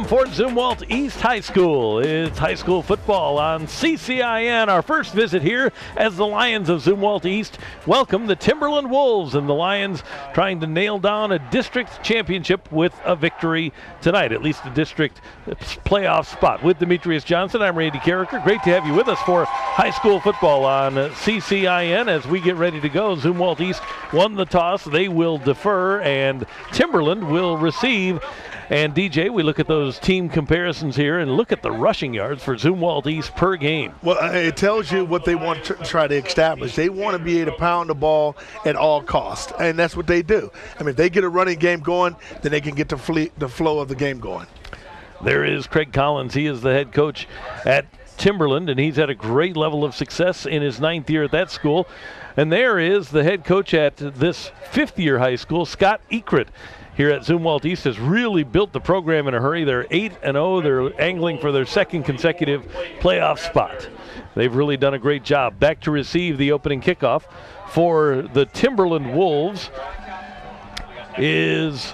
from Fort Zumwalt East High School. It's high school football on CCIN. Our first visit here as the Lions of Zumwalt East welcome the Timberland Wolves, and the Lions trying to nail down a district championship with a victory tonight, at least a district playoff spot. With Demetrius Johnson, I'm Randy Carricker. Great to have you with us for high school football on CCIN as we get ready to go. Zumwalt East won the toss. They will defer, and Timberland will receive. And DJ, we look at those team comparisons here and look at the rushing yards for Zumwalt East per game. Well, it tells you what they want to try to establish. They want to be able to pound the ball at all costs, and that's what they do. I mean, if they get a running game going, then they can get the flow of the game going. There is Craig Collins. He is the head coach at Timberland, and he's had a great level of success in his 9th year at that school. And there is the head coach at this 5th-year high school, Scott Ekrit. Here at Zumwalt East has really built the program in a hurry. They're 8-0. They're angling for their 2nd consecutive playoff spot. They've really done a great job. Back to receive the opening kickoff for the Timberland Wolves is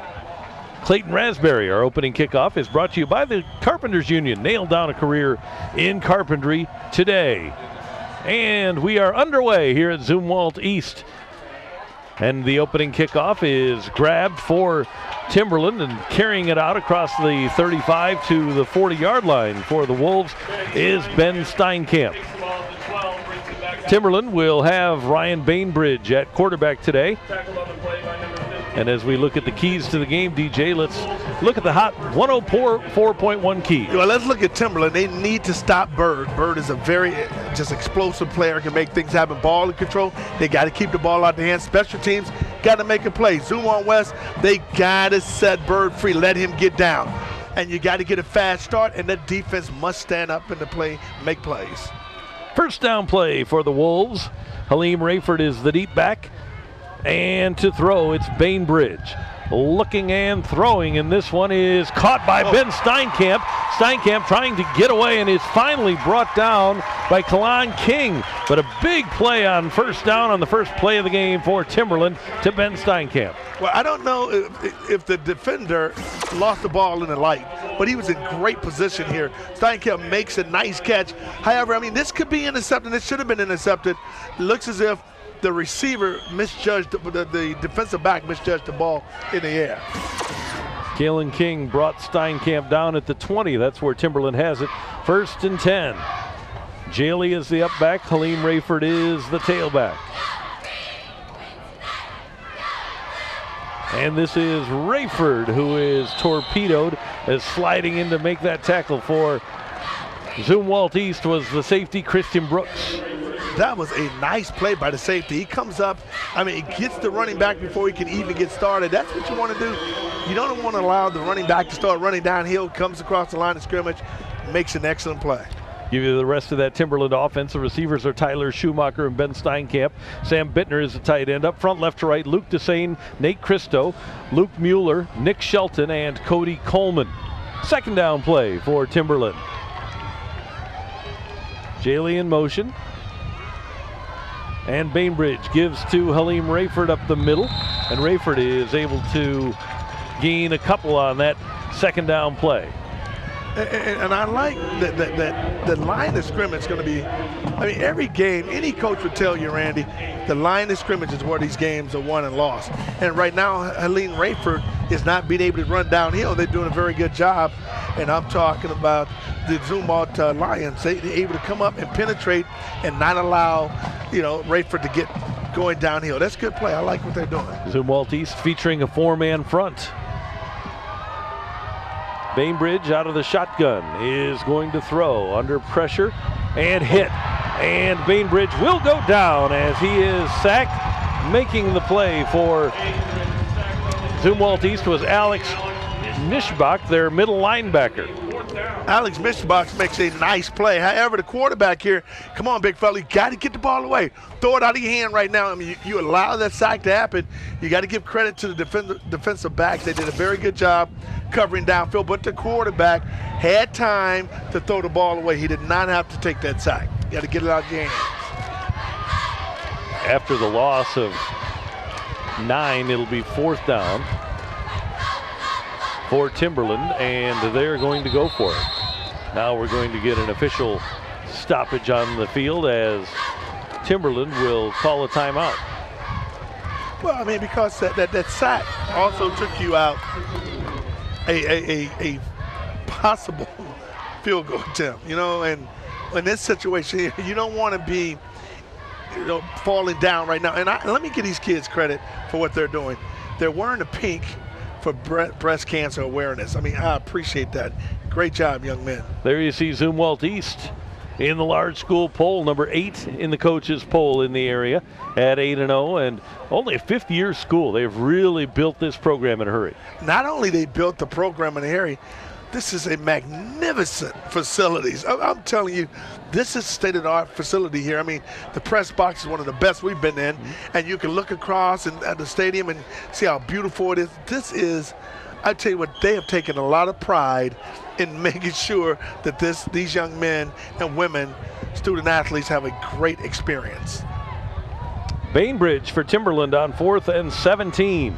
Clayton Raspberry. Our opening kickoff is brought to you by the Carpenters Union. Nailed down a career in carpentry today. And we are underway here at Zumwalt East. And the opening kickoff is grabbed for Timberland, and carrying it out across the 35 to the 40-yard line for the Wolves is Ben Steinkamp. Timberland will have Ryan Bainbridge at quarterback today. And as we look at the keys to the game, DJ, let's look at the hot 104.1 key. Well, let's look at Timberland. They need to stop Bird. Bird is a very just explosive player, can make things happen. Ball in control. They got to keep the ball out of the hands. Special teams got to make a play. Zumwalt West, they got to set Bird free. Let him get down. And you got to get a fast start, and the defense must stand up in the play, make plays. First down play for the Wolves. Halim Rayford is the deep back. And to throw, it's Bainbridge. Looking and throwing, and this one is caught by Ben Steinkamp. Steinkamp trying to get away and is finally brought down by Kalon King. But a big play on first down on the first play of the game for Timberland to Ben Steinkamp. Well, I don't know if the defender lost the ball in the light, but he was in great position here. Steinkamp makes a nice catch. However, I mean, this could be intercepted. This should have been intercepted. It looks as if the receiver misjudged, the defensive back misjudged the ball in the air. Kalen King brought Steinkamp down at the 20. That's where Timberland has it. 1st and 10. Jaley is the up back. Halim Rayford is the tailback. And this is Rayford who is torpedoed as sliding in to make that tackle for Zumwalt East was the safety, Christian Brooks. That was a nice play by the safety. He comes up, I mean, he gets the running back before he can even get started. That's what you want to do. You don't want to allow the running back to start running downhill, comes across the line of scrimmage, makes an excellent play. Give you the rest of that Timberland offense. The receivers are Tyler Schumacher and Ben Steinkamp. Sam Bittner is the tight end. Up front, left to right, Luke Desane, Nate Christo, Luke Mueller, Nick Shelton, and Cody Coleman. 2nd down play for Timberland. Jaley in motion. And Bainbridge gives to Halim Rayford up the middle. And Rayford is able to gain a couple on that 2nd down play. And I like that the line of scrimmage is going to be, I mean, every game, any coach would tell you, Randy, the line of scrimmage is where these games are won and lost. And right now, Halim Rayford is not being able to run downhill. They're doing a very good job. And I'm talking about the Zumwalt Lions. They're able to come up and penetrate and not allow, Rayford to get going downhill. That's a good play. I like what they're doing. Zumwalt East featuring a 4-man front. Bainbridge out of the shotgun is going to throw under pressure and hit. And Bainbridge will go down as he is sacked. Making the play for Zumwalt East was Alex Mishbach, their middle linebacker. Alex Mishbach makes a nice play. However, the quarterback here, come on, big fella, you got to get the ball away. Throw it out of your hand right now. I mean, you allow that sack to happen. You got to give credit to the defensive backs. They did a very good job covering downfield, but the quarterback had time to throw the ball away. He did not have to take that sack. You got to get it out of your hands. After the loss of 9, it'll be 4th down for Timberland, and they're going to go for it. Now we're going to get an official stoppage on the field as Timberland will call a timeout. Well, I mean, because that sack also took you out a possible field goal attempt, and in this situation, you don't want to be, falling down right now. And let me give these kids credit for what they're doing. They're wearing the pink for breast cancer awareness. I mean, I appreciate that. Great job, young men. There you see Zumwalt East in the large school poll, number 8 in the coaches poll in the area at 8-0, and only a 5th-year school. They've really built this program in a hurry. Not only they built the program in a hurry, this is a magnificent facilities. I'm telling you, this is state-of-the-art facility here. I mean, the press box is one of the best we've been in, and you can look across at the stadium and see how beautiful it is. This is, I tell you what, they have taken a lot of pride in making sure that these young men and women, student athletes, have a great experience. Bainbridge for Timberland on 4th and 17.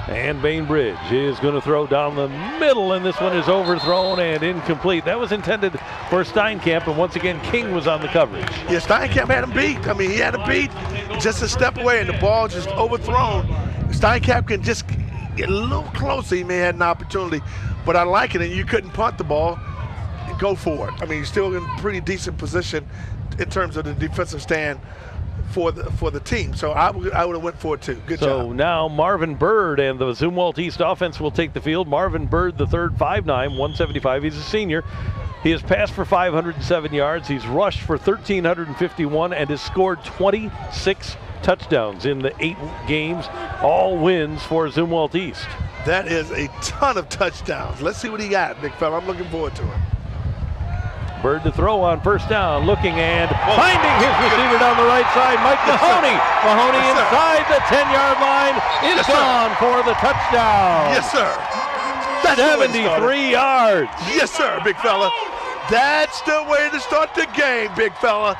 And Bainbridge is going to throw down the middle, and this one is overthrown and incomplete. That was intended for Steinkamp, and once again, King was on the coverage. Yeah, Steinkamp had him beat. I mean, he had him beat just a step away, and the ball just overthrown. Steinkamp can just get a little closer. He may have had an opportunity, but I like it, and you couldn't punt the ball and go for it. I mean, you're still in pretty decent position in terms of the defensive stand for the team. So I would have went for it too. Good job. So now Marvin Bird and the Zumwalt East offense will take the field. Marvin Bird, the third, 5'9", 175. He's a senior. He has passed for 507 yards. He's rushed for 1,351 and has scored 26 touchdowns in the 8 games, all wins for Zumwalt East. That is a ton of touchdowns. Let's see what he got, big fella. I'm looking forward to it. Bird to throw on first down, looking and finding his receiver down the right side, Mike Mahoney. Mahoney inside the 10-yard line is gone for the touchdown. Yes, sir. That's 73 yards. Yes, sir, big fella. That's the way to start the game, big fella.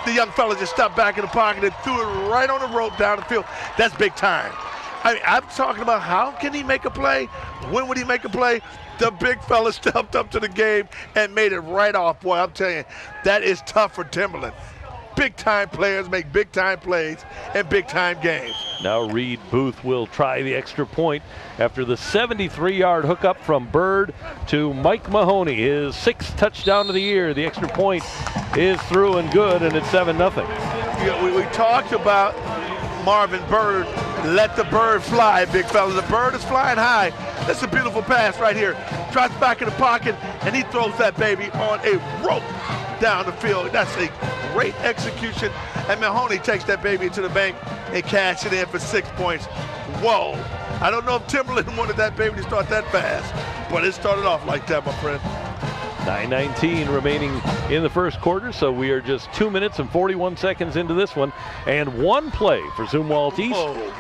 The young fella just stepped back in the pocket and threw it right on the rope down the field. That's big time. I'm talking about how can he make a play? When would he make a play? The big fella stepped up to the game and made it right off. Boy, I'm telling you, that is tough for Timberland. Big-time players make big-time plays and big-time games. Now Reed Booth will try the extra point after the 73-yard hookup from Bird to Mike Mahoney, his 6th touchdown of the year. The extra point is through and good, and it's 7-0. Yeah, we talked about Marvin Bird. Let the bird fly, big fella. The bird is flying high. That's a beautiful pass right here. Drops back in the pocket, and he throws that baby on a rope down the field. That's a great execution. And Mahoney takes that baby to the bank and cash it in for 6 points. Whoa. I don't know if Timberland wanted that baby to start that fast, but it started off like that, my friend. 9:19 remaining in the first quarter, so we are just 2 minutes and 41 seconds into this one, and one play for Zumwalt East,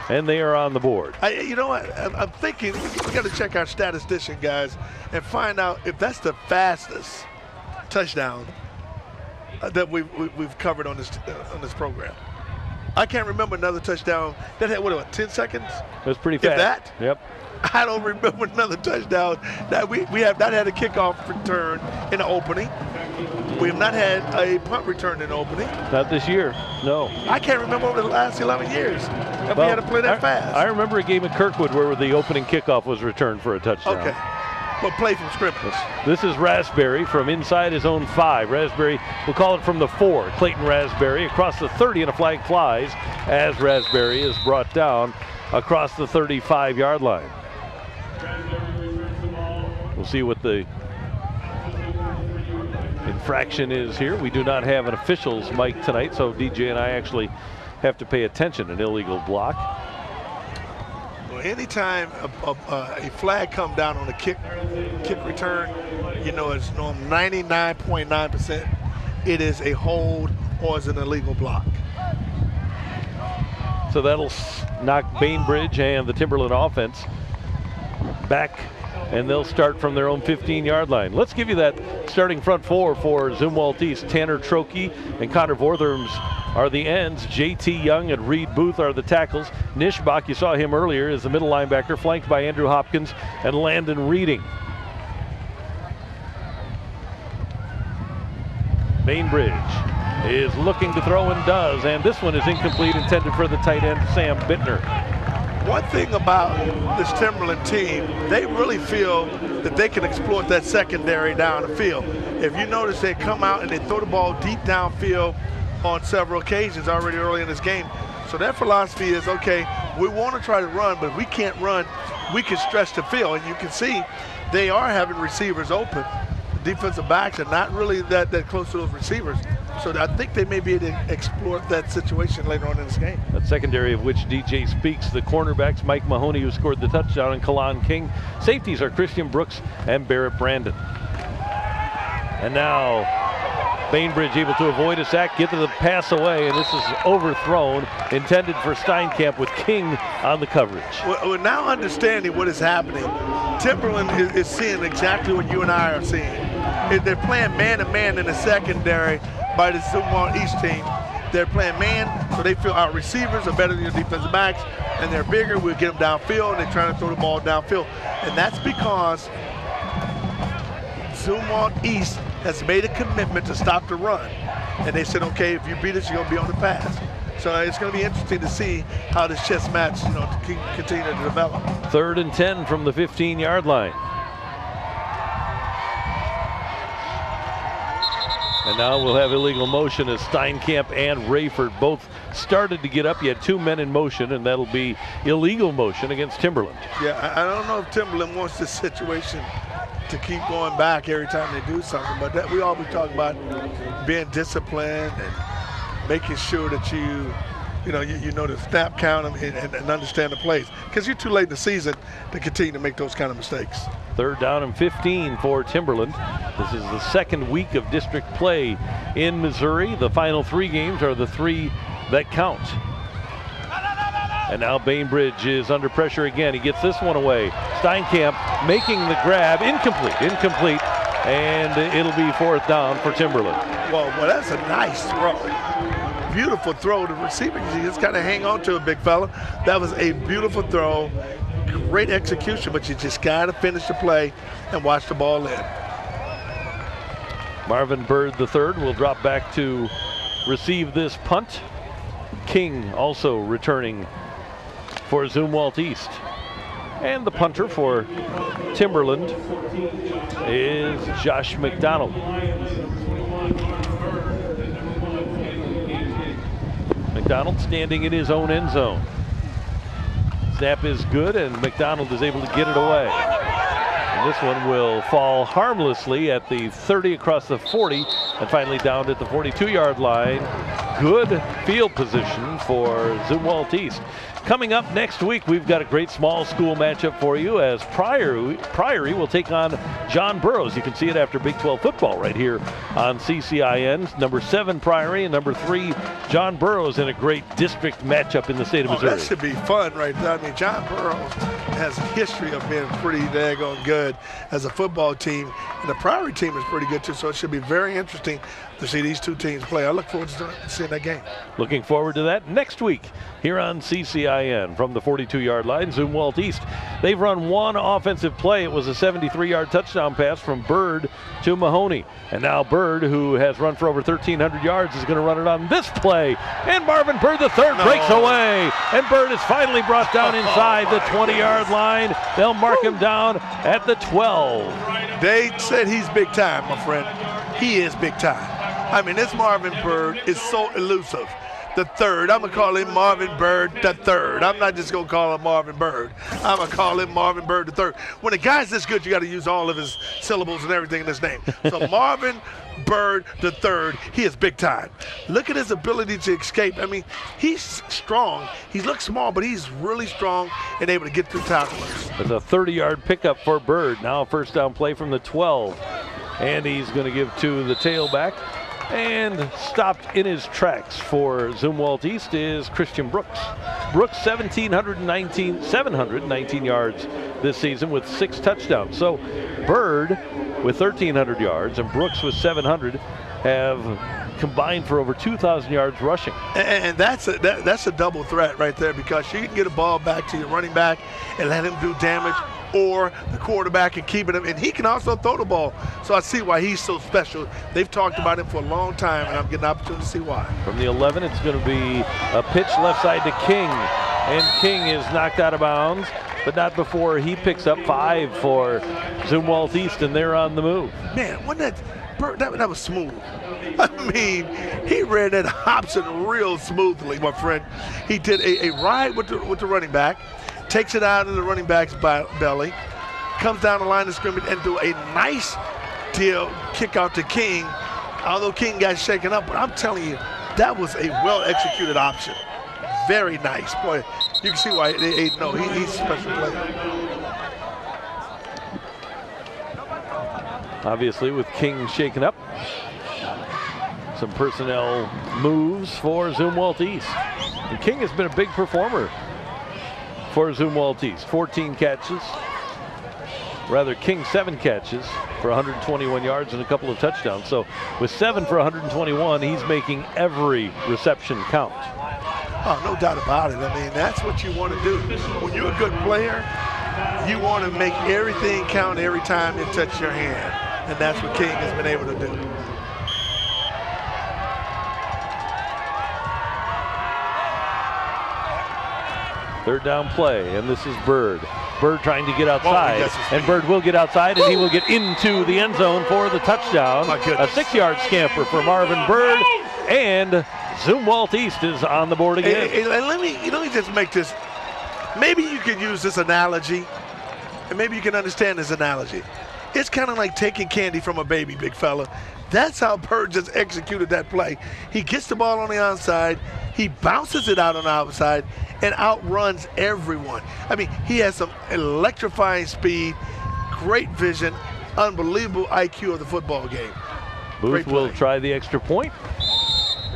and they are on the board. You know what? I'm thinking we got to check our statistician, guys, and find out if that's the fastest touchdown that we've covered on this program. I can't remember another touchdown that had, what, 10 seconds? It was pretty fast. If that? Yep. I don't remember another touchdown that we have not had a kickoff return in the opening. We have not had a punt return in the opening. Not this year, no. I can't remember over the last 11 years that we had to play that fast. I remember a game at Kirkwood where the opening kickoff was returned for a touchdown. Okay, but play from scrimmage. This is Raspberry from inside his own 5. Raspberry, we'll call it from the 4. Clayton Raspberry across the 30, and a flag flies as Raspberry is brought down across the 35-yard line. We'll see what the infraction is here. We do not have an official's mic tonight, so DJ and I actually have to pay attention. An illegal block. Well, anytime a flag come down on a kick return, you know it's 99.9% it is a hold or it's an illegal block. So that'll knock Bainbridge and the Timberland offense back and they'll start from their own 15-yard line. Let's give you that starting front four for Zumwalt East. Tanner Trokey and Connor Vortherms are the ends. J.T. Young and Reed Booth are the tackles. Nishbach, you saw him earlier, is the middle linebacker, flanked by Andrew Hopkins and Landon Reading. Bainbridge is looking to throw and does, and this one is incomplete, intended for the tight end, Sam Bittner. One thing about this Timberland team, they really feel that they can exploit that secondary down the field. If you notice, they come out and they throw the ball deep downfield on several occasions already early in this game. So their philosophy is, okay, we want to try to run, but if we can't run, we can stretch the field. And you can see they are having receivers open. The defensive backs are not really that close to those receivers. So I think they may be able to exploit that situation later on in this game. That secondary of which DJ speaks. The cornerbacks, Mike Mahoney, who scored the touchdown, and Kalan King. Safeties are Christian Brooks and Barrett Brandon. And now Bainbridge able to avoid a sack, get to the pass away, and this is overthrown, intended for Steinkamp with King on the coverage. Well, now understanding what is happening, Timberland is seeing exactly what you and I are seeing. They're playing man-to-man in the secondary by the Zumwalt East team. They're playing man, so they feel our receivers are better than your defensive backs, and they're bigger. We'll get them downfield, and they're trying to throw the ball downfield. And that's because Zumwalt East has made a commitment to stop the run. And they said, okay, if you beat us, you're going to be on the pass. So it's going to be interesting to see how this chess match, continue to develop. 3rd and 10 from the 15-yard line. And now we'll have illegal motion as Steinkamp and Rayford both started to get up. You had 2 men in motion, and that'll be illegal motion against Timberland. Yeah, I don't know if Timberland wants this situation to keep going back every time they do something, but that we always talk about being disciplined and making sure that you know the snap count and understand the plays, because you're too late in the season to continue to make those kind of mistakes. 3rd down and 15 for Timberland. This is the 2nd week of district play in Missouri. The final 3 games are the 3 that count. And now Bainbridge is under pressure again. He gets this one away. Steinkamp making the grab, incomplete, and it'll be 4th down for Timberland. Well, that's a nice throw. Beautiful throw. The receiver, you just got to hang on to it, big fella. That was a beautiful throw. Great execution, but you just got to finish the play and watch the ball in. Marvin Bird III will drop back to receive this punt. King also returning for Zumwalt East. And the punter for Timberland is Josh McDonald. McDonald standing in his own end zone. Snap is good, and McDonald is able to get it away. And this one will fall harmlessly at the 30 across the 40, and finally down at the 42-yard line. Good field position for Zumwalt East. Coming up next week, we've got a great small school matchup for you as Priory will take on John Burroughs. You can see it after Big 12 football right here on CCIN. Number 7 Priory and number 3 John Burroughs in a great district matchup in the state of Missouri. That should be fun right there. I mean, John Burroughs has a history of being pretty daggone good as a football team, and the Priory team is pretty good too, so it should be very interesting to see these 2 teams play. I look forward to seeing that game. Looking forward to that next week here on CCIN from the 42-yard line. Zumwalt East, they've run 1 offensive play. It was a 73-yard touchdown pass from Bird to Mahoney. And now Bird, who has run for over 1,300 yards, is going to run it on this play. And Marvin Bird III breaks away. And Bird is finally brought down inside the 20-yard line. They'll mark him down at the 12. They said he's big time, my friend. He is big time. I mean, this Marvin Bird is so elusive. The 3rd, I'm going to call him Marvin Bird the 3rd. I'm not just going to call him Marvin Bird. I'm going to call him Marvin Bird the 3rd. When a guy's this good, you got to use all of his syllables and everything in his name. So Marvin Bird the 3rd, he is big time. Look at his ability to escape. I mean, he's strong. He looks small, but he's really strong and able to get through tacklers. It's a 30-yard pickup for Bird. Now a 1st down play from the 12. And he's going to give to the tailback. And stopped in his tracks for Zumwalt East is Christian Brooks. Brooks, 719 yards this season with 6 touchdowns. So Bird with 1,300 yards and Brooks with 700 have combined for over 2,000 yards rushing. And that's a double threat right there, because you can get a ball back to your running back and let him do damage, or the quarterback can keep it, and he can also throw the ball. So I see why he's so special. They've talked about him for a long time, and I'm getting an opportunity to see why. From the 11, it's going to be a pitch left side to King, and King is knocked out of bounds, but not before he picks up 5 for Zumwalt East, and they're on the move. Man, wasn't that was smooth. I mean, he ran that option real smoothly, my friend. He did a ride with the running back, takes it out of the running back's belly, comes down the line of scrimmage and do a nice deal kick out to King, although King got shaken up. But I'm telling you, that was a well-executed option. Very nice. Boy, you can see why he's a special player. Obviously, with King shaken up, some personnel moves for Zumwalt East. And King has been a big performer for Zumwalt East. 14 catches. Rather, King 7 catches for 121 yards and a couple of touchdowns. So with 7 for 121, he's making every reception count. Oh, no doubt about it. I mean, that's what you want to do. When you're a good player, you want to make everything count every time you touch your hand. And that's what King has been able to do. Third down play, and this is Bird. Bird trying to get outside, and Bird will get outside, and he will get into the end zone for the touchdown. A 6-yard scamper for Marvin Bird, and Zumwalt East is on the board again. And let me just make this. Maybe you could use this analogy, and maybe you can understand this analogy. It's kind of like taking candy from a baby, big fella. That's how Bird just executed that play. He gets the ball on the outside, he bounces it out on the outside, and outruns everyone. I mean, he has some electrifying speed, great vision, unbelievable IQ of the football game. Booth will try the extra point,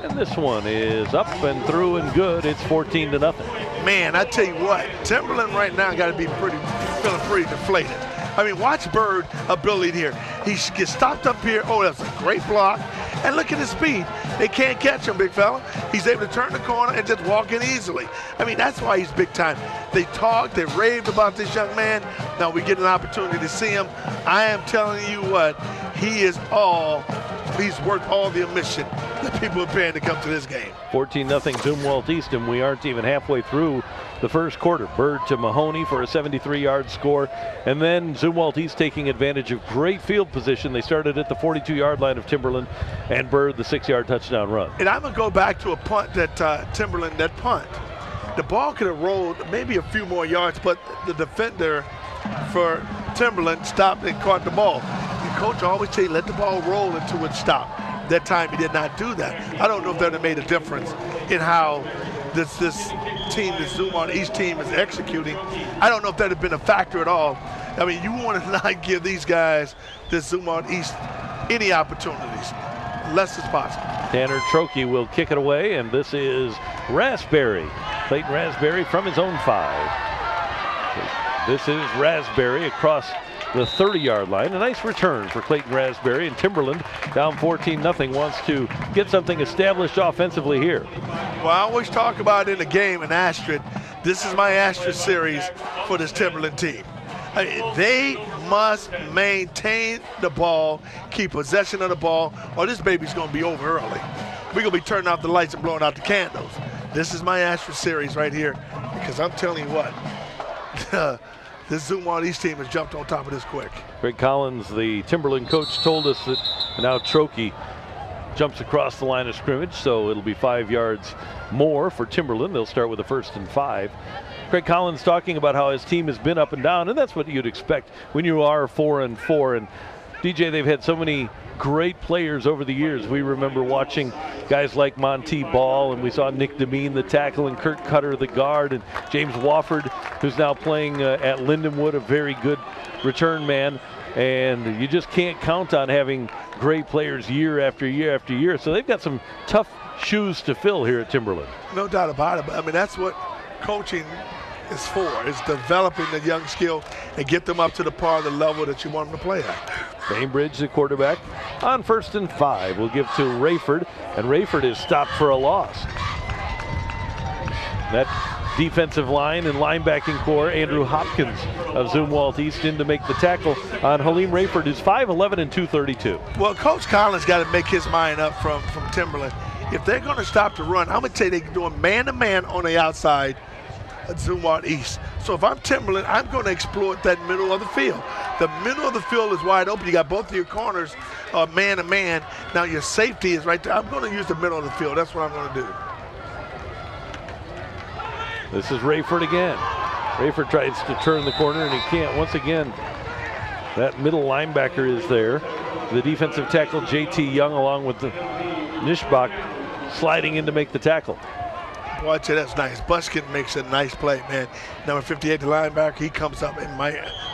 and this one is up and through and good. It's 14-0. Man, I tell you what, Timberland right now got to be feeling pretty deflated. I mean, watch Bird's ability here. He gets stopped up here. Oh, that's a great block. And look at his speed. They can't catch him, big fella. He's able to turn the corner and just walk in easily. I mean, that's why he's big time. They talked, they raved about this young man. Now we get an opportunity to see him. I am telling you what, he's worth all the admission that people are paying to come to this game. 14-0 Zumwalt East, and we aren't even halfway through the first quarter. Bird to Mahoney for a 73-yard score, and then Zumwalt East taking advantage of great field position. They started at the 42-yard line of Timberland, and Bird the 6-yard touchdown run. And I'm going to go back to a punt that Timberland, that punt. The ball could have rolled maybe a few more yards, but the defender for Timberland stopped and caught the ball. The coach always tell you, let the ball roll until it stopped. That time he did not do that. I don't know if that would have made a difference in how this team, this Zumwalt East team is executing. I don't know if that had been a factor at all. I mean, you want to not give these guys, this Zumwalt East, any opportunities, less as possible. Tanner Trokey will kick it away, and this is Raspberry. Clayton Raspberry from his own 5. This is Raspberry across the 30-yard line. A nice return for Clayton Raspberry, and Timberland down 14-0 wants to get something established offensively here. Well, I always talk about in the game an asterisk. This is my asterisk series for this Timberland team. I mean, they must maintain the ball, keep possession of the ball, or this baby's going to be over early. We're going to be turning off the lights and blowing out the candles. This is my asterisk series right here, because I'm telling you what, this Zumwalt East team has jumped on top of this quick. Greg Collins, the Timberland coach, told us that now Trokey jumps across the line of scrimmage, so it'll be 5 yards more for Timberland. They'll start with a 1st and 5. Greg Collins talking about how his team has been up and down, and that's what you'd expect when you are 4-4. And DJ, they've had so many great players over the years. We remember watching guys like Monty Ball, and we saw Nick Demeen, the tackle, and Kurt Cutter, the guard, and James Wofford, who's now playing at Lindenwood, a very good return man. And you just can't count on having great players year after year after year. So they've got some tough shoes to fill here at Timberland. No doubt about it. But I mean, that's what coaching is for. It's developing the young skill and get them up to the par of the level that you want them to play at. Bainbridge, the quarterback, on 1st and 5. We'll give to Rayford, and Rayford is stopped for a loss. That defensive line and linebacking core, Andrew Hopkins of Zumwalt East in to make the tackle on Halim Rayford, who's 5'11" and 232. Well, Coach Collins got to make his mind up from Timberland. If they're going to stop the run, I'm going to tell you they're doing man-to-man on the outside at Zumwalt East. So if I'm Timberland, I'm going to exploit that middle of the field. The middle of the field is wide open. You got both of your corners man-to-man. Now your safety is right there. I'm going to use the middle of the field. That's what I'm going to do. This is Rayford again. Rayford tries to turn the corner and he can't. Once again, that middle linebacker is there. The defensive tackle, JT Young, along with the Nishbach, sliding in to make the tackle. Boy, I tell you, that's nice. Buskin makes a nice play, man. Number 58, the linebacker, he comes up in my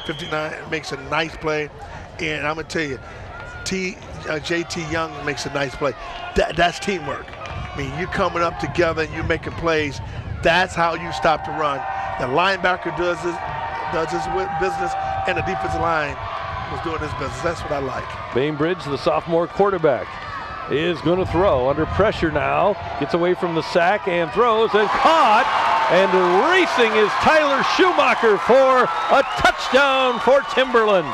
59 and makes a nice play. And I'm going to tell you, JT Young makes a nice play. That's teamwork. I mean, you coming up together and you making plays. That's how you stop the run. The linebacker does his business, and the defensive line was doing his business. That's what I like. Bainbridge, the sophomore quarterback, is going to throw under pressure now. Gets away from the sack and throws and caught. And racing is Tyler Schumacher for a touchdown for Timberland.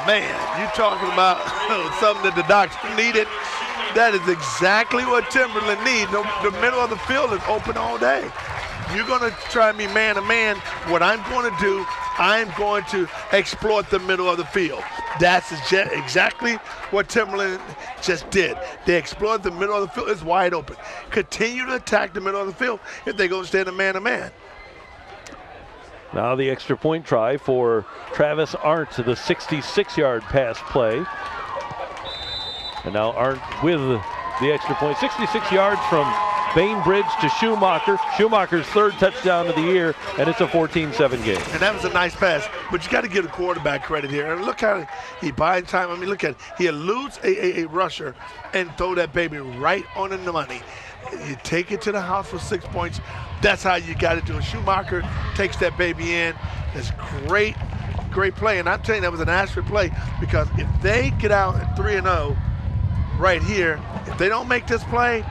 Man, you talking about something that the doctor needed. That is exactly what Timberland needs. The middle of the field is open all day. You're going to try me man-to-man. What I'm going to do, I'm going to exploit the middle of the field. That's exactly what Timberland just did. They exploited the middle of the field. It's wide open. Continue to attack the middle of the field if they're going to stay in a man-to-man. Now the extra point try for Travis Arndt to the 66-yard pass play. And now Arndt with the extra point. 66 yards from Bainbridge to Schumacher. Schumacher's 3rd touchdown of the year, and it's a 14-7 game. And that was a nice pass, but you got to give the quarterback credit here. And look how he buys time. I mean, look at it. He eludes a rusher and throw that baby right on in the money. You take it to the house for 6 points. That's how you got to do it. Schumacher takes that baby in. It's great play. And I'm telling you, that was an asterisk play, because if they get out at 3-0 right here, if they don't make this play,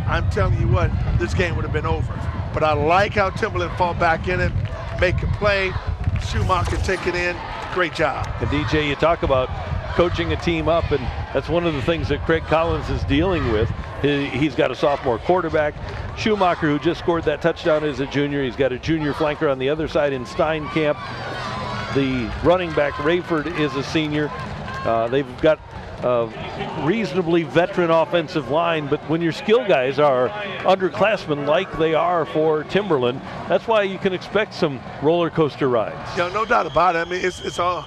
I'm telling you what, this game would have been over. But I like how Timberland fall back in it, make a play. Schumacher take it in. Great job. And DJ, you talk about coaching a team up, and that's one of the things that Craig Collins is dealing with. He's got a sophomore quarterback, Schumacher, who just scored that touchdown as a junior. He's got a junior flanker on the other side in Steinkamp. The running back, Rayford, is a senior. They've got a reasonably veteran offensive line, but when your skill guys are underclassmen like they are for Timberland, that's why you can expect some roller coaster rides. Yeah, no doubt about it. I mean, it's all,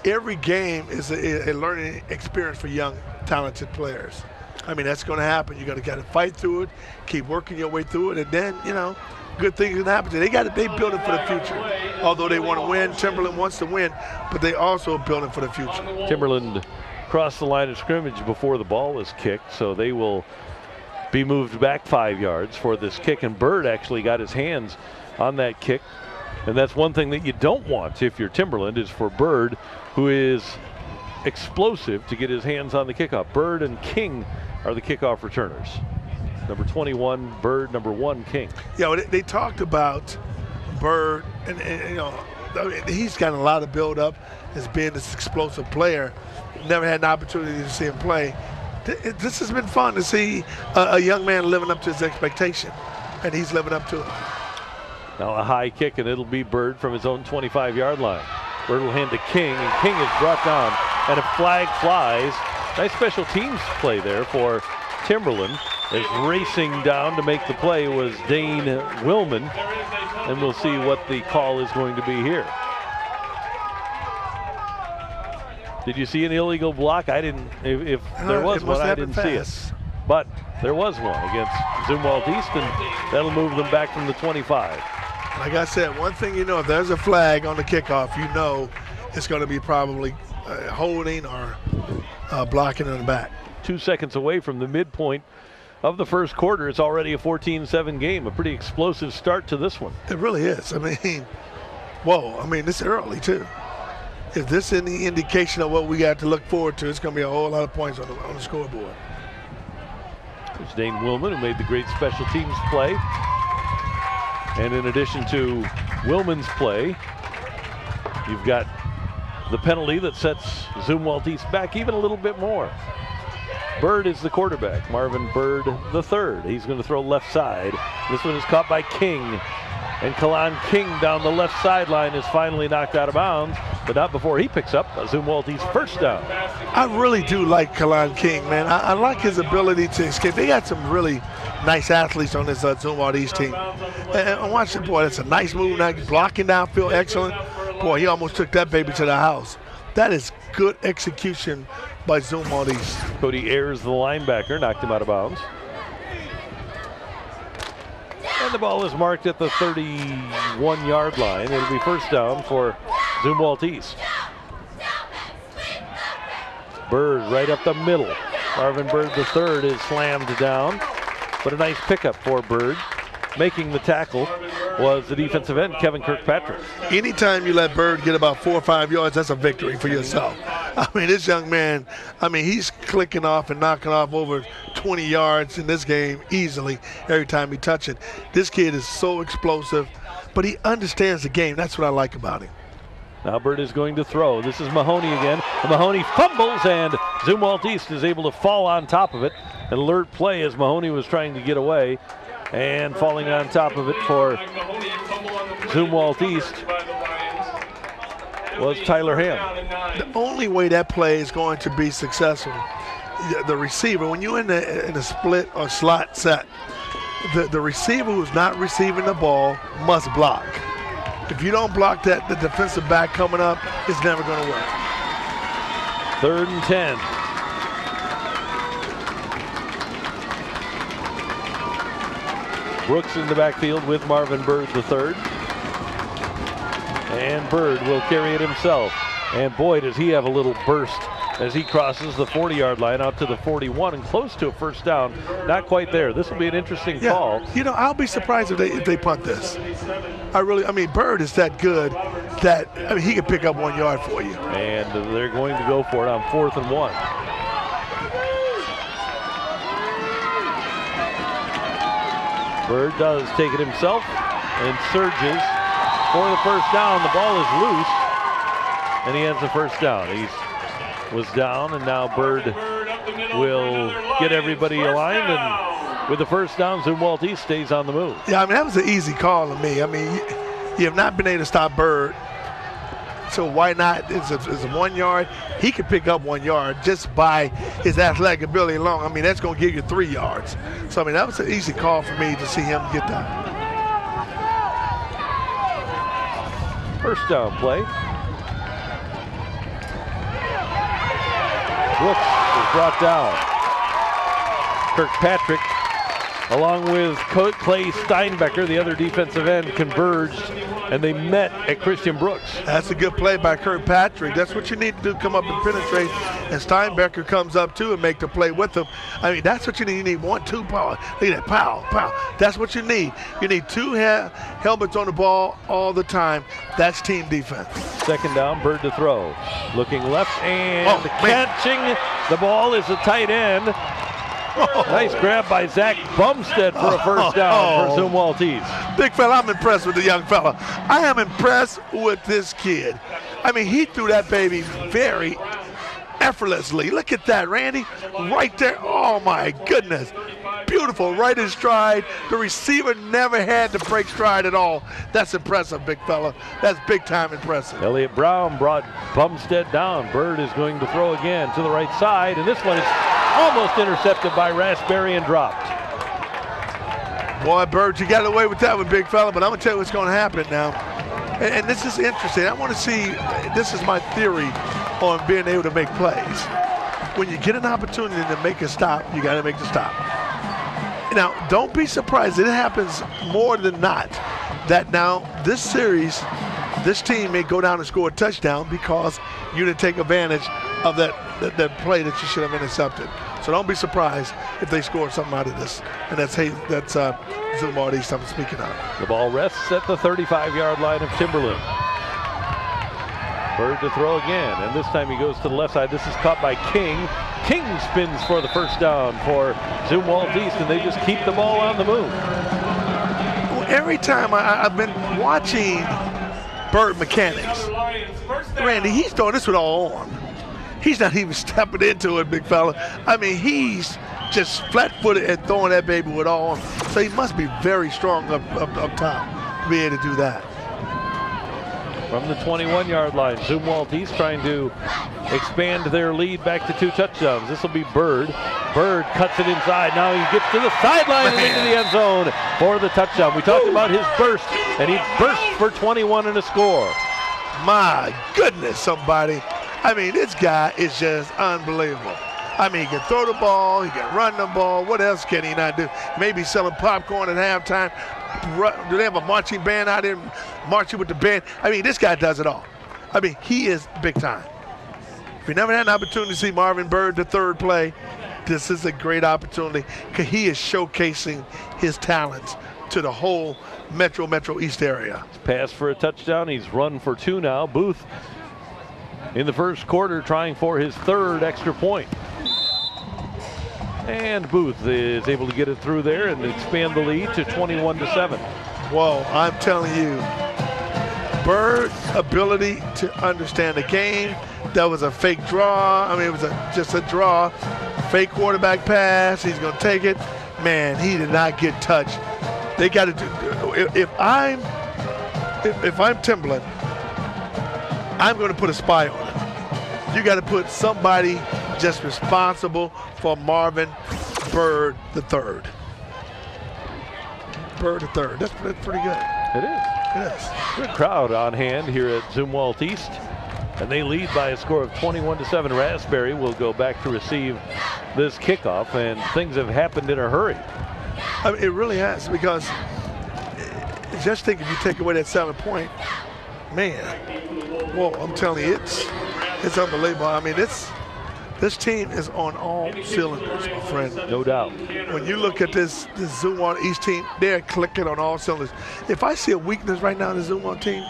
every game is a learning experience for young, talented players. I mean, that's going to happen. You got to fight through it, keep working your way through it, and then, you know, good things can happen. They build it for the future. Although they want to win, Timberland wants to win, but they also build it for the future. Timberland crossed the line of scrimmage before the ball was kicked, so they will be moved back 5 yards for this kick. And Bird actually got his hands on that kick, and that's one thing that you don't want if you're Timberland, is for Bird, who is explosive, to get his hands on the kickoff. Bird and King are the kickoff returners. Number 21, Bird. Number 1, King. Yeah, well, they talked about Bird, and you know, he's got a lot of build-up as being this explosive player. Never had an opportunity to see him play. This has been fun to see a young man living up to his expectation, and he's living up to it. Now a high kick, and it'll be Bird from his own 25-yard line. Bird will hand to King, and King is brought down, and a flag flies. Nice special teams play there for Timberland. As racing down to make the play was Dane Willman, and we'll see what the call is going to be here. Did you see an illegal block? I didn't. If there was one, I didn't see it. But there was one against Zumwalt East, and that'll move them back from the 25. Like I said, one thing you know, if there's a flag on the kickoff, you know it's going to be probably holding or blocking in the back. 2 seconds away from the midpoint of the first quarter. It's already a 14-7 game, a pretty explosive start to this one. It really is. I mean, whoa, I mean, it's early, too. If this is any indication of what we got to look forward to, it's going to be a whole lot of points on the scoreboard. There's Dane Willman, who made the great special teams play. And in addition to Willman's play, you've got the penalty that sets Zumwalt East back even a little bit more. Bird is the quarterback, Marvin Bird III. He's going to throw left side. This one is caught by King. And Kalan King down the left sideline is finally knocked out of bounds, but not before he picks up a Zumwalt East first down. I really do like Kalan King, man. I like his ability to escape. They got some really nice athletes on this Zumwalt East team. And watch it, boy, that's a nice move now. Blocking downfield, excellent. Boy, he almost took that baby to the house. That is good execution by Zumwalt East. Cody Ayers, the linebacker, knocked him out of bounds. And the ball is marked at the 31-yard line. It'll be first down for Zumwalt East. Bird right up the middle. Marvin Bird III is slammed down, but a nice pickup for Bird. Making the tackle was the defensive end, Kevin Kirkpatrick. Anytime you let Bird get about 4 or 5 yards, that's a victory for yourself. I mean, this young man, he's clicking off and knocking off over 20 yards in this game easily every time he touches it. This kid is so explosive, but he understands the game. That's what I like about him. Now Bird is going to throw. This is Mahoney again. And Mahoney fumbles, and Zumwalt East is able to fall on top of it. An alert play as Mahoney was trying to get away. And falling on top of it for Zumwalt East was Tyler Ham. The only way that play is going to be successful, the receiver, when you're in a split or slot set, the receiver who's not receiving the ball must block. If you don't block that, the defensive back coming up is never going to work. 3rd and 10. Brooks in the backfield with Marvin Bird III. And Bird will carry it himself. And boy, does he have a little burst as he crosses the 40-yard line out to the 41 and close to a first down. Not quite there. This will be an interesting call. You know, I'll be surprised if they punt this. Bird is that good that he can pick up 1 yard for you. And they're going to go for it on 4th and 1. Bird does take it himself and surges for the first down. The ball is loose, and he has the first down. He was down, and now Bird will get everybody aligned, and with the first down, Zumwalt East stays on the move. Yeah, that was an easy call to me. You have not been able to stop Bird, so why not? It's a 1 yard. He could pick up 1 yard just by his athletic ability alone. That's going to give you 3 yards. So, that was an easy call for me to see him get that. First down play. Brooks is brought down. Kirkpatrick, along with Clay Steinbecker, the other defensive end, converged, and they met at Christian Brooks. That's a good play by Kirkpatrick. That's what you need to do, come up and penetrate. And Steinbecker comes up, too, and make the play with him. That's what you need. You need 1-2 power. Look at that, pow. That's what you need. You need 2 helmets on the ball all the time. That's team defense. Second down, Bird to throw. Looking left and catching the ball is a tight end. Nice grab by Zach Bumstead for a first down for Zumwalt East. Big fella, I'm impressed with the young fella. I am impressed with this kid. He threw that baby very effortlessly. Look at that, Randy. Right there. Oh, my goodness. Beautiful. Right in stride. The receiver never had to break stride at all. That's impressive, big fella. That's big time impressive. Elliott Brown brought Bumstead down. Bird is going to throw again to the right side, and this one is almost intercepted by Raspberry and dropped. Boy, Bird, you got away with that one, big fella, but I'm going to tell you what's going to happen now. And this is interesting. I want to see, this is my theory on being able to make plays. When you get an opportunity to make a stop, you got to make the stop. Now, don't be surprised. It happens more than not that now this series, this team may go down and score a touchdown because you didn't take advantage of that play that you should have intercepted. So don't be surprised if they score something out of this. And that's Zumwalt East I'm speaking of. The ball rests at the 35-yard line of Timberland. Bird to throw again, and this time he goes to the left side. This is caught by King. King spins for the first down for Zumwalt East, and they just keep the ball on the move. Well, every time I've been watching Bird mechanics, Randy, he's throwing this with all arm. He's not even stepping into it, big fella. I mean, he's just flat-footed and throwing that baby with all arm. So he must be very strong up top to be able to do that. From the 21-yard line, Zumwalt East trying to expand their lead back to 2 touchdowns. This will be Bird. Bird cuts it inside. Now he gets to the sideline and into the end zone for the touchdown. We talked about his burst, and he burst for 21 and a score. My goodness, somebody. I mean, this guy is just unbelievable. I mean, he can throw the ball, he can run the ball. What else can he not do? Maybe selling popcorn at halftime. Do they have a marching band out there marching with the band? I mean, this guy does it all. I mean, he is big time. If you never had an opportunity to see Marvin Bird, the third play, this is a great opportunity because he is showcasing his talents to the whole Metro East area. Pass for a touchdown. He's run for 2 now. Booth in the first quarter trying for his 3rd extra point. And Booth is able to get it through there and expand the lead to 21-7. Whoa, I'm telling you, Bird's ability to understand the game. That was a fake draw. I mean, it was just a draw. Fake quarterback pass. He's going to take it. Man, he did not get touched. They got to do. If I'm Timberland, I'm going to put a spy on him. You got to put somebody just responsible for Marvin Bird the third. Bird the third. That's pretty good. It is. It is. Good crowd on hand here at Zumwalt East, and they lead by a score of 21-7. Raspberry will go back to receive this kickoff, and things have happened in a hurry. I mean, it really has, because just think if you take away that 7 point, man, whoa, I'm telling you, it's unbelievable. I mean, this team is on all cylinders, my friend. No doubt. When you look at this Zumwalt East team, they're clicking on all cylinders. If I see a weakness right now in the Zumwalt team,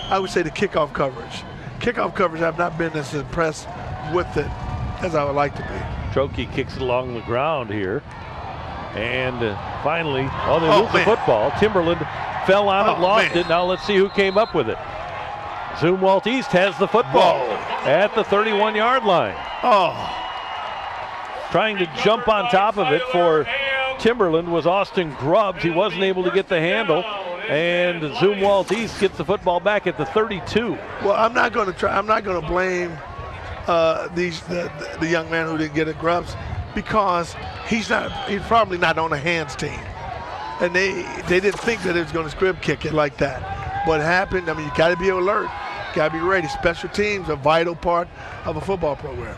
I would say the kickoff coverage. Kickoff coverage, I've not been as impressed with it as I would like to be. Trokey kicks it along the ground here. And finally, they lose the football. Timberland fell on it, lost it. Now let's see who came up with it. Zumwalt East has the football at the 31-yard line. Trying to jump on top of it for Timberland was Austin Grubbs. He wasn't able to get the handle, and Zumwalt East gets the football back at the 32. Well, I'm not going to blame the young man who didn't get it, Grubbs, because he's probably not on a hands team, and they didn't think that it was going to script kick it like that. What happened? I mean, you got to be alert, got to be ready. Special teams are a vital part of a football program.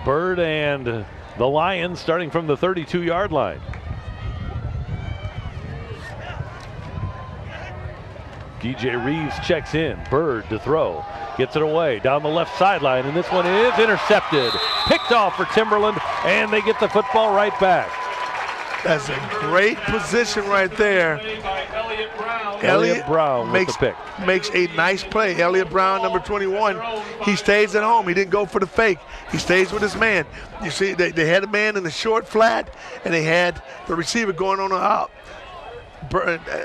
Bird and the Lions starting from the 32-yard line. DJ Reeves checks in. Bird to throw. Gets it away down the left sideline, and this one is intercepted. Picked off for Timberland, and they get the football right back. That's a great position right there. Elliott Brown with the pick. Makes a nice play. Elliott Brown, number 21. He stays at home. He didn't go for the fake. He stays with his man. You see, they had a man in the short flat, and they had the receiver going on the out.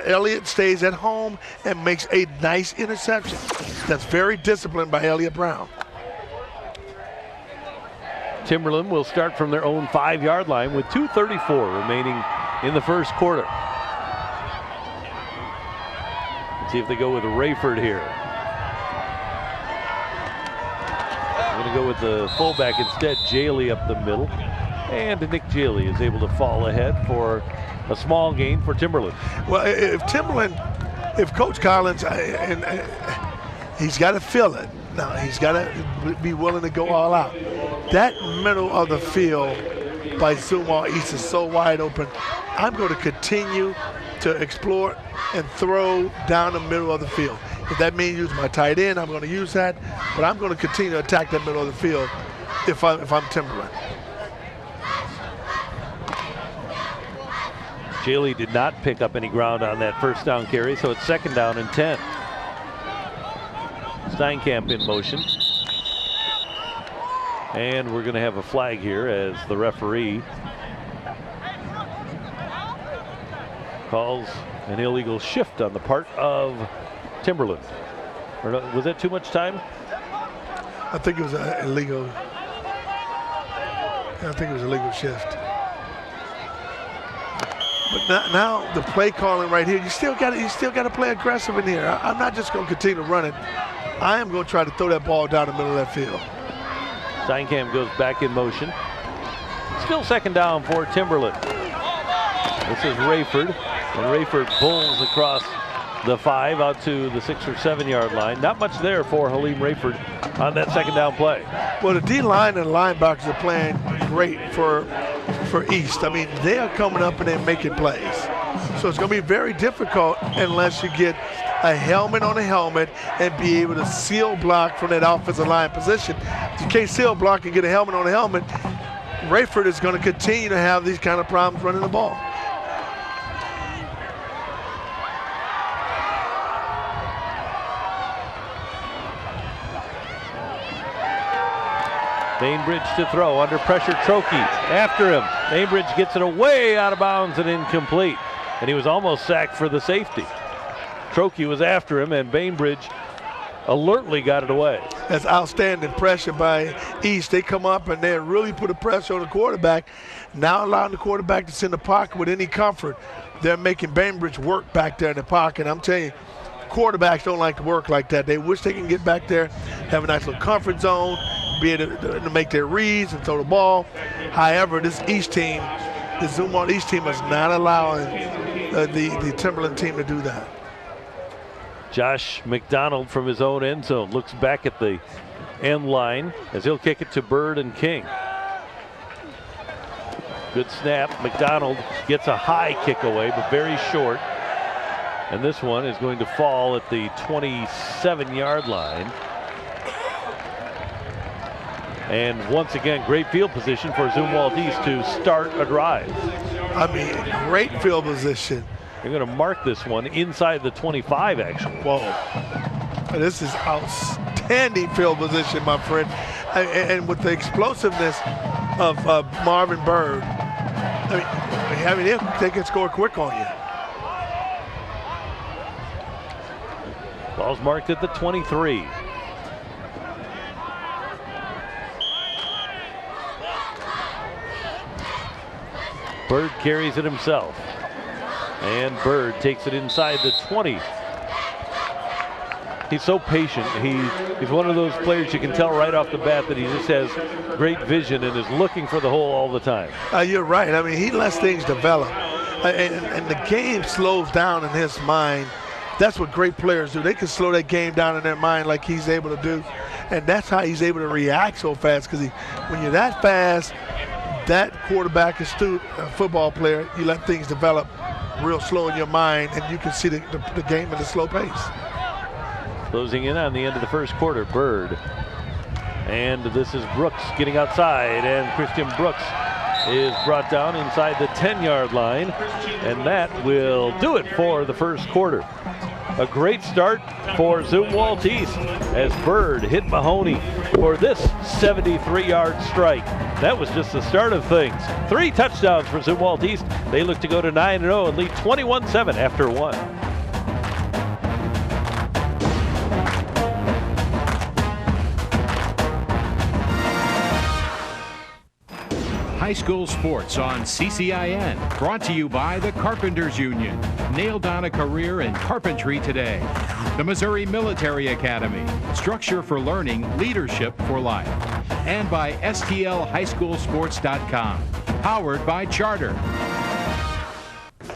Elliott stays at home and makes a nice interception. That's very disciplined by Elliott Brown. Timberland will start from their own 5-yard line with 2:34 remaining in the first quarter. Let's see if they go with Rayford here. They're going to go with the fullback instead, Jaley up the middle. And Nick Jaley is able to fall ahead for a small gain for Timberland. Well, if Coach Collins, he's got to feel it. Now, he's got to be willing to go all out. That middle of the field by Zumwalt East is so wide open. I'm going to continue to explore and throw down the middle of the field. If that means use my tight end, I'm going to use that. But I'm going to continue to attack that middle of the field if I'm Timberland. Jaley did not pick up any ground on that first down carry, so it's 2nd down and 10. Steinkamp in motion. And we're going to have a flag here as the referee calls an illegal shift on the part of Timberland. Or was that too much time? I think it was an illegal. I think it was a legal shift. But now the play calling right here, you still got to play aggressive in here. I'm not just going to continue to run it. I am going to try to throw that ball down the middle of that field. Steinkamp goes back in motion. Still 2nd down for Timberland. This is Rayford, and Rayford pulls across the 5 out to the 6 or 7 yard line. Not much there for Halim Rayford on that 2nd down play. Well, the D-line and linebackers are playing great for East. I mean, they are coming up and they're making plays. So it's going to be very difficult unless you get a helmet on a helmet and be able to seal block from that offensive line position. If you can't seal block and get a helmet on a helmet, Rayford is going to continue to have these kind of problems running the ball. Bainbridge to throw, under pressure, Trokey after him. Bainbridge gets it away out of bounds and incomplete. And he was almost sacked for the safety. Trokey was after him, and Bainbridge alertly got it away. That's outstanding pressure by East. They come up and they really put a pressure on the quarterback. Now allowing the quarterback to sit in the pocket with any comfort. They're making Bainbridge work back there in the pocket. I'm telling you, quarterbacks don't like to work like that. They wish they can get back there, have a nice little comfort zone, be able to make their reads and throw the ball. However, this East team, the Zumwalt East team, is not allowing the Timberland team to do that. Josh McDonald from his own end zone looks back at the end line as he'll kick it to Bird and King. Good snap. McDonald gets a high kick away, but very short. And this one is going to fall at the 27-yard line. And once again, great field position for Zumwalt East to start a drive. I mean, great field position. They're going to mark this one inside the 25, actually. Whoa. This is outstanding field position, my friend. And with the explosiveness of Marvin Bird, I mean, they can score quick on you. Ball's marked at the 23. Bird carries it himself. And Bird takes it inside the 20. He's so patient. He's one of those players you can tell right off the bat that he just has great vision and is looking for the hole all the time. You're right. I mean, he lets things develop. And the game slows down in his mind. That's what great players do. They can slow that game down in their mind like he's able to do. And that's how he's able to react so fast, because when you're that fast, that quarterback, astute football player, you let things develop real slow in your mind, and you can see the game at a slow pace. Closing in on the end of the first quarter, Bird. And this is Brooks getting outside, and Christian Brooks is brought down inside the 10-yard line, and that will do it for the first quarter. A great start for Zumwalt East as Bird hit Mahoney for this 73-yard strike. That was just the start of things. 3 touchdowns for Zumwalt East. They look to go to 9-0 and lead 21-7 after 1. High school sports on CCIN, brought to you by the Carpenters Union. Nail down a career in carpentry today. The Missouri Military Academy, structure for learning, leadership for life. And by STLHighSchoolSports.com, powered by Charter.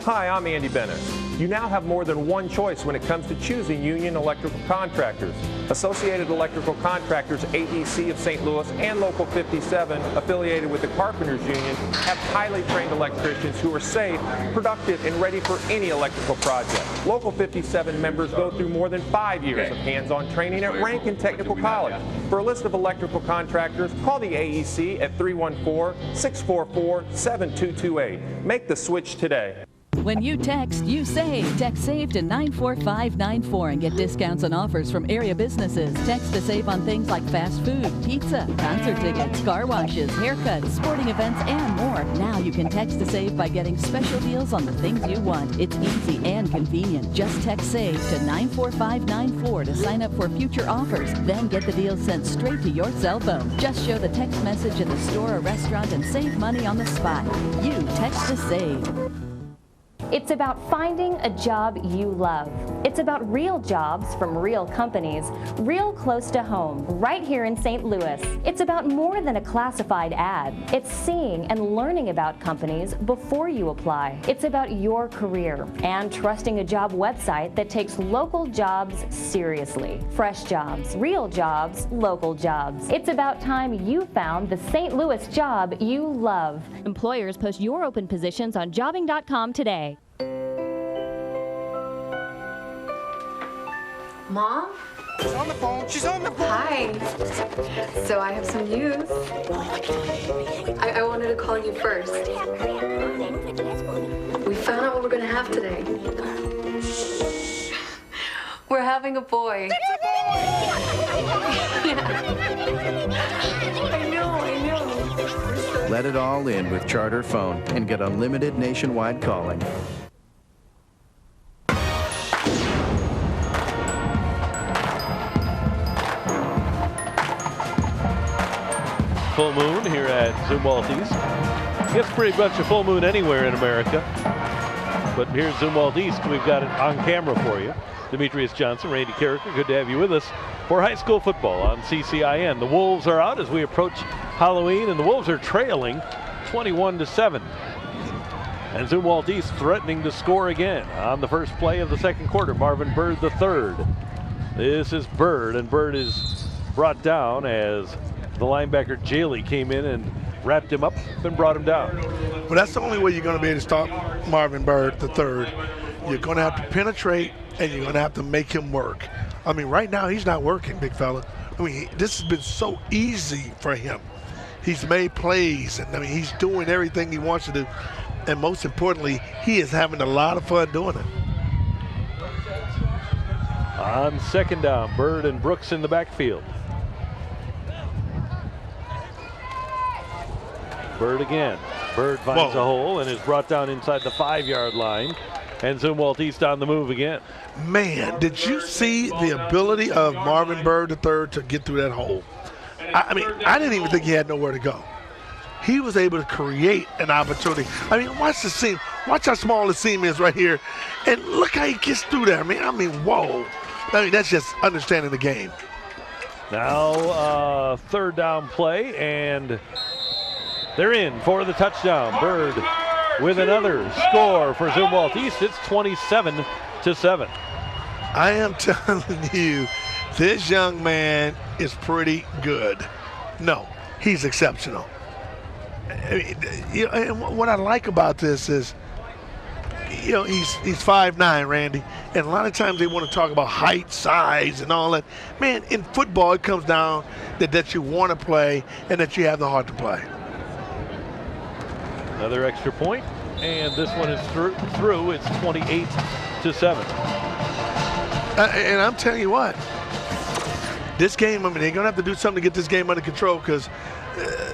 Hi, I'm Andy Bennett. You now have more than one choice when it comes to choosing Union Electrical Contractors. Associated Electrical Contractors, AEC of St. Louis, and Local 57, affiliated with the Carpenters Union, have highly trained electricians who are safe, productive, and ready for any electrical project. Local 57 members go through more than 5 years of hands-on training at Rankin Technical College. For a list of electrical contractors, call the AEC at 314-644-7228. Make the switch today. When you text, you save. Text SAVE to 94594 and get discounts and offers from area businesses. Text to save on things like fast food, pizza, concert tickets, car washes, haircuts, sporting events, and more. Now you can text to save by getting special deals on the things you want. It's easy and convenient. Just text SAVE to 94594 to sign up for future offers. Then get the deals sent straight to your cell phone. Just show the text message at the store or restaurant and save money on the spot. You text to save. It's about finding a job you love. It's about real jobs from real companies, real close to home, right here in St. Louis. It's about more than a classified ad. It's seeing and learning about companies before you apply. It's about your career and trusting a job website that takes local jobs seriously. Fresh jobs, real jobs, local jobs. It's about time you found the St. Louis job you love. Employers, post your open positions on jobbing.com today. Mom? She's on the phone. She's on the phone. Hi. So I have some news. I wanted to call you first. We found out what we're going to have today. We're having a boy. It's a boy! I know. Let it all in with Charter Phone and get unlimited nationwide calling. Full moon here at Zumwalt East. Gets pretty much a full moon anywhere in America. But here at Zumwalt East, we've got it on camera for you. Demetrius Johnson, Randy Carricker, good to have you with us for high school football on CCIN. The Wolves are out as we approach Halloween, and the Wolves are trailing 21-7. And Zumwalt East threatening to score again on the first play of the second quarter. Marvin Bird the third. This is Bird, and Bird is brought down as the linebacker Jaley came in and wrapped him up and brought him down. Well, that's the only way you're going to be able to stop Marvin Bird the third. You're going to have to penetrate, and you're going to have to make him work. I mean, right now he's not working, big fella. I mean, this has been so easy for him. He's made plays, and I mean, he's doing everything he wants to do. And most importantly, he is having a lot of fun doing it. On second down, Bird and Brooks in the backfield. Bird again. Bird finds a hole and is brought down inside the 5-yard line. And Zumwalt East on the move again. Man, did you see the ability of Marvin Bird III to get through that hole? I mean, I didn't even think he had nowhere to go. He was able to create an opportunity. I mean, watch the seam. Watch how small the seam is right here. And look how he gets through there. I mean, whoa. I mean, that's just understanding the game. Now, third down play, and they're in for the touchdown. Bird with another score for Zumwalt East. It's 27-7. I am telling you, this young man is pretty good. No, he's exceptional. I mean, you know, and what I like about this is, you know, he's 5'9", Randy, and a lot of times they want to talk about height, size, and all that. Man, in football, it comes down that you want to play and that you have the heart to play. Another extra point, and this one is through. It's 28-7. And I'm telling you what, this game, I mean, they're going to have to do something to get this game under control because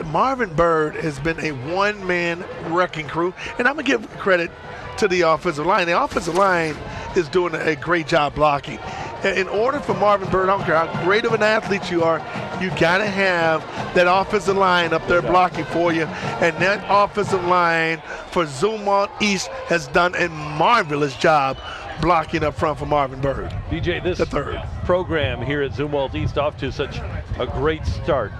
Marvin Bird has been a one-man wrecking crew. And I'm going to give credit to the offensive line. The offensive line is doing a great job blocking. In order for Marvin Bird, I don't care how great of an athlete you are, you got to have that offensive line up there blocking for you. And that offensive line for Zumwalt East has done a marvelous job blocking up front for Marvin Bird. DJ, this the third program here at Zumwalt East off to such a great start.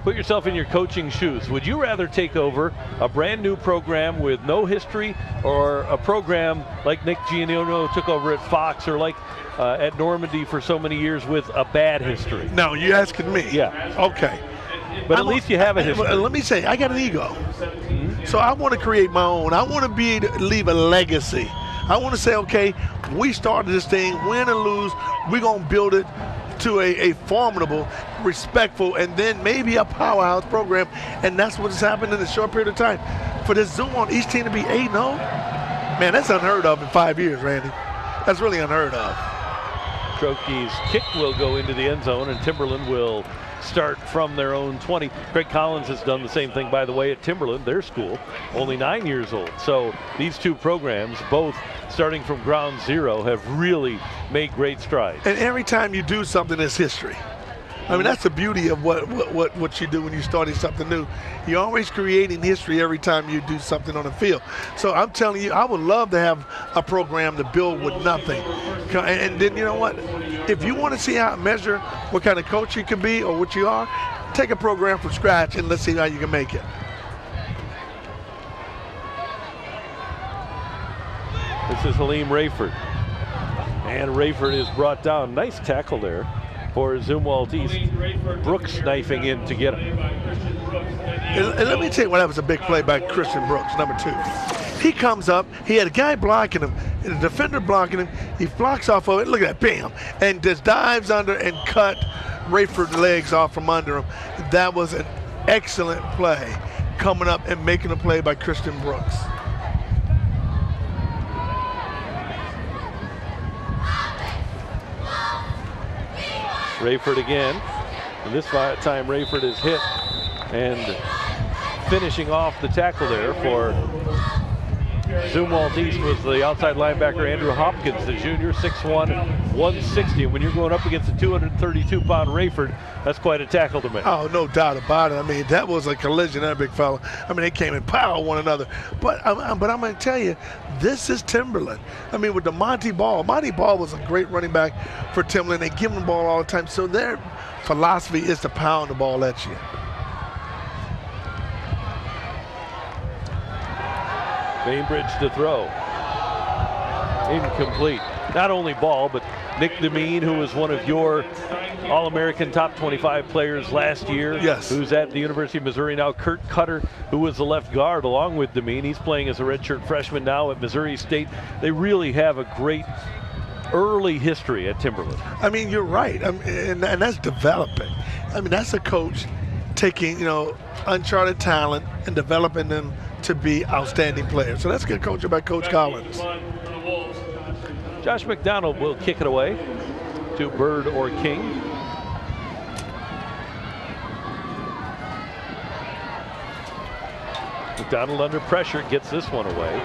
put yourself in your coaching shoes. Would you rather take over a brand new program with no history, or a program like Nick Giannino took over at Fox, or like at Normandy for so many years with a bad history? No, you're asking me. Yeah. Okay. But at least you have a history. Let me say, I got an ego. So I want to create my own. I want to leave a legacy. I want to say, okay, we started this thing, win or lose, we're going to build it to a formidable, respectful, and then maybe a powerhouse program. And that's what's happened in a short period of time. For this Zumwalt East team to be 8-0, man, that's unheard of in 5 years, Randy. That's really unheard of. Trokey's kick will go into the end zone, and Timberland will start from their own 20. Craig Collins has done the same thing, by the way, at Timberland, their school, only 9 years old. So these two programs, both starting from ground zero, have really made great strides. And every time you do something, it's history. I mean, that's the beauty of what you do when you're starting something new. You're always creating history every time you do something on the field. So I'm telling you, I would love to have a program to build with nothing. And then, you know what? If you want to see how measure what kind of coach you can be or what you are, take a program from scratch and let's see how you can make it. This is Halim Rayford. And Rayford is brought down. Nice tackle there for Zumwalt East. Brooks knifing in to get him. And let me tell you what, that was a big play by Christian Brooks, number 2. He comes up, he had a guy blocking him, and a defender blocking him. He blocks off of it, look at that, bam, and just dives under and cut Rayford's legs off from under him. That was an excellent play, coming up and making a play by Christian Brooks. Rayford again, and this time Rayford is hit, and finishing off the tackle there for Zumwalt East was the outside linebacker Andrew Hopkins, the junior, 6'1", 160. And when you're going up against a 232-pound Rayford, that's quite a tackle to make. Oh, no doubt about it. I mean, that was a collision, that big fella. I mean, they came and powered one another. But I'm going to tell you, this is Timberland. I mean, with the Monty Ball was a great running back for Timberland. They give him the ball all the time. So their philosophy is to pound the ball at you. Bainbridge to throw. Incomplete. Not only Ball, but Nick Demeen, who was one of your All-American top 25 players last year. Yes. Who's at the University of Missouri now. Kurt Cutter, who was the left guard along with Demeen. He's playing as a redshirt freshman now at Missouri State. They really have a great early history at Timberland. I mean, you're right. And that's developing. I mean, that's a coach taking, uncharted talent and developing them to be outstanding players. So that's good coaching by Coach Collins. Josh McDonald will kick it away to Bird or King. McDonald under pressure gets this one away.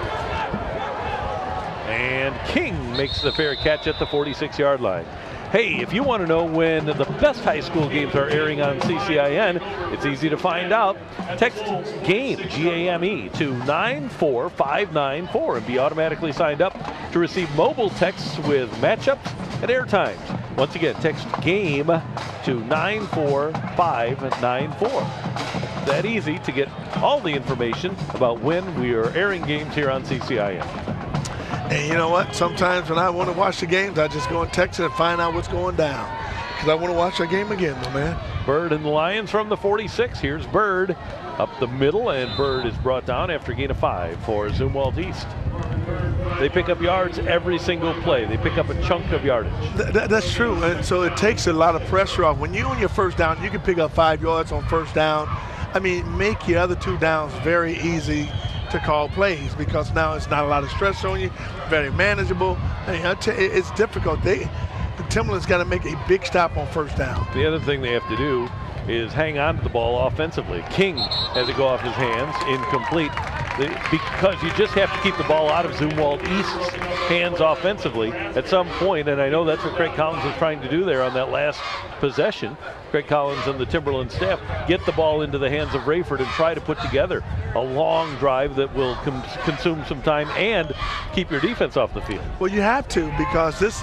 And King makes the fair catch at the 46-yard line. Hey, if you want to know when the best high school games are airing on CCIN, it's easy to find out. Text GAME, G-A-M-E, to 94594 and be automatically signed up to receive mobile texts with matchups and air times. Once again, text GAME to 94594. That easy to get all the information about when we are airing games here on CCIN. And you know what? Sometimes when I want to watch the games, I just go and text it and find out what's going down. Because I want to watch our game again, my man. Bird and the Lions from the 46. Here's Bird up the middle, and Bird is brought down after a gain of 5 for Zumwalt East. They pick up yards every single play. They pick up a chunk of yardage. That's true. And so it takes a lot of pressure off. When you're on your first down, you can pick up 5 yards on first down. I mean, make your other 2 downs very easy to call plays, because now it's not a lot of stress on you, very manageable. It's difficult. The Timberland's got to make a big stop on first down. The other thing they have to do is hang on to the ball offensively. King had to go off his hands, incomplete, because you just have to keep the ball out of Zumwalt East's hands offensively at some point, and I know that's what Craig Collins was trying to do there on that last possession. Craig Collins and the Timberland staff get the ball into the hands of Rayford and try to put together a long drive that will consume some time and keep your defense off the field. Well, you have to, because this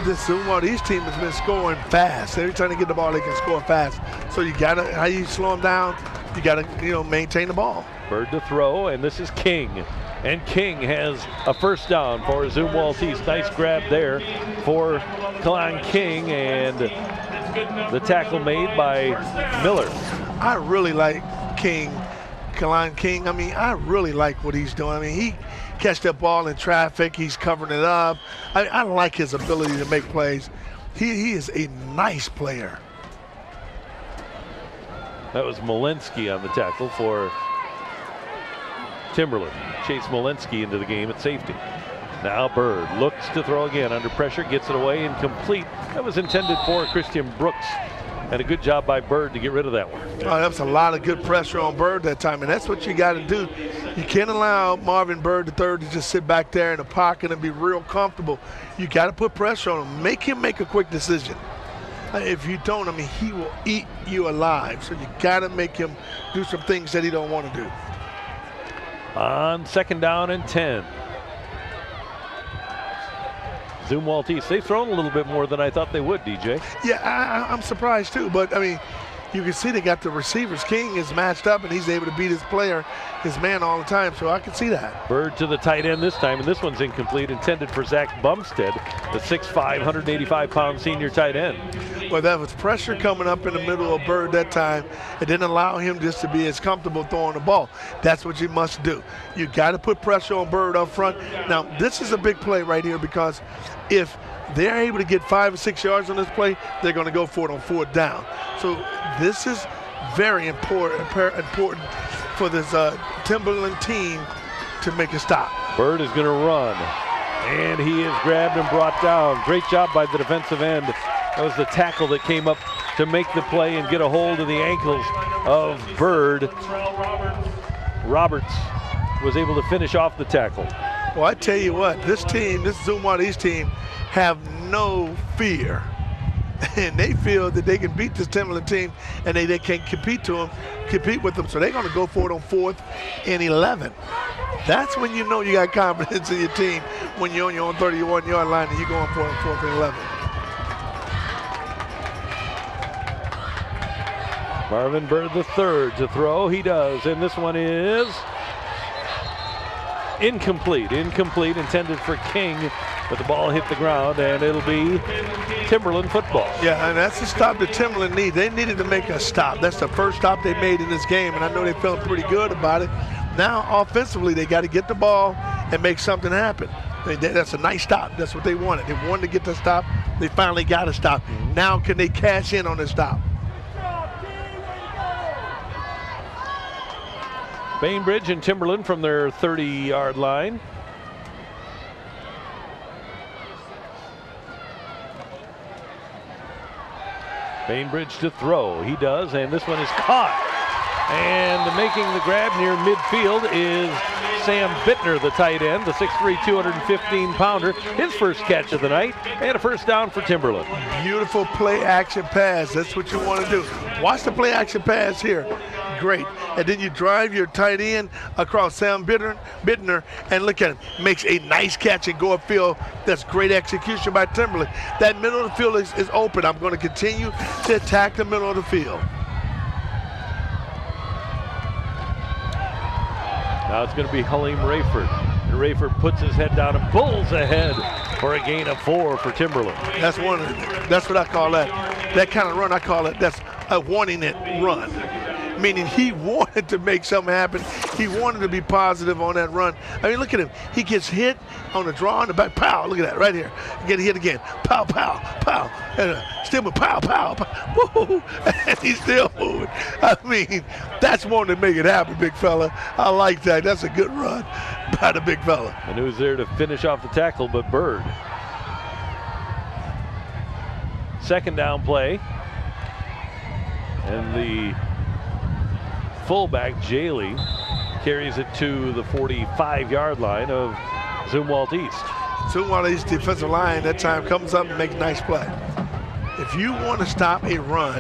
this Zumwalt East team has been scoring fast. Every time they get the ball, they can score fast. So you gotta, how you slow them down? You gotta, maintain the ball. Bird to throw, and this is King. And King has a first down for Zumwalt East. Nice grab there for Kalon King, and the tackle made by Miller. I really like Kalon King. I mean, I really like what he's doing. I mean, he catch that ball in traffic. He's covering it up. I like his ability to make plays. He is a nice player. That was Malinsky on the tackle for Timberland. Chase Malinsky into the game at safety. Now Bird looks to throw again under pressure, gets it away, incomplete. That was intended for Christian Brooks. And a good job by Bird to get rid of that one. Oh, that was a lot of good pressure on Bird that time, and that's what you got to do. You can't allow Marvin Bird III to just sit back there in the pocket and be real comfortable. You got to put pressure on him. Make him make a quick decision. If you don't, I mean, he will eat you alive. So you got to make him do some things that he don't want to do. On 2nd down and 10. Zumwalt East, they've thrown a little bit more than I thought they would, DJ. Yeah, I'm surprised too, but I mean, you can see they got the receivers. King is matched up and he's able to beat his player, his man all the time, so I can see that. Bird to the tight end this time, and this one's incomplete, intended for Zach Bumstead, the 6'5", 185-pound senior tight end. Well, that was pressure coming up in the middle of Bird that time. It didn't allow him just to be as comfortable throwing the ball. That's what you must do. You got to put pressure on Bird up front. Now, this is a big play right here because if they're able to get 5 or 6 yards on this play, they're going to go for it on 4th down. So this is very important for this Timberland team to make a stop. Bird is going to run, and he is grabbed and brought down. Great job by the defensive end. That was the tackle that came up to make the play and get a hold of the ankles of Bird. Roberts was able to finish off the tackle. Well, I tell you what, this team, this Zumwalt East team, have no fear. And they feel that they can beat this Timberland team, and they can't compete with them. So they're going to go for it on 4th and 11. That's when you know you got confidence in your team, when you're on your own 31-yard line and you're going for it on 4th and 11. Marvin Bird III to throw. He does, and this one is incomplete, intended for King, but the ball hit the ground, and it'll be Timberland football. Yeah, and that's the stop that Timberland needs. They needed to make a stop. That's the first stop they made in this game, and I know they're feeling pretty good about it. Now, offensively, they got to get the ball and make something happen. That's a nice stop. That's what they wanted. They wanted to get the stop. They finally got a stop. Now, can they cash in on the stop? Bainbridge and Timberland from their 30-yard line. Bainbridge to throw. He does, and this one is caught. And making the grab near midfield is Sam Bittner, the tight end, the 6'3", 215-pounder. His first catch of the night, and a first down for Timberland. Beautiful play-action pass. That's what you want to do. Watch the play-action pass here. Great. And then you drive your tight end across Sam Bittner, and look at him. Makes a nice catch and go upfield. That's great execution by Timberland. That middle of the field is open. I'm going to continue to attack the middle of the field. Now it's going to be Halim Rayford. And Rayford puts his head down and pulls ahead for a gain of 4 for Timberland. That's what I call that. That kind of run, I call it, that's a wanting it run. Meaning he wanted to make something happen. He wanted to be positive on that run. I mean, look at him. He gets hit on the draw in the back. Pow, look at that right here. Get hit again. Pow, pow, pow. And still with pow, pow, pow. Woo-hoo. And he's still moving. I mean, that's wanting to make it happen, big fella. I like that. That's a good run by the big fella. And who's there to finish off the tackle but Bird. 2nd down play. And the fullback, Jaley, carries it to the 45-yard line of Zumwalt East. Zumwalt East defensive line that time comes up and makes a nice play. If you want to stop a run,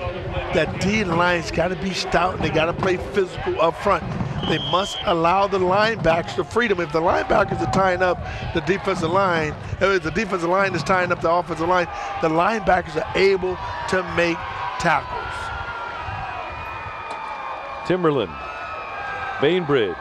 that D line's got to be stout and they got to play physical up front. They must allow the linebackers the freedom. If the linebackers are tying up the defensive line, if the defensive line is tying up the offensive line, the linebackers are able to make tackles. Timberland, Bainbridge,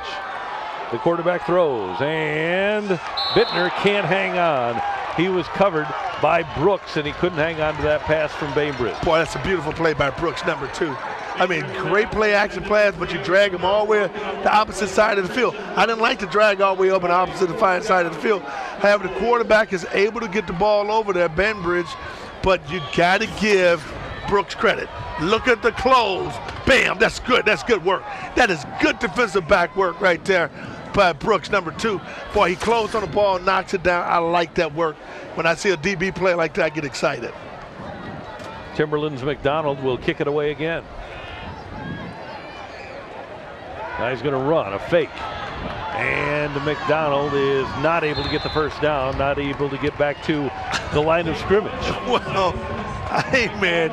the quarterback throws, and Bittner can't hang on. He was covered by Brooks, and he couldn't hang on to that pass from Bainbridge. Boy, that's a beautiful play by Brooks, number 2. I mean, great play action pass, but you drag him all the way the opposite side of the field. I didn't like to drag all the way up on the opposite side of the field. However, the quarterback is able to get the ball over there, Bainbridge, but you got to give Brooks credit. Look at the close. Bam, that's good. That's good work. That is good defensive back work right there by Brooks, number 2. Boy, he closed on the ball, knocks it down. I like that work. When I see a DB play like that, I get excited. Timberland's McDonald will kick it away again. Now he's going to run a fake. And McDonald is not able to get the first down, not able to get back to the line of scrimmage. Well, hey, man,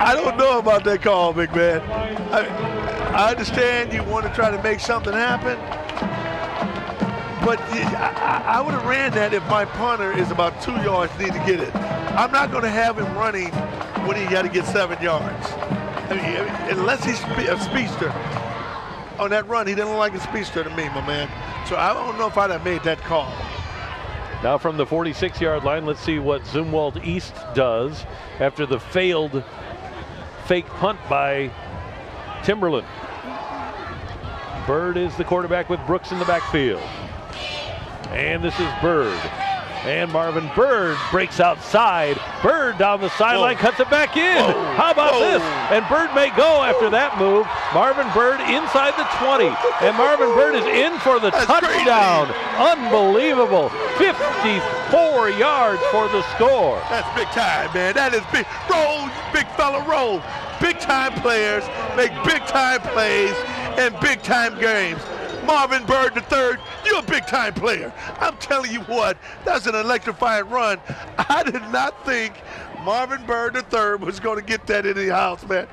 I don't know about that call, big man. I understand you want to try to make something happen, but I would have ran that if my punter is about 2 yards, need to get it. I'm not going to have him running when he got to get 7 yards. I mean, unless he's a speedster. On that run, he didn't look like a speedster to me, my man. So I don't know if I'd have made that call. Now from the 46-yard line, let's see what Zumwalt East does after the failed fake punt by Timberland. Bird is the quarterback with Brooks in the backfield. And this is Bird. And Marvin Bird breaks outside. Bird down the sideline, cuts it back in. How about this? And Bird may go after that move. Marvin Bird inside the 20. And Marvin Bird is in for the touchdown. Unbelievable. 54 yards for the score. That's big time, man. That is big. Roll, big fella, roll. Big time players make big time plays in big time games. Marvin Bird III, you're a big-time player. I'm telling you what, that's an electrifying run. I did not think Marvin Bird III was going to get that in the house, man.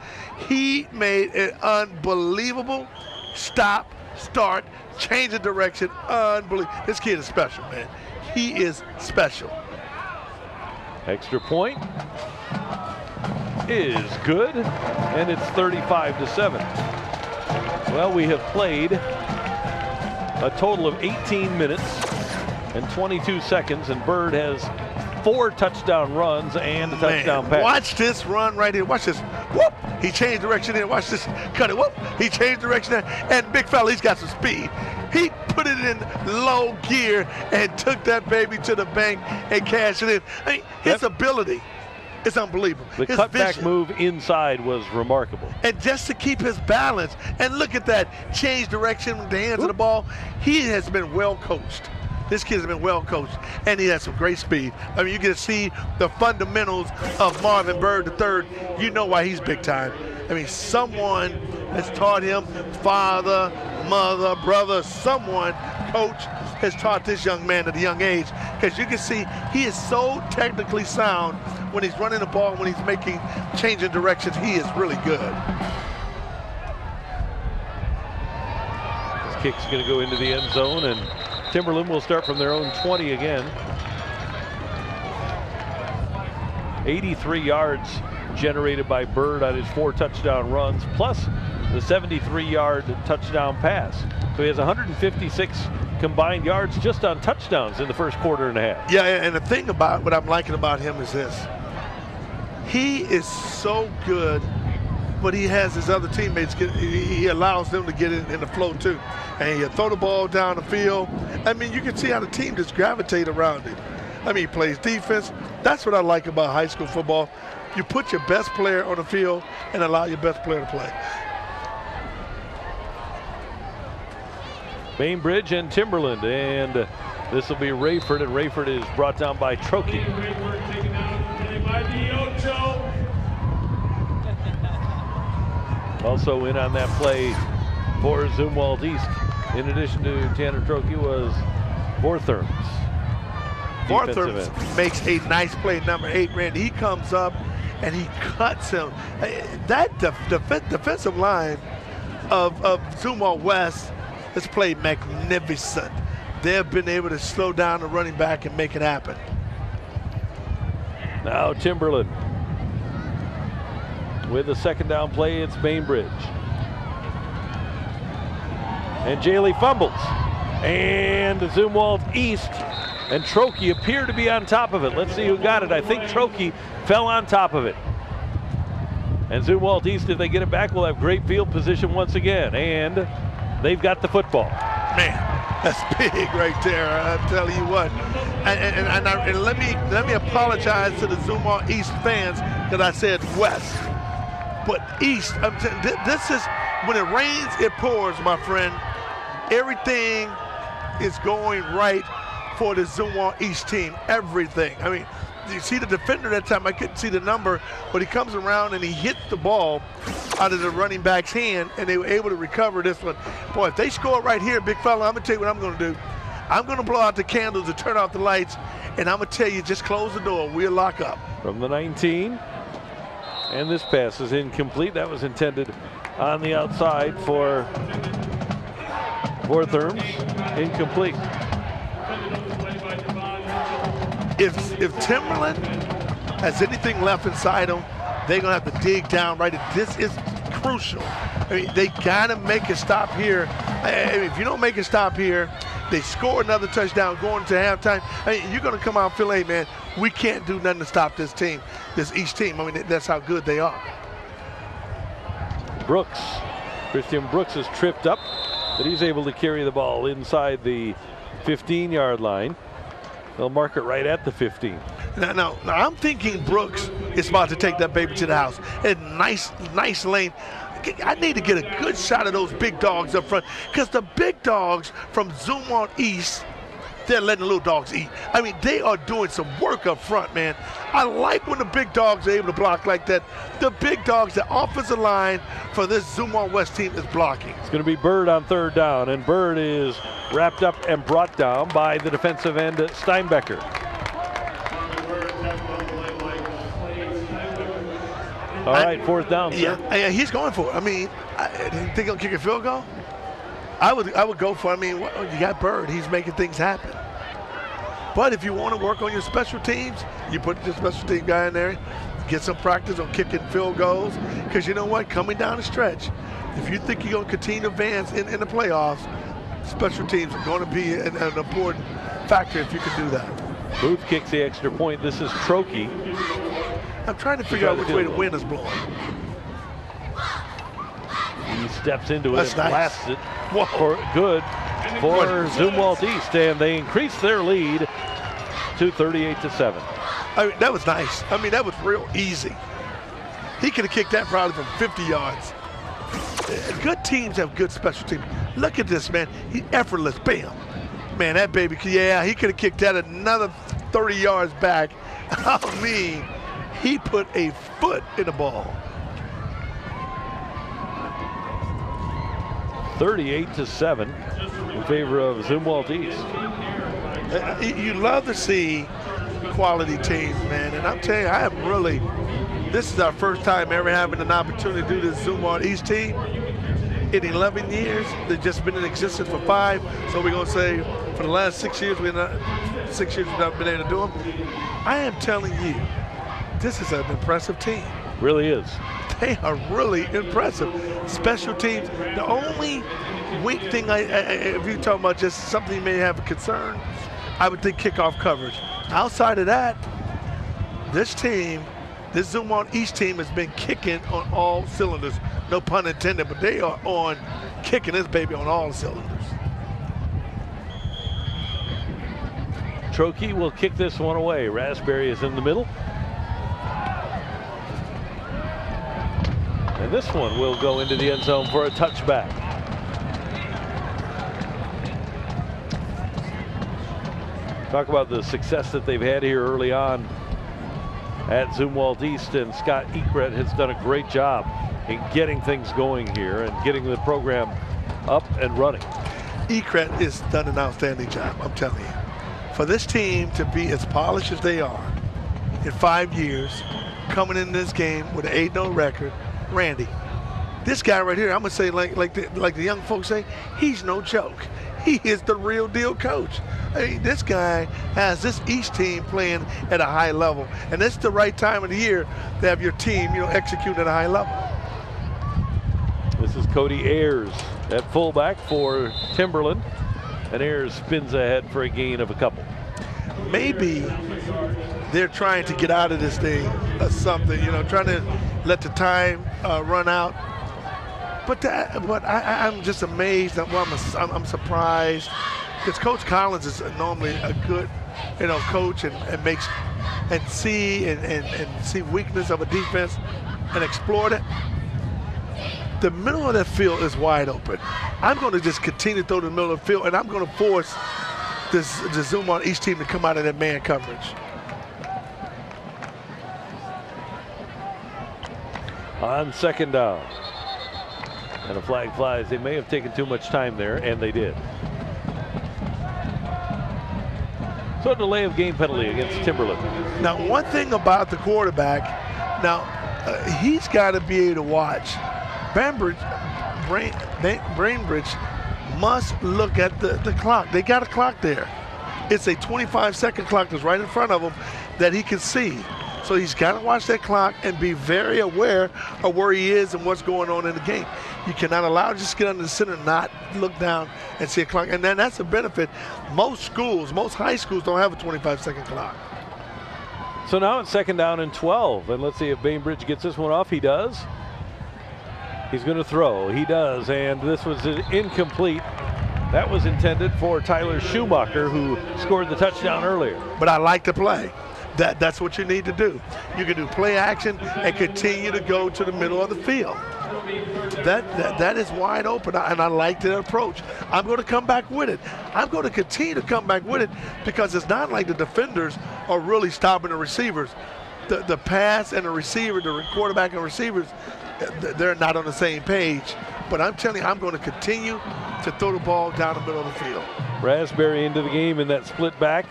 He made an unbelievable stop, start, change of direction. Unbelievable. This kid is special, man. He is special. Extra point is good, and it's 35-7. Well, we have played a total of 18 minutes and 22 seconds, and Bird has 4 touchdown runs and a touchdown pass. Watch this run right here. Watch this. Whoop! He changed direction there. Watch this. Cut it. Whoop! He changed direction there. And big fella, he's got some speed. He put it in low gear and took that baby to the bank and cashed it in. I mean, his ability is unbelievable. The his cutback vision. move inside was remarkable. And just to keep his balance, and look at that change direction with the hands of the ball. He has been well coached. This kid has been well coached, and he has some great speed. I mean, you can see the fundamentals of Marvin Bird III. You know why he's big time. I mean, someone has taught him, father, mother, brother, someone, coach, has taught this young man at a young age. Because you can see he is so technically sound when he's running the ball, when he's making changing directions. He is really good. This kick's going to go into the end zone, and Timberland will start from their own 20 again. 83 yards generated by Bird on his 4 touchdown runs, plus the 73-yard touchdown pass. So he has 156 combined yards just on touchdowns in the first quarter and a half. Yeah, and the thing about what I'm liking about him is this. He is so good, but he has his other teammates, he allows them to get in the flow too. And he'll throw the ball down the field. I mean, you can see how the team just gravitate around him. I mean, he plays defense. That's what I like about high school football. You put your best player on the field and allow your best player to play. Bainbridge and Timberland, and this will be Rayford, and Rayford is brought down by Trokey. Also in on that play for Zumwalt East, in addition to Tanner Trokey, was Vortherms. Vortherms makes a nice play, number 8, Randy. He comes up and he cuts him. That defensive line of Zumwalt West has played magnificent. They have been able to slow down the running back and make it happen. Now Timberland with the second down play. It's Bainbridge. And Jaley fumbles. And Zumwalt East and Trokey appear to be on top of it. Let's see who got it. I think Trokey fell on top of it. And Zumwalt East, if they get it back, will have great field position once again. And they've got the football. Man, that's big right there. I'm telling you what. And let me apologize to the Zumwalt East fans that I said West. But East, this is, when it rains, it pours, my friend. Everything is going right for the Zumwalt East team. Everything. I mean, you see the defender that time, I couldn't see the number, but he comes around and he hits the ball out of the running back's hand, and they were able to recover this one. Boy, if they score right here, big fella, I'm going to tell you what I'm going to do. I'm going to blow out the candles and turn off the lights, and I'm going to tell you, just close the door. We'll lock up. From the 19. And this pass is incomplete. That was intended on the outside for Therms. Incomplete. If Timberland has anything left inside them, they're going to have to dig down right. This is crucial. I mean, they got to make a stop here. I mean, if you don't make a stop here, they score another touchdown going to halftime. I mean, you're going to come out and feel, hey, man, we can't do nothing to stop this team, this East team. I mean, that's how good they are. Brooks. Christian Brooks is tripped up, but he's able to carry the ball inside the 15-yard line. They'll mark it right at the 15. Now, I'm thinking Brooks is about to take that baby to the house. And nice lane. I need to get a good shot of those big dogs up front, because the big dogs from Zumwalt East, they're letting the little dogs eat. I mean, they are doing some work up front, man. I like when the big dogs are able to block like that. The big dogs, the offensive line for this Zumwalt West team is blocking. It's going to be Bird on third down, and Bird is wrapped up and brought down by the defensive end, Steinbecker. All right, fourth down, sir. Yeah, he's going for it. I mean, you think he'll kick a field goal? I would go for it. I mean, you got Bird. He's making things happen. But if you want to work on your special teams, you put the special team guy in there, get some practice on kicking field goals. Because you know what? Coming down the stretch, if you think you're going to continue to advance in the playoffs, special teams are going to be an important factor if you can do that. Booth kicks the extra point. This is Trokey. I'm trying to figure out which way the wind is blowing. He steps into it and blasts it for good for Zumwalt East, and they increase their lead to 38-7. I mean, that was nice. I mean, that was real easy. He could have kicked that probably from 50 yards. Good teams have good special teams. Look at this, man. He effortless. Bam. Man, that baby, yeah, he could have kicked that another 30 yards back. I mean, he put a foot in the ball. 38-7 in favor of Zumwalt East. You love to see quality teams, man. And I'm telling you, this is our first time ever having an opportunity to do this Zumwalt East team. In 11 years, they've just been in existence for 5. So we're going to say for the last 6 years, we've not been able to do them. I am telling you, this is an impressive team. Really is. They are really impressive. Special teams. The only weak thing, if you're talking about just something you may have a concern, I would think kickoff coverage. Outside of that, this team, this Zumwalt East team has been kicking on all cylinders. No pun intended, but they are on kicking this baby on all cylinders. Trokey will kick this one away. Raspberry is in the middle. And this one will go into the end zone for a touchback. Talk about the success that they've had here early on at Zumwalt East, and Scott Ekret has done a great job in getting things going here and getting the program up and running. Ekret has done an outstanding job, I'm telling you. For this team to be as polished as they are in 5 years, coming in this game with an 8-0 record, Randy, this guy right here, I'm gonna say like the young folks say, he's no joke. He is the real deal coach. I mean, this guy has this East team playing at a high level, and it's the right time of the year to have your team, execute at a high level. This is Cody Ayers at fullback for Timberland, and Ayers spins ahead for a gain of a couple. Maybe they're trying to get out of this thing or something, trying to let the time run out. But I'm just amazed. I'm surprised because Coach Collins is normally a good, coach and see weakness of a defense and exploit it. The middle of that field is wide open. I'm going to just continue to throw the middle of the field, and I'm going to force the zoom on each team to come out of that man coverage. On second down. And a flag flies. They may have taken too much time there, and they did. So a delay of game penalty against Timberland. Now, one thing about the quarterback, he's got to be able to watch. Bainbridge must look at the clock. They got a clock there. It's a 25-second clock that's right in front of him that he can see. So he's got to watch that clock and be very aware of where he is and what's going on in the game. You cannot allow just get under the center, not look down and see a clock. And then that's a benefit. Most high schools don't have a 25-second clock. So now it's second down and 12. And let's see if Bainbridge gets this one off. He does. He's going to throw. He does. And this was incomplete. That was intended for Tyler Schumacher, who scored the touchdown earlier. But I like the play. That's what you need to do. You can do play action and continue to go to the middle of the field. That is wide open, and I like that approach. I'm going to come back with it. I'm going to continue to come back with it because it's not like the defenders are really stopping the receivers. The pass and the receiver, the quarterback and receivers, they're not on the same page. But I'm telling you, I'm going to continue to throw the ball down the middle of the field. Raspberry into the game in that split back.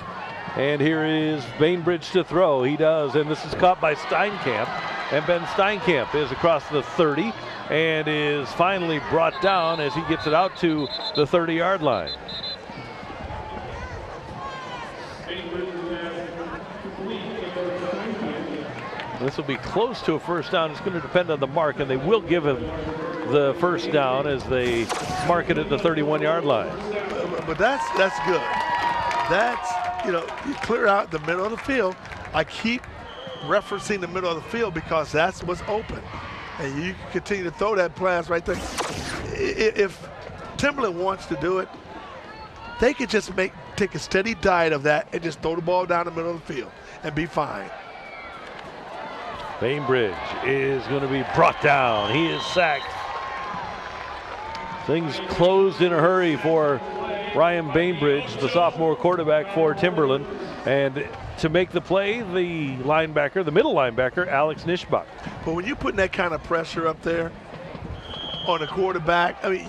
And here is Bainbridge to throw. He does, and this is caught by Steinkamp. And Ben Steinkamp is across the 30 and is finally brought down as he gets it out to the 30-yard line. This will be close to a first down. It's going to depend on the mark, and they will give him the first down as they mark it at the 31-yard line. But that's good. That's, you clear out the middle of the field. I keep referencing the middle of the field because that's what's open. And you can continue to throw that pass right there. If Timberland wants to do it, they could just take a steady diet of that and just throw the ball down the middle of the field and be fine. Bainbridge is going to be brought down. He is sacked. Things closed in a hurry for Ryan Bainbridge, the sophomore quarterback for Timberland. And to make the play, the middle linebacker, Alex Nishbach. But when you're putting that kind of pressure up there on a quarterback, I mean,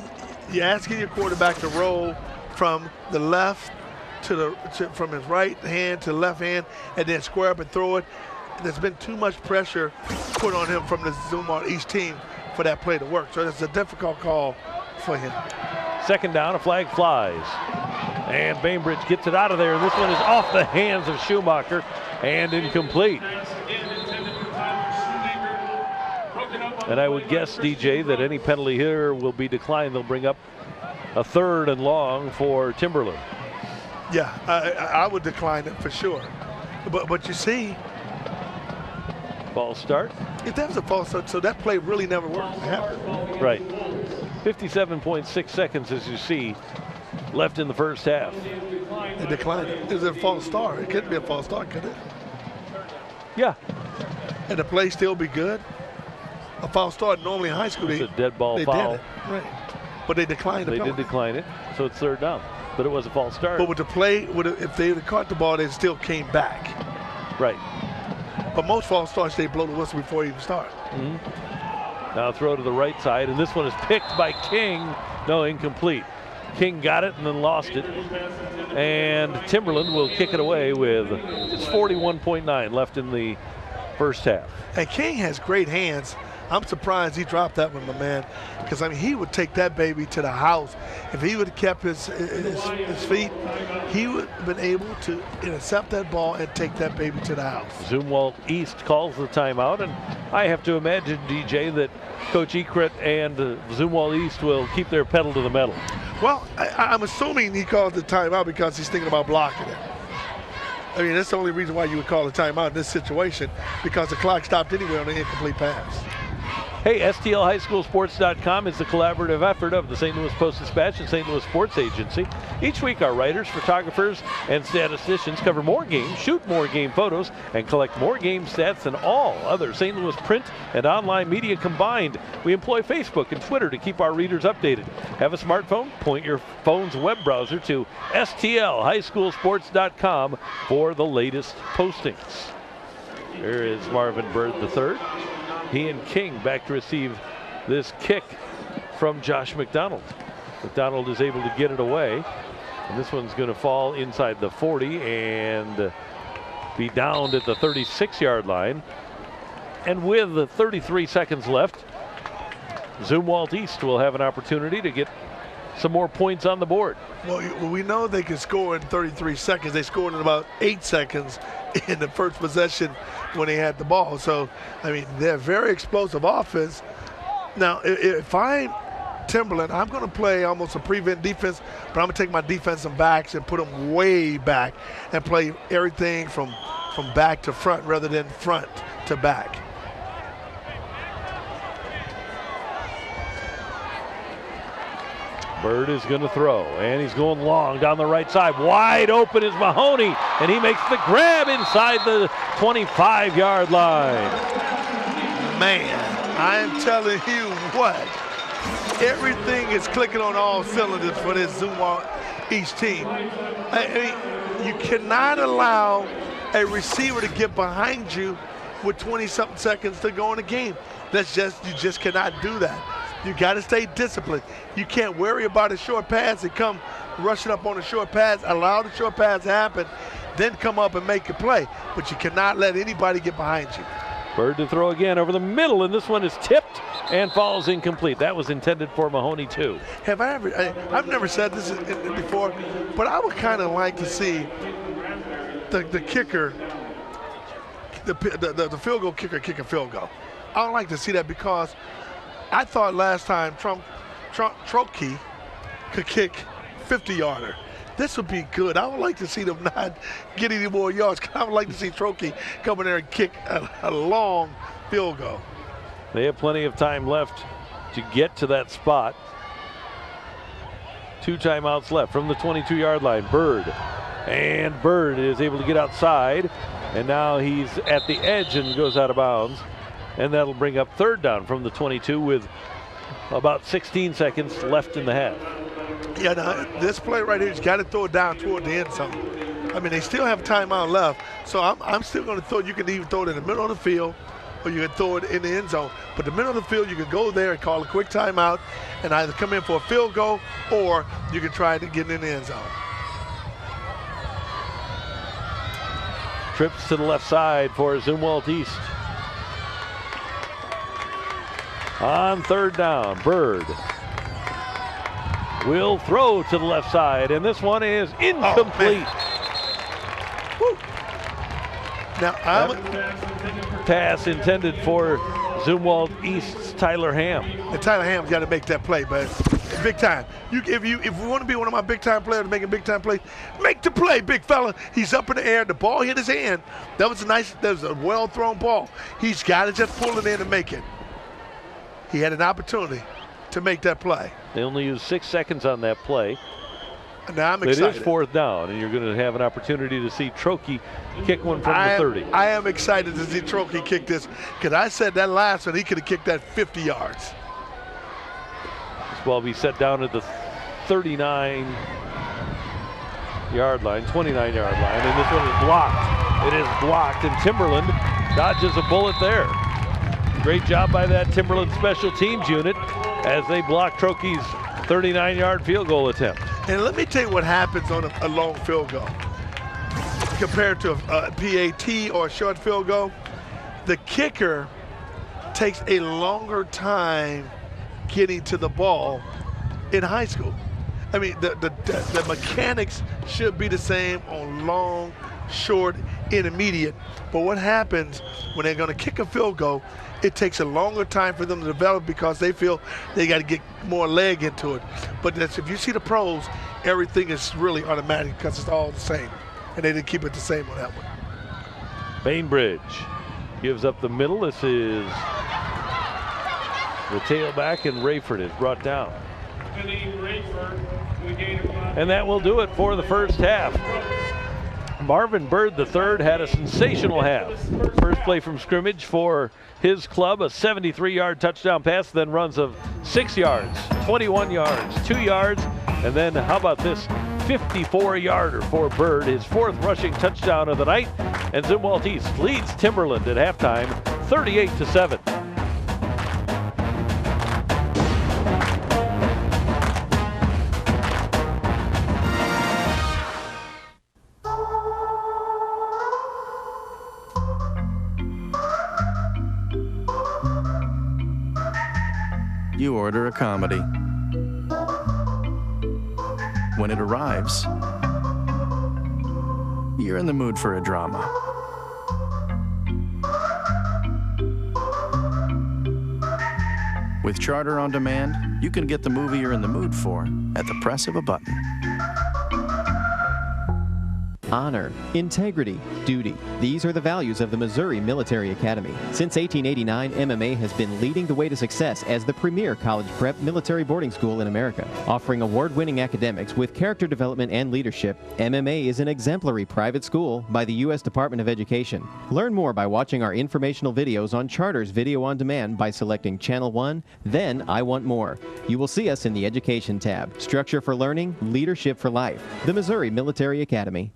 you're asking your quarterback to roll from the left from his right hand to left hand and then square up and throw it. There's been too much pressure put on him from the zoom on each team for that play to work. So it's a difficult call for him. Second down, a flag flies. And Bainbridge gets it out of there. And this one is off the hands of Schumacher and incomplete. And I would guess, DJ, that any penalty here will be declined. They'll bring up a 3rd and long for Timberland. Yeah, I would decline it for sure. But you see, false start. If that was a false start, so that play really never worked. Right. 57.6 seconds, as you see, left in the first half. They declined it. It was a false start. It couldn't be a false start, could it? Yeah. And the play still be good? A false start, normally in high school, it's a dead ball foul. Did it. Right. But they declined the penalty. They did decline it, so it's 3rd down. But it was a false start. But with the play, if they had caught the ball, they still came back. Right. But most false starts, they blow the whistle before you even start. Mm-hmm. Now throw to the right side, and this one is picked by King. No, incomplete. King got it and then lost it. And Timberland will kick it away with just 41.9 left in the first half. And King has great hands I'm surprised he dropped that one, my man, because, I mean, he would take that baby to the house. If he would have kept his feet, he would have been able to intercept that ball and take that baby to the house. Zumwalt East calls the timeout, and I have to imagine, DJ, that Coach Ekret and Zumwalt East will keep their pedal to the metal. Well, I'm assuming he called the timeout because he's thinking about blocking it. I mean, that's the only reason why you would call a timeout in this situation, because the clock stopped anyway on the incomplete pass. Hey, STLHighSchoolSports.com is the collaborative effort of the St. Louis Post-Dispatch and St. Louis Sports Agency. Each week, our writers, photographers, and statisticians cover more games, shoot more game photos, and collect more game stats than all other St. Louis print and online media combined. We employ Facebook and Twitter to keep our readers updated. Have a smartphone? Point your phone's web browser to STLHighSchoolSports.com for the latest postings. There is Marvin Bird III. He and King back to receive this kick from Josh McDonald. McDonald is able to get it away. And this one's going to fall inside the 40 and be downed at the 36-yard line. And with the 33 seconds left, Zumwalt East will have an opportunity to get some more points on the board. Well, we know they can score in 33 seconds. They scored in about 8 seconds in the first possession when they had the ball. So, I mean, they're very explosive offense. Now, if I'm Timberland, I'm going to play almost a prevent defense, but I'm going to take my defensive backs and put them way back and play everything from back to front rather than front to back. Bird is going to throw, and he's going long down the right side. Wide open is Mahoney, and he makes the grab inside the 25-yard line. Man, I'm telling you what, everything is clicking on all cylinders for this Zumwalt East team. I mean, you cannot allow a receiver to get behind you with 20-something seconds to go in the game. You just cannot do that. You got to stay disciplined. You can't worry about a short pass and come rushing up on a short pass. Allow the short pass to happen, then come up and make a play. But you cannot let anybody get behind you. Bird to throw again over the middle, and this one is tipped and falls incomplete. That was intended for Mahoney too. I've never said this before, but I would kind of like to see the kicker, the field goal kicker kick a field goal. I would like to see that because I thought last time Trokey could kick 50-yarder. This would be good. I would like to see them not get any more yards. I would like to see Trokey come in there and kick a long field goal. They have plenty of time left to get to that spot. 2 timeouts left from the 22-yard line. Bird is able to get outside, and now he's at the edge and goes out of bounds. And that'll bring up 3rd down from the 22 with about 16 seconds left in the half. Yeah, now this play right here, he's got to throw it down toward the end zone. I mean, they still have timeout left, so I'm still going to throw it. You can even throw it in the middle of the field, or you can throw it in the end zone. But the middle of the field, you can go there and call a quick timeout and either come in for a field goal, or you can try to get in the end zone. Trips to the left side for Zumwalt East. On 3rd down, Bird will throw to the left side, and this one is incomplete. Now, pass intended for Zumwalt East's Tyler Ham. And Tyler Ham's got to make that play, but big time. If we want to be one of my big time players making big time plays, make the play, big fella. He's up in the air. The ball hit his hand. That was a well thrown ball. He's got to just pull it in and make it. He had an opportunity to make that play. They only used 6 seconds on that play. Now I'm excited. It is 4th down, and you're going to have an opportunity to see Trokey kick one from the 30. I am excited to see Trokey kick this, because I said that last one, he could have kicked that 50 yards. This ball will be set down at the 39-yard line, 29-yard line, and this one is blocked. It is blocked, and Timberland dodges a bullet there. Great job by that Timberland special teams unit as they block Trokey's 39-yard field goal attempt. And let me tell you what happens on a long field goal compared to a PAT or a short field goal. The kicker takes a longer time getting to the ball in high school. I mean, the mechanics should be the same on long, short, intermediate. But what happens when they're going to kick a field goal, it takes a longer time for them to develop because they feel they got to get more leg into it. But if you see the pros, everything is really automatic because it's all the same. And they didn't keep it the same on that one. Bainbridge gives up the middle. This is the tailback, and Rayford is brought down. And that will do it for the first half. Marvin Bird III had a sensational half. First play from scrimmage for his club, a 73-yard touchdown pass, then runs of 6 yards, 21 yards, 2 yards, and then how about this 54-yarder for Bird, his 4th rushing touchdown of the night, and Zumwalt East leads Timberland at halftime 38-7. You order a comedy. When it arrives, you're in the mood for a drama. With Charter on Demand, you can get the movie you're in the mood for at the press of a button. Honor, integrity, duty. These are the values of the Missouri Military Academy. Since 1889, MMA has been leading the way to success as the premier college prep military boarding school in America. Offering award-winning academics with character development and leadership, MMA is an exemplary private school by the U.S. Department of Education. Learn more by watching our informational videos on Charter's Video on Demand by selecting Channel 1, then I Want More. You will see us in the Education tab. Structure for learning, leadership for life. The Missouri Military Academy.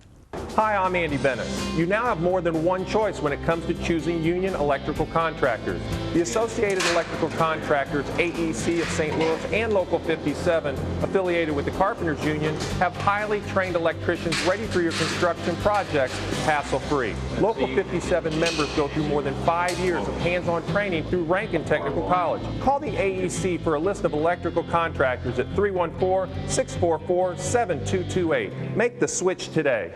Hi, I'm Andy Bennett. You now have more than one choice when it comes to choosing union electrical contractors. The Associated Electrical Contractors, AEC of St. Louis, and Local 57, affiliated with the Carpenters Union, have highly trained electricians ready for your construction projects hassle-free. Local 57 members go through more than 5 years of hands-on training through Rankin Technical College. Call the AEC for a list of electrical contractors at 314-644-7228. Make the switch today.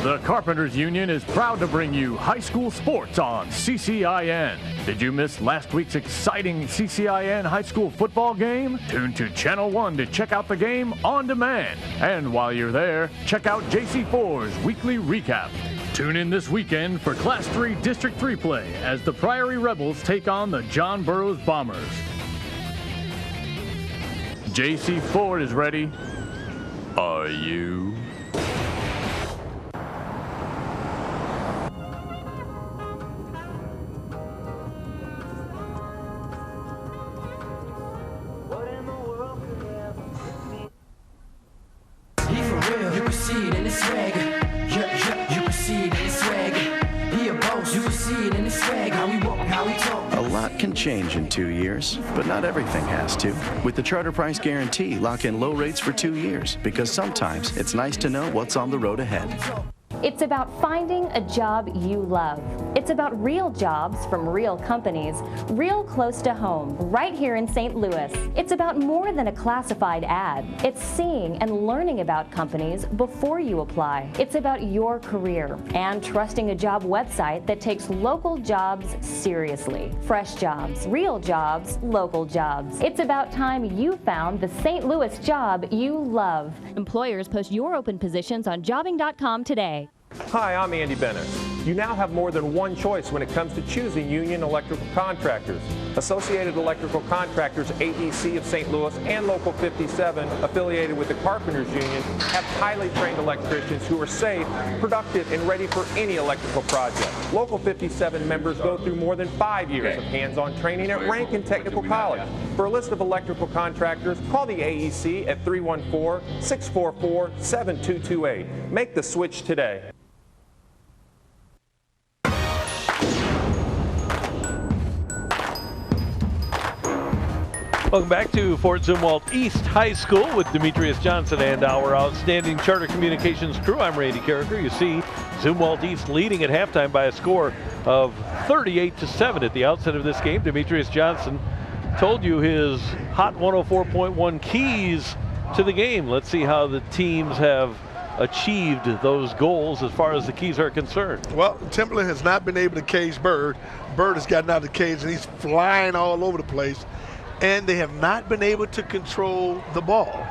The Carpenters Union is proud to bring you high school sports on CCIN. Did you miss last week's exciting CCIN high school football game? Tune to Channel 1 to check out the game on demand. And while you're there, check out JC4's weekly recap. Tune in this weekend for Class 3 District 3 play as the Priory Rebels take on the John Burroughs Bombers. JC4 is ready. Are you? A lot can change in 2 years, but not everything has to. With the Charter Price Guarantee, lock in low rates for 2 years, because sometimes it's nice to know what's on the road ahead. It's about finding a job you love. It's about real jobs from real companies, real close to home, right here in St. Louis. It's about more than a classified ad. It's seeing and learning about companies before you apply. It's about your career and trusting a job website that takes local jobs seriously. Fresh jobs, real jobs, local jobs. It's about time you found the St. Louis job you love. Employers post your open positions on jobbing.com today. Hi, I'm Andy Bennett. You now have more than one choice when it comes to choosing union electrical contractors. Associated Electrical Contractors, AEC of St. Louis, and Local 57, affiliated with the Carpenters Union, have highly trained electricians who are safe, productive, and ready for any electrical project. Local 57 members go through more than 5 years of hands-on training at Rankin Technical College. For a list of electrical contractors, call the AEC at 314-644-7228. Make the switch today. Welcome back to Fort Zumwalt East High School with Demetrius Johnson and our outstanding Charter Communications crew. I'm Randy Carricker. You see Zumwalt East leading at halftime by a score of 38-7 at the outset of this game. Demetrius Johnson told you his hot 104.1 keys to the game. Let's see how the teams have achieved those goals as far as the keys are concerned. Well, Timberland has not been able to cage Bird. Bird has gotten out of the cage and he's flying all over the place. And they have not been able to control the ball.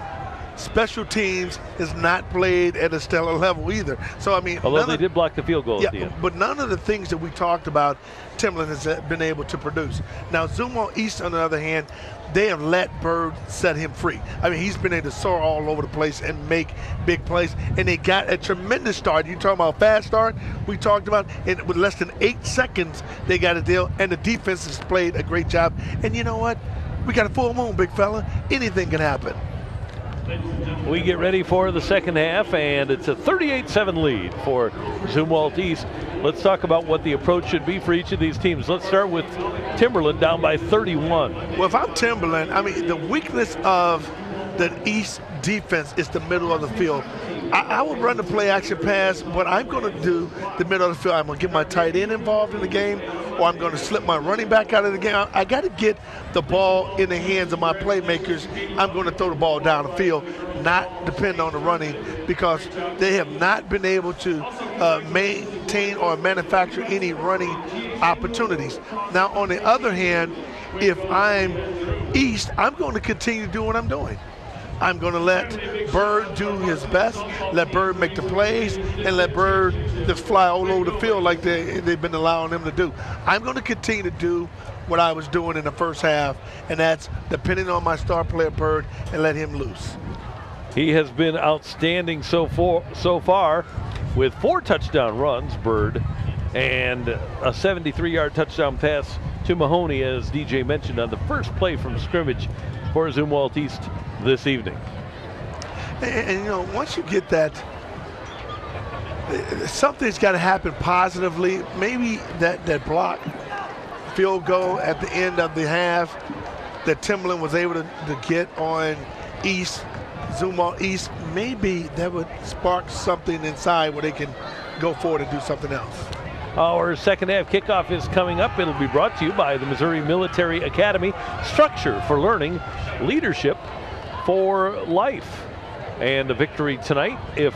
Special teams has not played at a stellar level either. So, I mean, although they did block the field goal at the end. But none of the things that we talked about, Timberland has been able to produce. Now, Zumwalt East, on the other hand, they have let Bird set him free. I mean, he's been able to soar all over the place and make big plays. And they got a tremendous start. You're talking about fast start. We talked about it with less than 8 seconds, they got a deal. And the defense has played a great job. And you know what? We got a full moon, big fella. Anything can happen. We get ready for the second half, and it's a 38-7 lead for Zumwalt East. Let's talk about what the approach should be for each of these teams. Let's start with Timberland down by 31. Well, if I'm Timberland, I mean, the weakness of the East defense is the middle of the field. I would run the play action pass. What I'm going to do, the middle of the field, I'm going to get my tight end involved in the game, or I'm going to slip my running back out of the game. I got to get the ball in the hands of my playmakers. I'm going to throw the ball down the field, not depend on the running, because they have not been able to maintain or manufacture any running opportunities. Now, on the other hand, if I'm East, I'm going to continue to do what I'm doing. I'm going to let Bird do his best, let Bird make the plays, and let Bird just fly all over the field like they've been allowing him to do. I'm going to continue to do what I was doing in the first half, and that's depending on my star player Bird and let him loose. He has been outstanding so far with 4 touchdown runs, Bird, and a 73-yard touchdown pass to Mahoney, as DJ mentioned, on the first play from scrimmage for Zumwalt East this evening. And you know, once you get that, something's got to happen positively. Maybe that block field goal at the end of the half that Timberland was able to get on East, Zumwalt East, maybe that would spark something inside where they can go forward and do something else. Our second half kickoff is coming up. It'll be brought to you by the Missouri Military Academy. Structure for learning, leadership for life. And a victory tonight, if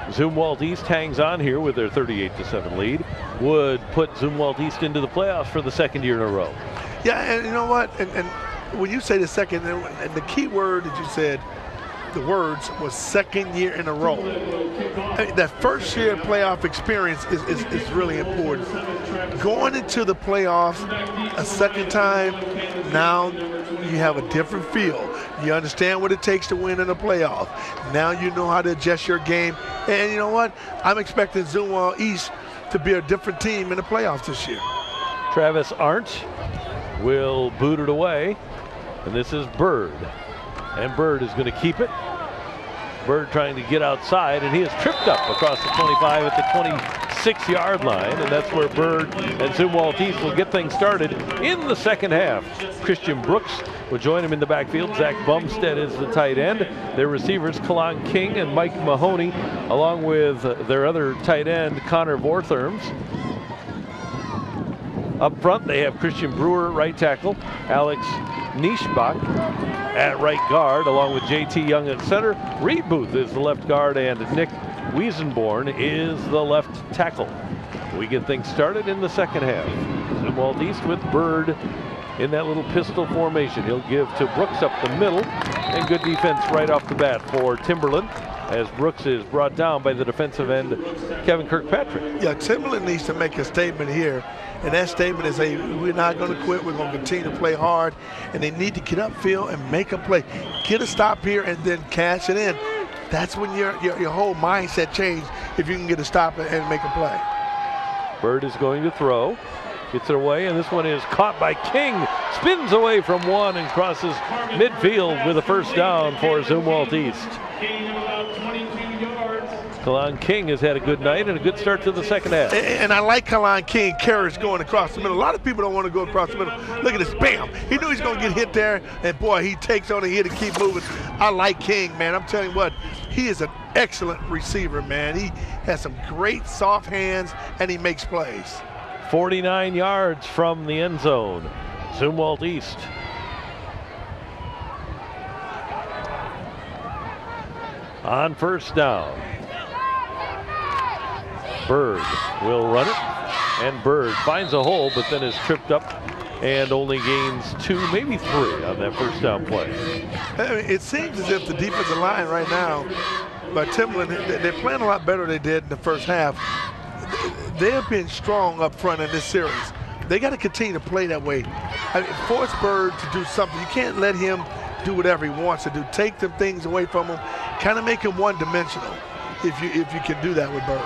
Zumwalt East hangs on here with their 38-7 lead, would put Zumwalt East into the playoffs for the second year in a row. Yeah, and you know what? And when you say the second, and the key word that you said, the words, was second year in a row. I mean, that first year playoff experience is really important. Going into the playoffs a second time, now you have a different feel. You understand what it takes to win in a playoff. Now you know how to adjust your game. And you know what? I'm expecting Zumwalt East to be a different team in the playoffs this year. Travis Arndt will boot it away, and this is Bird. And Bird is going to keep it. Bird trying to get outside, and he is tripped up across the 25 at the 26-yard line, and that's where Bird and Zumwalt East will get things started in the second half. Christian Brooks will join him in the backfield. Zach Bumstead is the tight end. Their receivers, Kalon King and Mike Mahoney, along with their other tight end, Connor Vortherms. Up front, they have Christian Brewer at right tackle, Alex Nischbach at right guard, along with J.T. Young at center. Reed Booth is the left guard, and Nick Wiesenborn is the left tackle. We get things started in the second half. Zumwalt East with Bird in that little pistol formation. He'll give to Brooks up the middle, and good defense right off the bat for Timberland, as Brooks is brought down by the defensive end, Kevin Kirkpatrick. Yeah, Timberland needs to make a statement here, and that statement is, hey, we're not going to quit. We're going to continue to play hard, and they need to get upfield and make a play. Get a stop here and then cash it in. That's when your whole mindset changes, if you can get a stop and make a play. Bird is going to throw. Gets it away, and this one is caught by King. Spins away from one and crosses midfield with a first down for Zumwalt East. Kalon King has had a good night and a good start to the second half. And I like Kalon King carries going across the middle. A lot of people don't want to go across the middle. Look at this, bam. He knew he's going to get hit there, and boy, he takes on a hit and keep moving. I like King, man. I'm telling you what, he is an excellent receiver, man. He has some great soft hands, and he makes plays. 49 yards from the end zone. Zumwalt East. On first down. Bird will run it, and Bird finds a hole, but then is tripped up and only gains 2, maybe 3 on that first down play. I mean, it seems as if the defensive line right now by Timberland, they're playing a lot better than they did in the first half. They have been strong up front in this series. They got to continue to play that way. I mean, force Bird to do something. You can't let him do whatever he wants to do. Take the things away from him. Kind of make him one-dimensional if you can do that with Bird.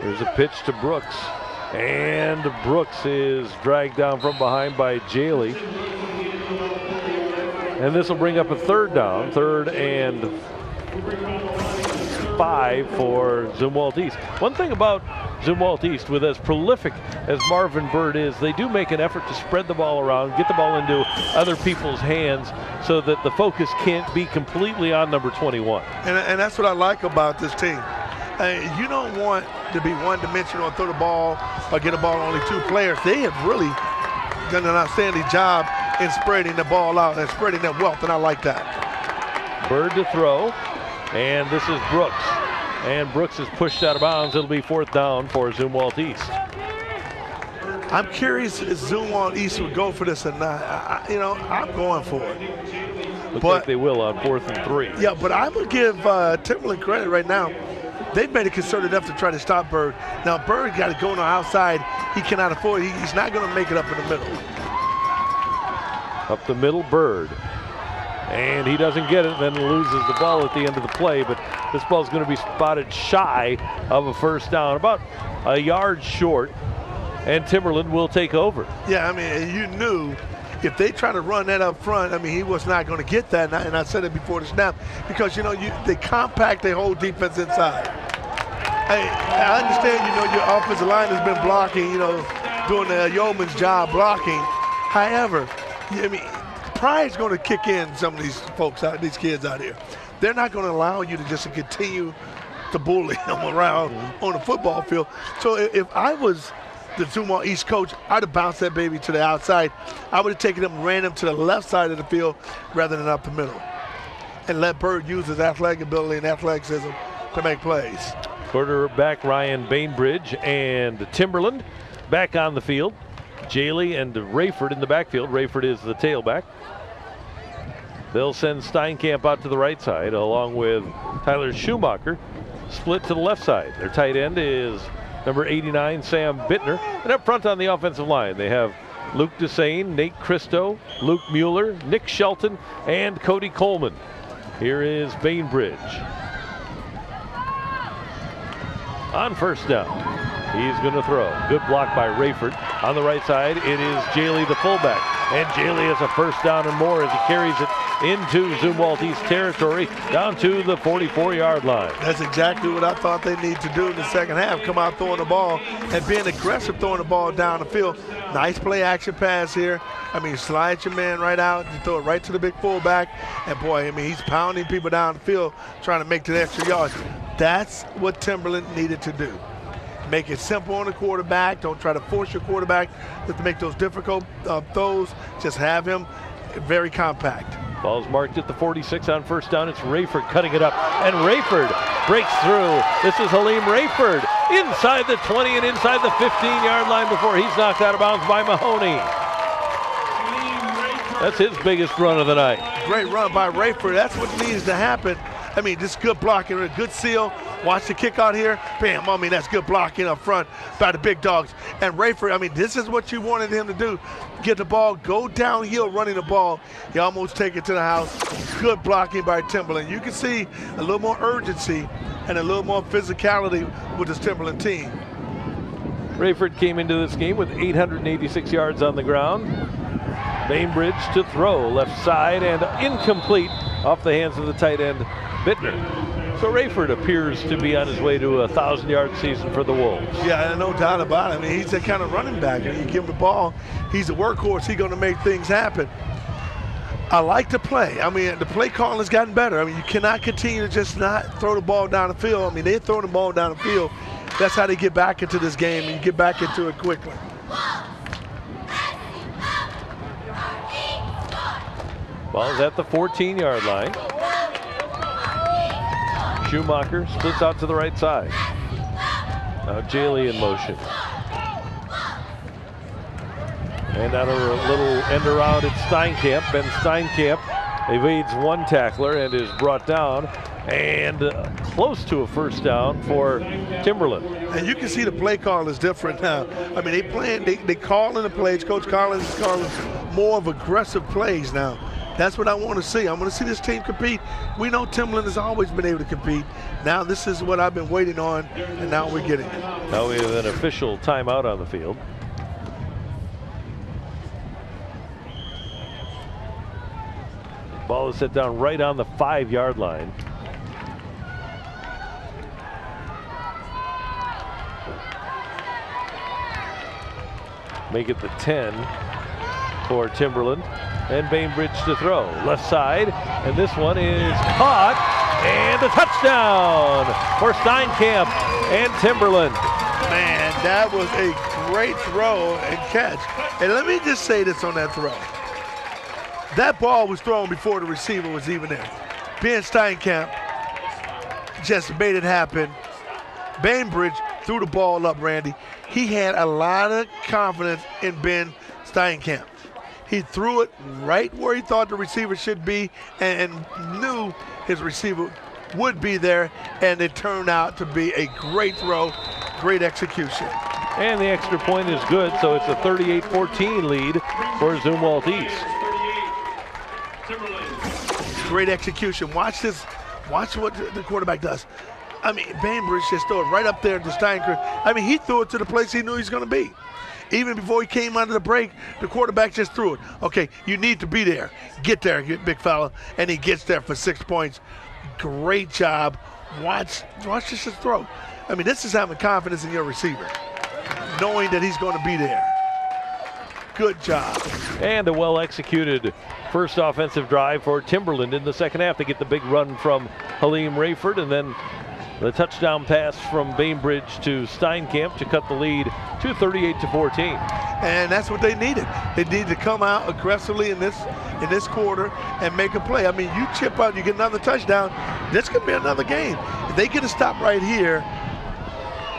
There's a pitch to Brooks, and Brooks is dragged down from behind by Jaley. And this will bring up a third down, 3rd and 5 for Zumwalt East. One thing about Zumwalt East, with as prolific as Marvin Bird is, they do make an effort to spread the ball around, get the ball into other people's hands so that the focus can't be completely on number 21. And that's what I like about this team. You don't want to be one-dimensional and throw the ball or get a ball on only 2 players. They have really done an outstanding job in spreading the ball out and spreading that wealth, and I like that. Bird to throw, and this is Brooks. And Brooks is pushed out of bounds. It'll be 4th down for Zumwalt East. I'm curious if Zumwalt East would go for this or not. I'm going for it. Looks like they will on 4th and 3. Yeah, but I would give Timberland credit right now. They've made a concerted effort to try to stop Bird. Now, Bird got to go on the outside. He cannot afford it. He's not going to make it up in the middle. Up the middle, Bird. And he doesn't get it, then loses the ball at the end of the play. But this ball's going to be spotted shy of a first down, about a yard short. And Timberland will take over. Yeah, I mean, you knew if they try to run that up front, I mean, he was not going to get that. And I said it before the snap, because, they compact their whole defense inside. I understand, your offensive line has been blocking, doing the yeoman's job blocking. However, I mean, pride's going to kick in some of these folks these kids out here. They're not going to allow you to just continue to bully them around on the football field. So if I was the Zumwalt East coach, I'd have bounced that baby to the outside. I would have taken him and ran him to the left side of the field rather than up the middle, and let Bird use his athletic ability and athleticism to make plays. Quarterback Ryan Bainbridge and Timberland back on the field. Jaley and Rayford in the backfield. Rayford is the tailback. They'll send Steinkamp out to the right side along with Tyler Schumacher, split to the left side. Their tight end is number 89, Sam Bittner. And up front on the offensive line, they have Luke Desane, Nate Christo, Luke Mueller, Nick Shelton, and Cody Coleman. Here is Bainbridge. On first down, he's going to throw. Good block by Rayford. On the right side, it is Jaley, the fullback. And Jaley has a first down and more as he carries it into Zumwalt East territory down to the 44-yard line. That's exactly what I thought they need to do in the second half. Come out throwing the ball and being aggressive throwing the ball down the field. Nice play action pass here. I mean, slide your man right out and throw it right to the big fullback. And boy, I mean, he's pounding people down the field trying to make the extra yards. That's what Timberland needed to do. Make it simple on the quarterback. Don't try to force your quarterback to make those difficult throws. Just have him very compact. Ball's marked at the 46 on first down. It's Rayford cutting it up, and Rayford breaks through. This is Halim Rayford inside the 20 and inside the 15-yard line before he's knocked out of bounds by Mahoney. That's his biggest run of the night. Great run by Rayford. That's what needs to happen. I mean, just good blocking, a good seal. Watch the kick out here. Bam, I mean, that's good blocking up front by the big dogs. And Rayford, I mean, this is what you wanted him to do. Get the ball, go downhill running the ball. You almost take it to the house. Good blocking by Timberland. You can see a little more urgency and a little more physicality with this Timberland team. Rayford came into this game with 886 yards on the ground. Bainbridge to throw left side and incomplete off the hands of the tight end, Bittner. So Rayford appears to be on his way to a 1,000-yard season for the Wolves. Yeah, no doubt about it. I mean, he's that kind of running back. You give him the ball, he's a workhorse. He's going to make things happen. I like to play. I mean, the play calling has gotten better. I mean, you cannot continue to just not throw the ball down the field. I mean, they're throwing the ball down the field. That's how they get back into this game, and you get back into it quickly. Ball's at the 14-yard line. Schumacher splits out to the right side. Now Jaley in motion. And out of a little end around, it's Steinkamp. Ben Steinkamp evades one tackler and is brought down, and close to a first down for Timberland. And you can see the play call is different now. I mean, they call in the plays. Coach Collins is calling more of aggressive plays now. That's what I want to see. I want to see this team compete. We know Timberland has always been able to compete. Now this is what I've been waiting on, and now we're getting it. Now we have an official timeout on the field. Ball is set down right on the 5-yard line. Make it the 10 for Timberland. And Bainbridge to throw. Left side, and this one is caught, and a touchdown for Steinkamp and Timberland. Man, that was a great throw and catch. And let me just say this on that throw. That ball was thrown before the receiver was even there. Ben Steinkamp just made it happen. Bainbridge threw the ball up, Randy. He had a lot of confidence in Ben Steinkamp. He threw it right where he thought the receiver should be and knew his receiver would be there, and it turned out to be a great throw, great execution. And the extra point is good, so it's a 38-14 lead for Zumwalt East. Great execution. Watch this. Watch what the quarterback does. I mean, Bainbridge just threw it right up there to Steinkamp. I mean, he threw it to the place he knew he was going to be. Even before he came out of the break, the quarterback just threw it. Okay, you need to be there. Get there, big fella. And he gets there for 6 points. Great job. Watch this throw. I mean, this is having confidence in your receiver, knowing that he's going to be there. Good job. And a well-executed first offensive drive for Timberland in the second half. They get the big run from Halim Rayford, and then the touchdown pass from Bainbridge to Steinkamp to cut the lead to 38-14. And that's what they needed. They needed to come out aggressively in this quarter and make a play. I mean, you chip out, you get another touchdown, this could be another game. If they get a stop right here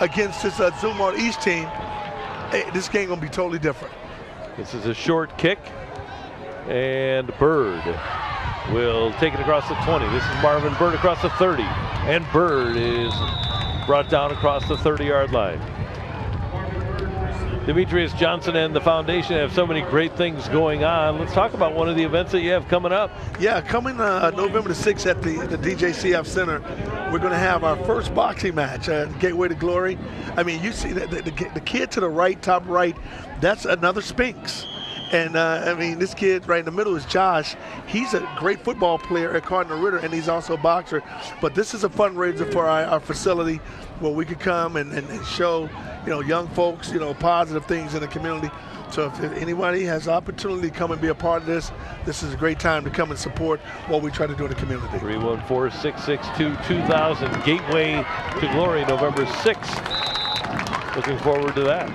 against this Zumwalt East team, this game gonna be totally different. This is a short kick, and Bird will take it across the 20. This is Marvin Bird across the 30, and Bird is brought down across the 30-yard line. Demetrius Johnson and the foundation have so many great things going on. Let's talk about one of the events that you have coming up. Yeah, coming November the 6th at the DJCF Center, we're going to have our first boxing match, Gateway to Glory. I mean, you see the kid to the right, top right, that's another Spinks. And I mean, this kid right in the middle is Josh. He's a great football player at Cardinal Ritter, and he's also a boxer. But this is a fundraiser for our facility where we could come and show, young folks, positive things in the community. So if anybody has the opportunity to come and be a part of this, this is a great time to come and support what we try to do in the community. 314-662-2000, Gateway to Glory, November 6th. Looking forward to that.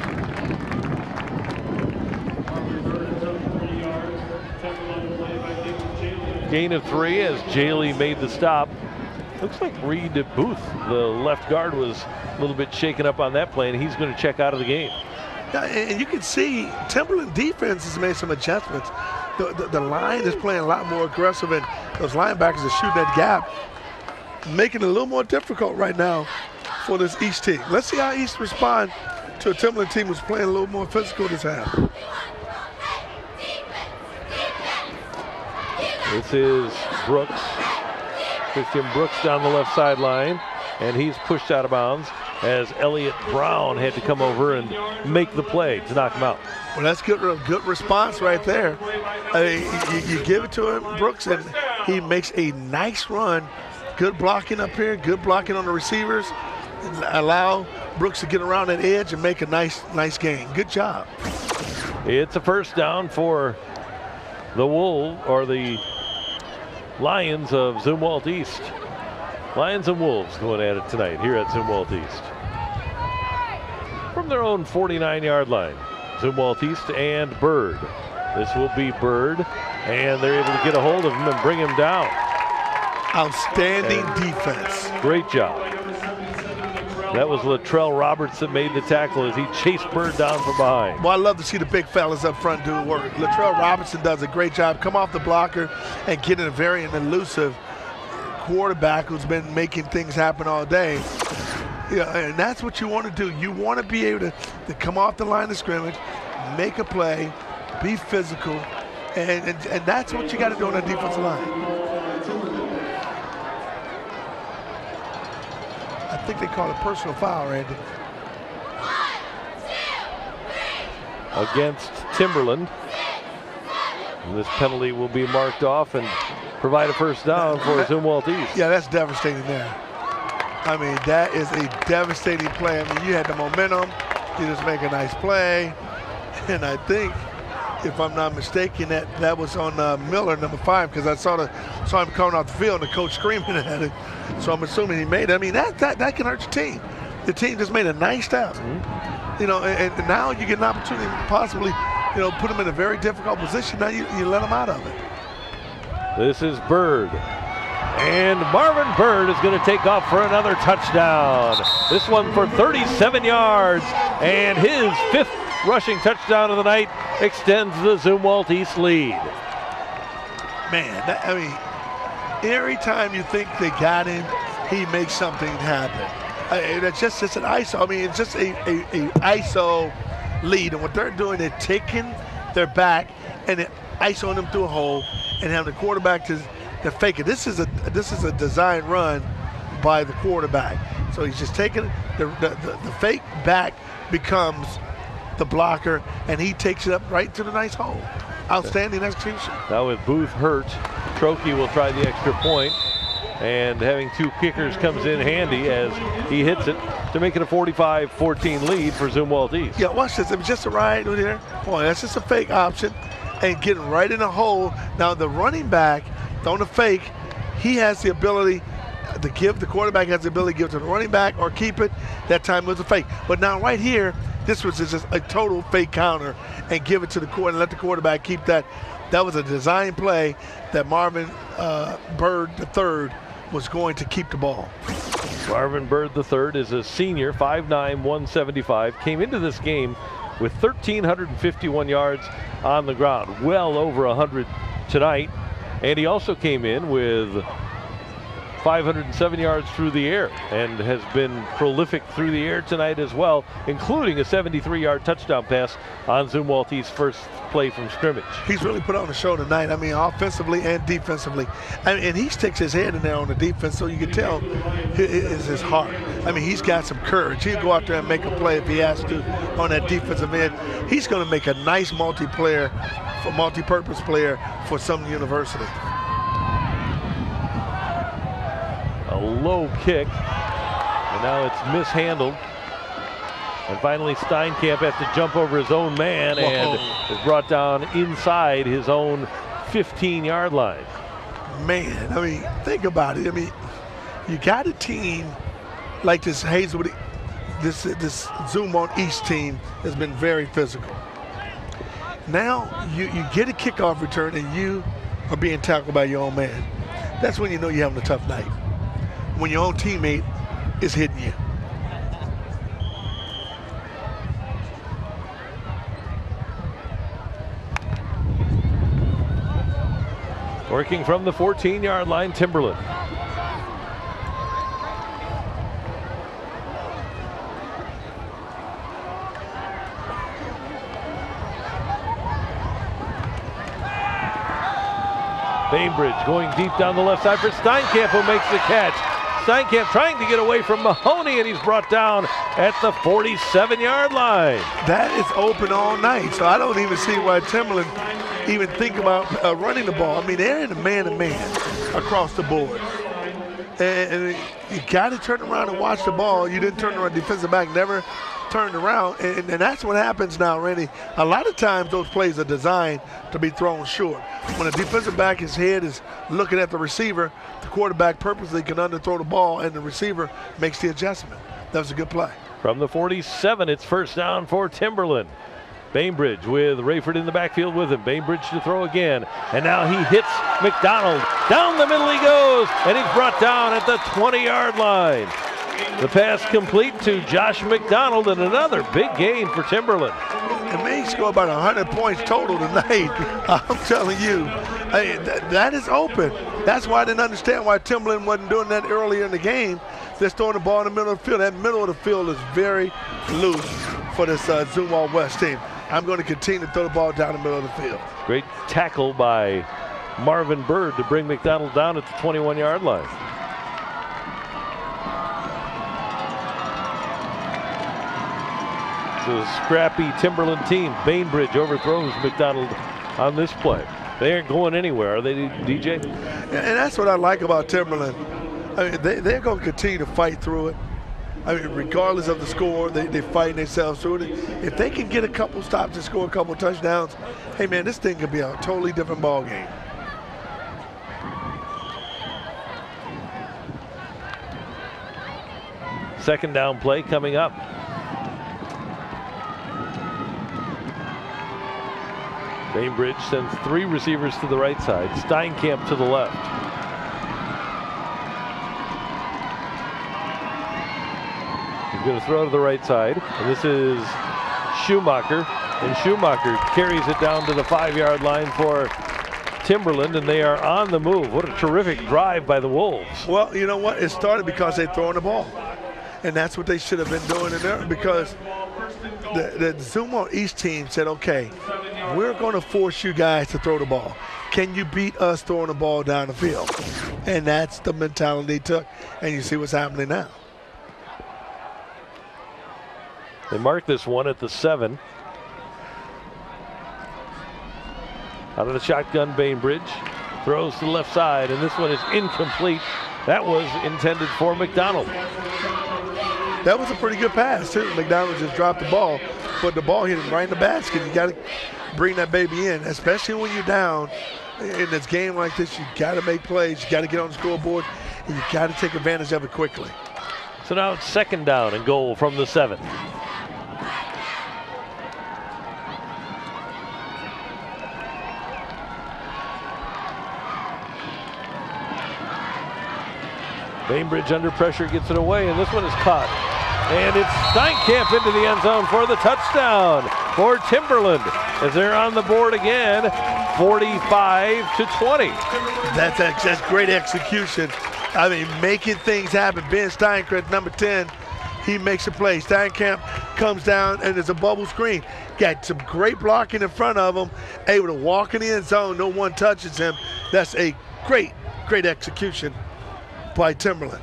Gain of 3 as Jaley made the stop. Looks like Reed Booth, the left guard, was a little bit shaken up on that play, and he's going to check out of the game. Yeah, and you can see Timberland defense has made some adjustments. The line is playing a lot more aggressive, and those linebackers are shooting that gap, making it a little more difficult right now for this East team. Let's see how East respond to a Timberland team who's playing a little more physical this half. This is Brooks, Christian Brooks down the left sideline, and he's pushed out of bounds as Elliott Brown had to come over and make the play to knock him out. Well, that's good response right there. You give it to him, Brooks, and he makes a nice run. Good blocking up here, good blocking on the receivers. Allow Brooks to get around that edge and make a nice gain. Good job. It's a first down for the Lions of Zumwalt East. Lions and Wolves going at it tonight here at Zumwalt East. From their own 49-yard line, Zumwalt East and Bird. This will be Bird, and they're able to get a hold of him and bring him down. Outstanding defense. Great job. That was Latrell Roberts that made the tackle as he chased Bird down from behind. Well, I love to see the big fellas up front do work. Latrell Robertson does a great job. Come off the blocker and get in a very elusive quarterback who's been making things happen all day. Yeah, and that's what you want to do. You want to be able to come off the line of scrimmage, make a play, be physical, and that's what you got to do on the defensive line. I think they call it personal foul, Randy. Against Timberland. And this penalty will be marked off and provide a first down for Zumwalt East. Yeah, that's devastating there. I mean, that is a devastating play. I mean, you had the momentum. You just make a nice play. And I think, if I'm not mistaken, that was on Miller, number 5, because I saw him coming off the field and the coach screaming at him. So I'm assuming he made it. I mean, that can hurt your team. The team just made a nice step. Mm-hmm. You know, and now you get an opportunity to possibly, put them in a very difficult position. Now you let them out of it. This is Bird. And Marvin Bird is going to take off for another touchdown. This one for 37 yards. And his 5th rushing touchdown of the night extends the Zumwalt East lead. Man, every time you think they got him, he makes something happen. It's just an ISO. I mean, it's just a ISO lead. And what they're doing, they're taking their back and they're ISOing them through a hole and having the quarterback to fake it. This is a design run by the quarterback. So he's just taking the fake back becomes the blocker, and he takes it up right to the nice hole. Outstanding execution. Now with Booth hurt, Trokey will try the extra point, and having 2 kickers comes in handy as he hits it to make it a 45-14 lead for Zumwalt East. Yeah, watch this. It was just a ride over there. Boy, that's just a fake option, and getting right in the hole. Now the running back on the fake, he has the ability to give, the quarterback has the ability to give to the running back or keep it. That time it was a fake. But now right here, this was just a total fake counter and give it to the quarterback and let the quarterback keep that. That was a design play that Marvin Bird III was going to keep the ball. Marvin Bird III is a senior, 5'9", 175. Came into this game with 1,351 yards on the ground, well over 100 tonight. And he also came in with 507 yards through the air and has been prolific through the air tonight as well, including a 73-yard touchdown pass on Zumwalt East's first play from scrimmage. He's really put on a show tonight. I mean, offensively and defensively. And he sticks his head in there on the defense, so you can tell it is his heart. I mean, he's got some courage. He'll go out there and make a play if he has to on that defensive end. He's going to make a nice multi-purpose player for some university. A low kick, and now it's mishandled. And finally Steinkamp has to jump over his own man and is brought down inside his own 15-yard line. Man, I mean, think about it. I mean, you got a team like this Hazelwood, this Zumwalt East team has been very physical. Now you get a kickoff return and you are being tackled by your own man. That's when you know you're having a tough night. When your own teammate is hitting you. Working from the 14-yard line, Timberland. Bainbridge going deep down the left side for Steinkamp, who makes the catch. Steinkamp trying to get away from Mahoney, and he's brought down at the 47-yard line. That is open all night, so I don't even see why Timberland even think about running the ball. I mean, they're in a man-to-man across the board. And you got to turn around and watch the ball. You didn't turn around. Defensive back never turned around, and that's what happens now, Randy. A lot of times those plays are designed to be thrown short. When a defensive back's head is looking at the receiver, the quarterback purposely can underthrow the ball, and the receiver makes the adjustment. That was a good play. From the 47, it's first down for Timberland. Bainbridge with Rayford in the backfield with him. Bainbridge to throw again. And now he hits McDonald. Down the middle he goes, and he's brought down at the 20-yard line. The pass complete to Josh McDonald, and another big gain for Timberland. It may score about 100 points total tonight. I'm telling you, hey, that is open. That's why I didn't understand why Timberland wasn't doing that earlier in the game. They're throwing the ball in the middle of the field. That middle of the field is very loose for this Zumwalt West team. I'm going to continue to throw the ball down the middle of the field. Great tackle by Marvin Bird to bring McDonald down at the 21-yard line. It's a scrappy Timberland team. Bainbridge overthrows McDonald on this play. They aren't going anywhere, are they, DJ? And that's what I like about Timberland. I mean, they're going to continue to fight through it. I mean, regardless of the score, they fight themselves through it. If they can get a couple stops and score a couple touchdowns, hey, man, this thing could be a totally different ball game. Second down play coming up. Bainbridge sends three receivers to the right side. Steinkamp to the left. He's going to throw to the right side. And this is Schumacher. And Schumacher carries it down to the 5-yard line for Timberland, and they are on the move. What a terrific drive by the Wolves. Well, you know what? It started because they're throwing the ball. And that's what they should have been doing in there, because the Zumwalt East team said, okay, we're going to force you guys to throw the ball. Can you beat us throwing the ball down the field? And that's the mentality they took, and you see what's happening now. They mark this one at the 7. Out of the shotgun, Bainbridge throws to the left side, and this one is incomplete. That was intended for McDonald. That was a pretty good pass, too. McDonald just dropped the ball, but the ball hit him right in the basket. You got to bring that baby in, especially when you're down in this game like this. You got to make plays. You got to get on the scoreboard, and you got to take advantage of it quickly. So now it's second down and goal from the 7. Bainbridge under pressure gets it away, and this one is caught. And it's Steinkamp into the end zone for the touchdown for Timberland as they're on the board again, 45-20. That's great execution. I mean, making things happen. Ben Steinkamp, number 10, he makes a play. Steinkamp comes down, and there's a bubble screen. Got some great blocking in front of him, able to walk in the end zone. No one touches him. That's a great execution by Timberland.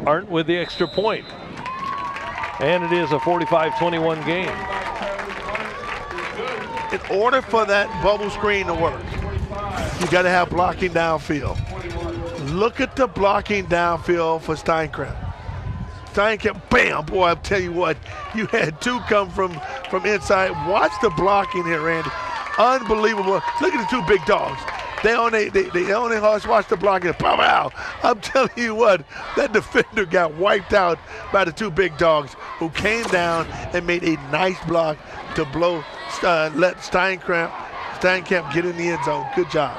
Arndt with the extra point. And it is a 45-21 game. In order for that bubble screen to work, you got to have blocking downfield. Look at the blocking downfield for Steinkamp. Steinkamp, bam, boy, I'll tell you what, you had two come from inside. Watch the blocking here, Randy. Unbelievable. Look at the two big dogs. They only watch the blocking. Pow. I'm telling you what, that defender got wiped out by the two big dogs who came down and made a nice block to let Steinkamp get in the end zone. Good job.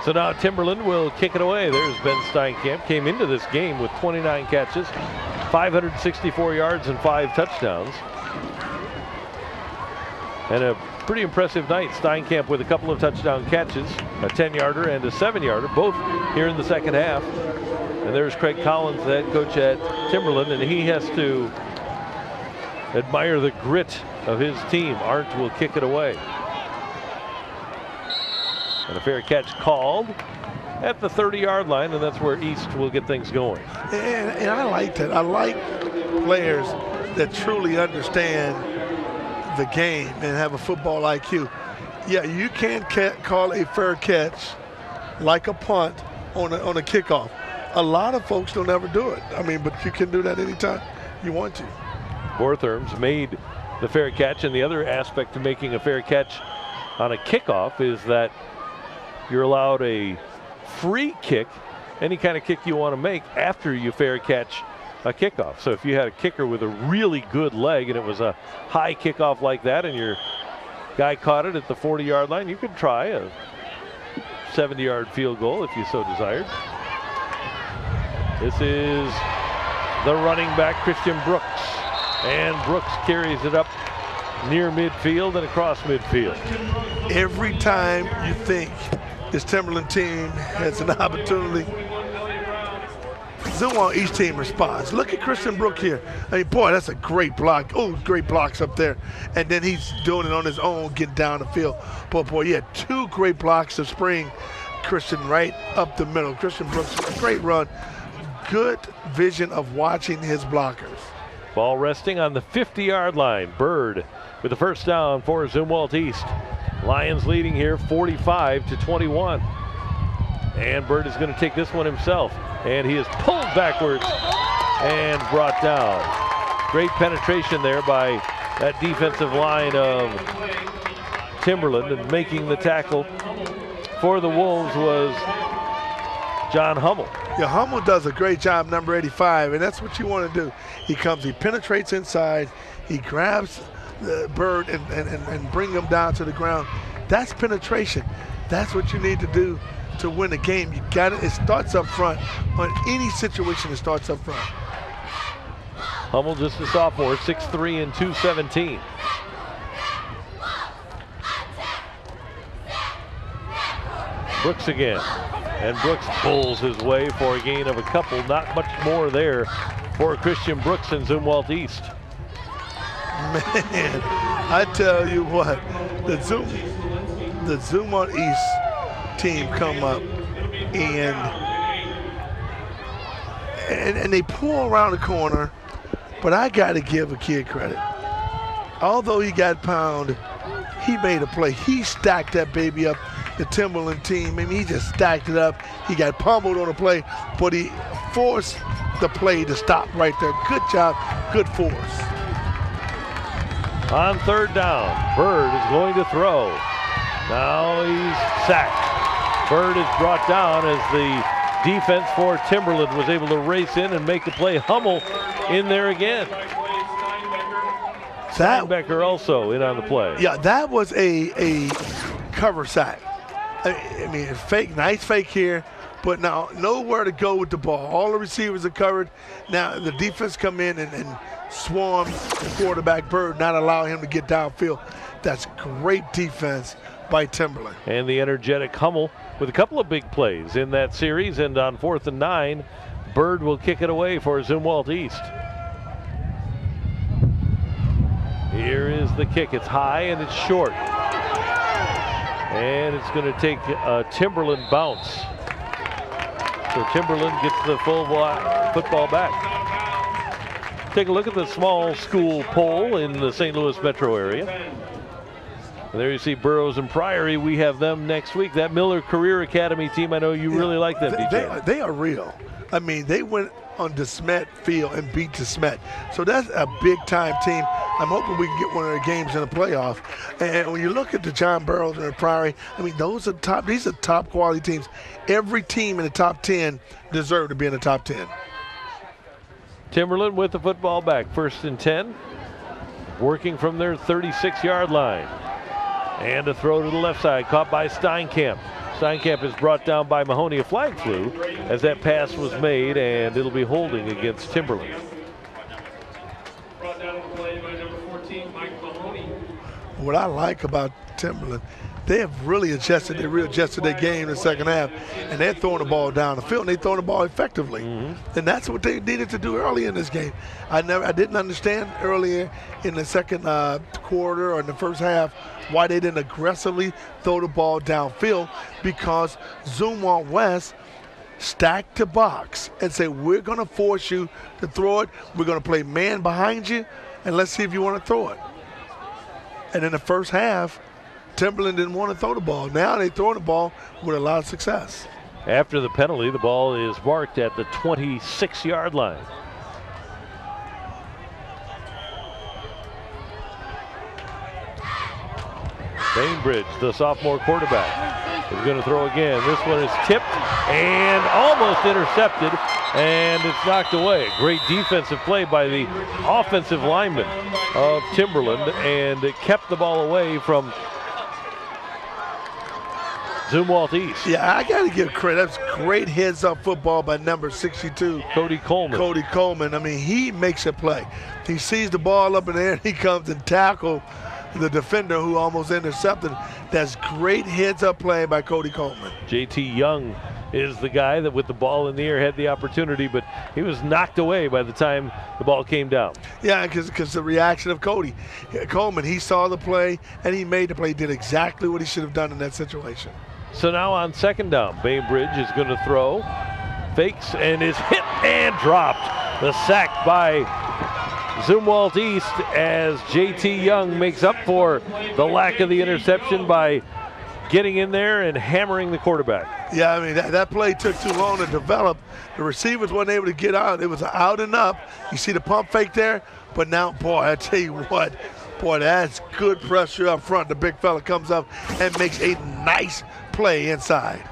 So now Timberland will kick it away. There's Ben Steinkamp. Came into this game with 29 catches, 564 yards, and 5 touchdowns. And a pretty impressive night. Steinkamp with a couple of touchdown catches, a 10-yarder and a 7-yarder, both here in the second half. And there's Craig Collins, the head coach at Timberland, and he has to admire the grit of his team. Arndt will kick it away. And a fair catch called at the 30-yard line, and that's where East will get things going. And I like that. I like players that truly understand the game and have a football IQ. Yeah, you can call a fair catch like a punt on a kickoff. A lot of folks don't ever do it. I mean, but you can do that anytime you want to. Bortherms made the fair catch, and the other aspect to making a fair catch on a kickoff is that you're allowed a free kick, any kind of kick you want to make after you fair catch a kickoff. So if you had a kicker with a really good leg and it was a high kickoff like that and your guy caught it at the 40-yard line, you could try a 70-yard field goal if you so desired. This is the running back, Christian Brooks. And Brooks carries it up near midfield and across midfield. Every time you think this Timberland team has an opportunity, Zumwalt East team responds. Look at Christian Brook here. I mean, boy, that's a great block. Oh, great blocks up there. And then he's doing it on his own, getting down the field. Boy, he had two great blocks to spring Christian right up the middle. Christian Brooks, a great run. Good vision of watching his blockers. Ball resting on the 50-yard line. Bird with the first down for Zumwalt East. Lions leading here 45-21. And Bird is going to take this one himself. And he is pulled backwards and brought down. Great penetration there by that defensive line of Timberland, and making the tackle for the Wolves was John Hummel. Yeah, Hummel does a great job, number 85, and that's what you want to do. He penetrates inside, he grabs the Bird and bring him down to the ground. That's penetration. That's what you need to do to win a game. You got it. It starts up front. On any situation, it starts up front. Hummel, just a sophomore, 6'3" and 217. Brooks again. And Brooks pulls his way for a gain of a couple. Not much more there for Christian Brooks in Zumwalt East. Man, I tell you what, the Zumwalt East team come up and they pull around the corner, but I got to give a kid credit. Although he got pounded, he made a play. He stacked that baby up. The Timberland team, I mean, he just stacked it up. He got pummeled on the play, but he forced the play to stop right there. Good job, good force. On third down, Bird is going to throw. Now he's sacked. Bird is brought down as the defense for Timberland was able to race in and make the play. Hummel in there again. Steinbecker also in on the play. Yeah, that was a cover sack. I mean, nice fake here, but now nowhere to go with the ball. All the receivers are covered. Now the defense come in and swarm the quarterback Bird, not allow him to get downfield. That's great defense by Timberland. And the energetic Hummel with a couple of big plays in that series. And on 4th and 9, Bird will kick it away for Zumwalt East. Here is the kick. It's high and it's short. And it's going to take a Timberland bounce. So Timberland gets the full football back. Take a look at the small school poll in the St. Louis metro area. And there you see Burroughs and Priory. We have them next week. That Miller Career Academy team, I know you really like them, DJ. They are real. I mean, they went on DeSmet Field and beat DeSmet. So that's a big-time team. I'm hoping we can get one of their games in the playoff. And when you look at the John Burroughs and the Priory, I mean, these are top quality teams. Every team in the top 10 deserve to be in the top 10. Timberland with the football back. 1st and 10. Working from their 36-yard line. And a throw to the left side, caught by Steinkamp. Steinkamp is brought down by Mahoney. A flag flew as that pass was made, and it'll be holding against Timberland. What I like about Timberland, they have really readjusted their game in the second half, and they're throwing the ball down the field, and they're throwing the ball effectively. And that's what they needed to do early in this game. I didn't understand earlier in the second quarter or in the first half why they didn't aggressively throw the ball downfield, because Zumwalt West stacked the box and say, we're going to force you to throw it. We're going to play man behind you, and let's see if you want to throw it. And in the first half, Timberland didn't want to throw the ball. Now they're throwing the ball with a lot of success. After the penalty, the ball is marked at the 26-yard line. Bainbridge, the sophomore quarterback, is going to throw again. This one is tipped and almost intercepted, and it's knocked away. Great defensive play by the offensive lineman of Timberland, and it kept the ball away from Zumwalt East. Yeah, I got to give credit. That's great heads-up football by number 62. Cody Coleman. I mean, he makes a play. He sees the ball up in the air, and he comes and tackles the defender who almost intercepted. That's great heads-up play by Cody Coleman. JT Young is the guy that with the ball in the air had the opportunity, but he was knocked away by the time the ball came down. Yeah, because the reaction of Cody Coleman, he saw the play, and he made the play, did exactly what he should have done in that situation. So now on second down, Bainbridge is going to throw, fakes, and is hit and dropped. The sack by Zumwalt East as JT Young makes up for the lack of the interception by getting in there and hammering the quarterback. Yeah, I mean, that play took too long to develop. The receivers weren't able to get out. It was out and up. You see the pump fake there, but now, boy, I tell you what, boy, that's good pressure up front. The big fella comes up and makes a nice play inside.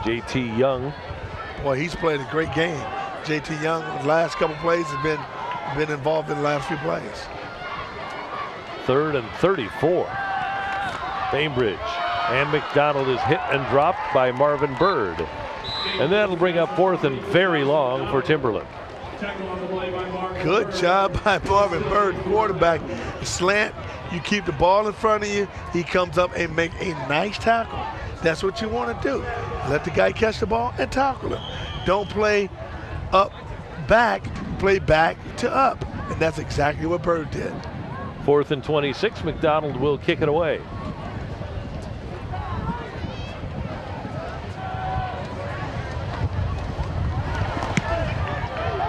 JT Young. Boy, he's played a great game. JT Young, the last couple plays, has been involved in the last few plays. 3rd and 34. Bainbridge and McDonald is hit and dropped by Marvin Bird. And that'll bring up 4th and very long for Timberland. Good job by Marvin Bird, quarterback. Slant, you keep the ball in front of you. He comes up and make a nice tackle. That's what you want to do. Let the guy catch the ball and tackle him. Don't play up, back, play back to up. And that's exactly what Bird did. 4th and 26, McDonald will kick it away.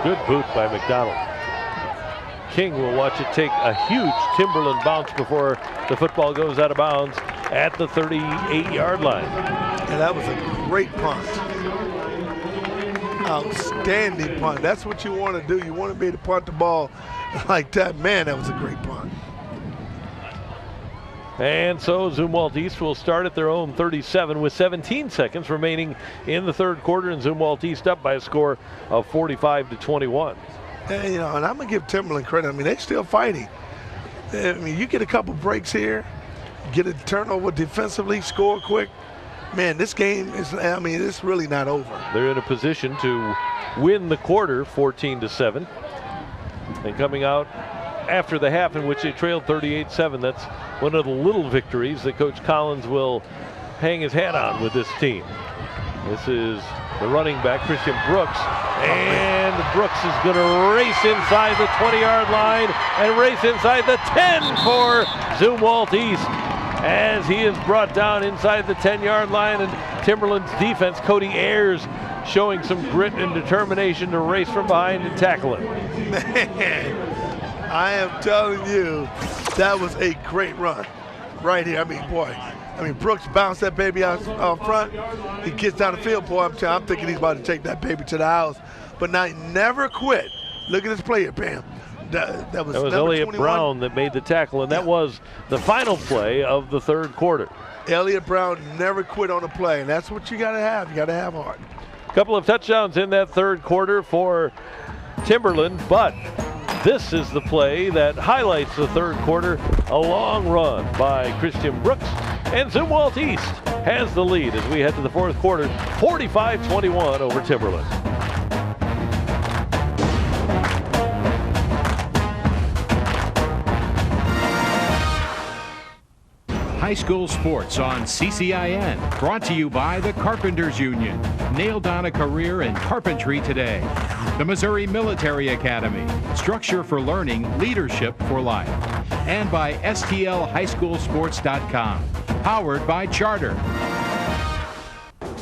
Good boot by McDonald. King will watch it take a huge Timberland bounce before the football goes out of bounds at the 38-yard line. And that was a great punt. Outstanding punt. That's what you want to do. You want to be able to punt the ball like that. Man, that was a great punt. And so Zumwalt East will start at their own 37 with 17 seconds remaining in the third quarter, and Zumwalt East up by a score of 45-21. And, and I'm going to give Timberland credit. I mean, they're still fighting. I mean, you get a couple breaks here, get a turnover defensively, score quick. Man, this game is, it's really not over. They're in a position to win the quarter 14-7. And coming out after the half in which they trailed 38-7, that's one of the little victories that Coach Collins will hang his hat on with this team. This is the running back, Christian Brooks, and Brooks is going to race inside the 20-yard line and race inside the 10 for Zumwalt East as he is brought down inside the 10-yard line, and Timberland's defense, Cody Ayers, showing some grit and determination to race from behind and tackle him. Man, I am telling you, that was a great run right here. Brooks bounced that baby out front. He gets down the field, boy. I'm thinking he's about to take that baby to the house. But now he never quit. Look at this play here, Bam. That was Elliott 21. Brown that made the tackle, and that was the final play of the third quarter. Elliott Brown never quit on a play, and that's what you got to have. You got to have heart. A couple of touchdowns in that third quarter for Timberland, but this is the play that highlights the third quarter. A long run by Christian Brooks, and Zumwalt East has the lead as we head to the fourth quarter, 45-21 over Timberland. High School Sports on CCIN. Brought to you by the Carpenters Union. Nail down a career in carpentry today. The Missouri Military Academy. Structure for learning, leadership for life. And by STLHighSchoolSports.com. Powered by Charter.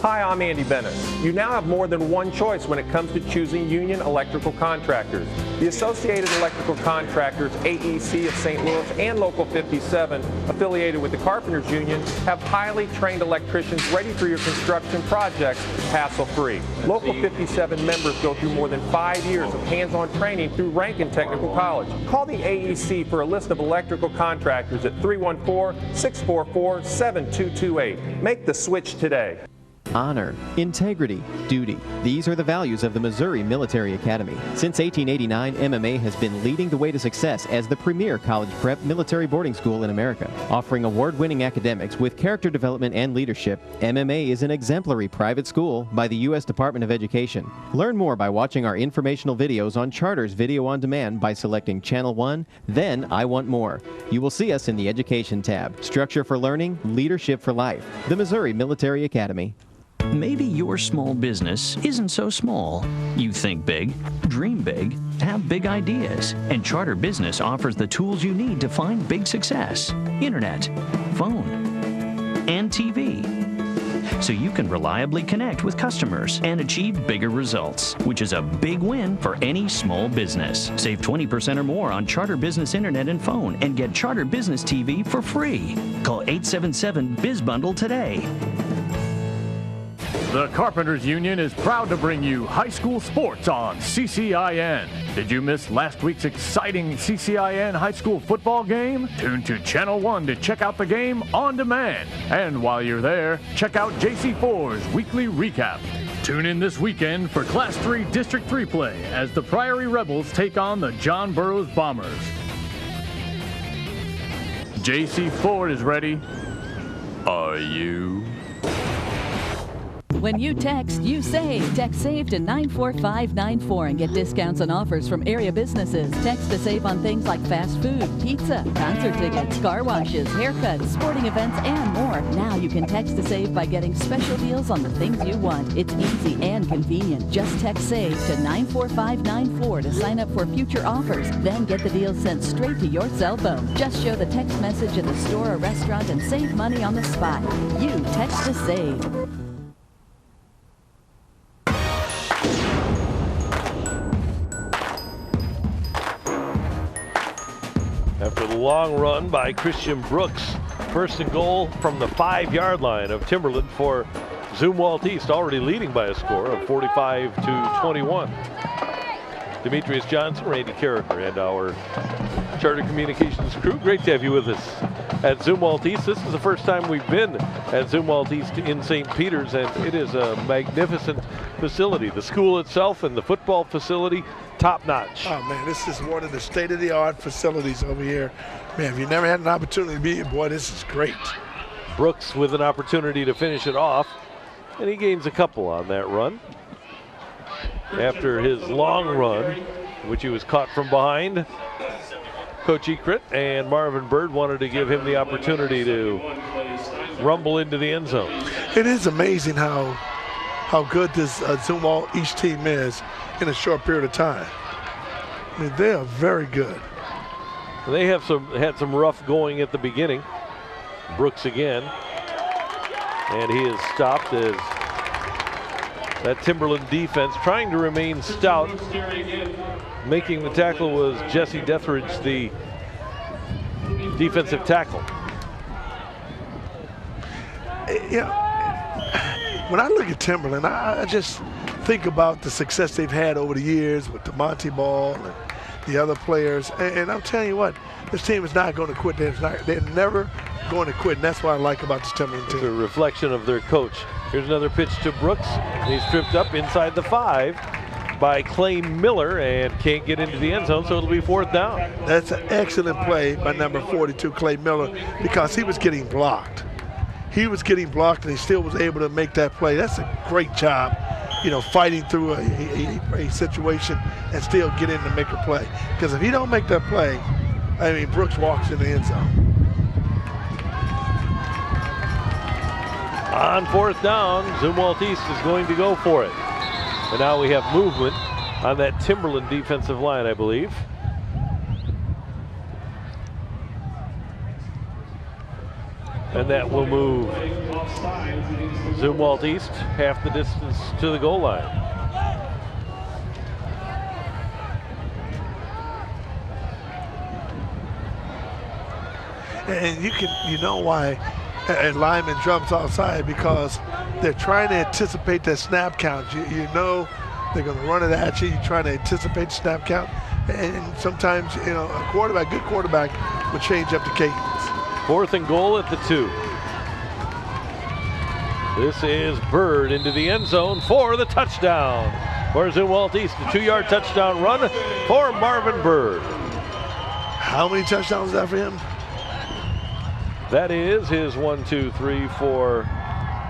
Hi, I'm Andy Bennett. You now have more than one choice when it comes to choosing union electrical contractors. The Associated Electrical Contractors, AEC of St. Louis, and Local 57, affiliated with the Carpenters Union, have highly trained electricians ready for your construction projects hassle-free. Local 57 members go through more than 5 years of hands-on training through Rankin Technical College. Call the AEC for a list of electrical contractors at 314-644-7228. Make the switch today. Honor, integrity, duty. These are the values of the Missouri Military Academy. Since 1889, MMA has been leading the way to success as the premier college prep military boarding school in America. Offering award-winning academics with character development and leadership, MMA is an exemplary private school by the U.S. Department of Education. Learn more by watching our informational videos on Charter's Video on Demand by selecting Channel 1, then I Want More. You will see us in the Education tab. Structure for learning, leadership for life. The Missouri Military Academy. Maybe your small business isn't so small. You think big, dream big, have big ideas, and Charter Business offers the tools you need to find big success. Internet, phone, and TV. So you can reliably connect with customers and achieve bigger results, which is a big win for any small business. Save 20% or more on Charter Business Internet and phone and get Charter Business TV for free. Call 877-BIZBUNDLE today. The Carpenters Union is proud to bring you high school sports on CCIN. Did you miss last week's exciting CCIN high school football game? Tune to Channel 1 to check out the game on demand. And while you're there, check out JC4's weekly recap. Tune in this weekend for Class 3 District 3 play as the Priory Rebels take on the John Burroughs Bombers. JC4 is ready. Are you? When you text, you save. Text SAVE to 94594 and get discounts and offers from area businesses. Text to save on things like fast food, pizza, concert tickets, car washes, haircuts, sporting events, and more. Now you can text to save by getting special deals on the things you want. It's easy and convenient. Just text SAVE to 94594 to sign up for future offers. Then get the deals sent straight to your cell phone. Just show the text message at the store or restaurant and save money on the spot. You text to save. After the long run by Christian Brooks, first and goal from the 5-yard line of Timberland for Zumwalt East, already leading by a score of 45-21. Demetrius Johnson, Randy Carricker, and our Charter Communications crew. Great to have you with us at Zumwalt East. This is the first time we've been at Zumwalt East in St. Peters, and it is a magnificent facility. The school itself and the football facility, top notch. Oh man, this is one of the state-of-the-art facilities over here. Man, if you never had an opportunity to be here, boy, this is great. Brooks with an opportunity to finish it off, and he gains a couple on that run. After his long run, which he was caught from behind, Coach Ekrit and Marvin Bird wanted to give him the opportunity to rumble into the end zone. It is amazing how good this Zumwalt East team is in a short period of time. I mean, they are very good. They have had some rough going at the beginning. Brooks again, and he is stopped as that Timberland defense trying to remain stout. Making the tackle was Jesse Deathridge, the defensive tackle. You know, when I look at Timberland, I just think about the success they've had over the years with the Monty Ball and the other players. And I'm telling you what, this team is not going to quit. They're never going to quit, and that's what I like about this Timberland team. It's a reflection of their coach. Here's another pitch to Brooks. He's tripped up inside the 5 by Clay Miller and can't get into the end zone, so it'll be 4th down. That's an excellent play by number 42, Clay Miller, because he was getting blocked. He was getting blocked, and he still was able to make that play. That's a great job, you know, fighting through a situation and still get in to make a play. Because if he don't make that play, I mean, Brooks walks in the end zone. On fourth down, Zumwalt East is going to go for it. And now we have movement on that Timberland defensive line, I believe. And that will move Zumwalt East half the distance to the goal line. And you know why a lineman jumps outside, because they're trying to anticipate that snap count. You know they're going to run it at you. You're trying to anticipate the snap count. And sometimes, you know, a good quarterback will change up the cadence. 4th and goal at the 2. This is Bird into the end zone for the touchdown. For Zumwalt East, a 2-yard touchdown run for Marvin Bird. How many touchdowns is that for him? That is his 1, 2, 3, 4,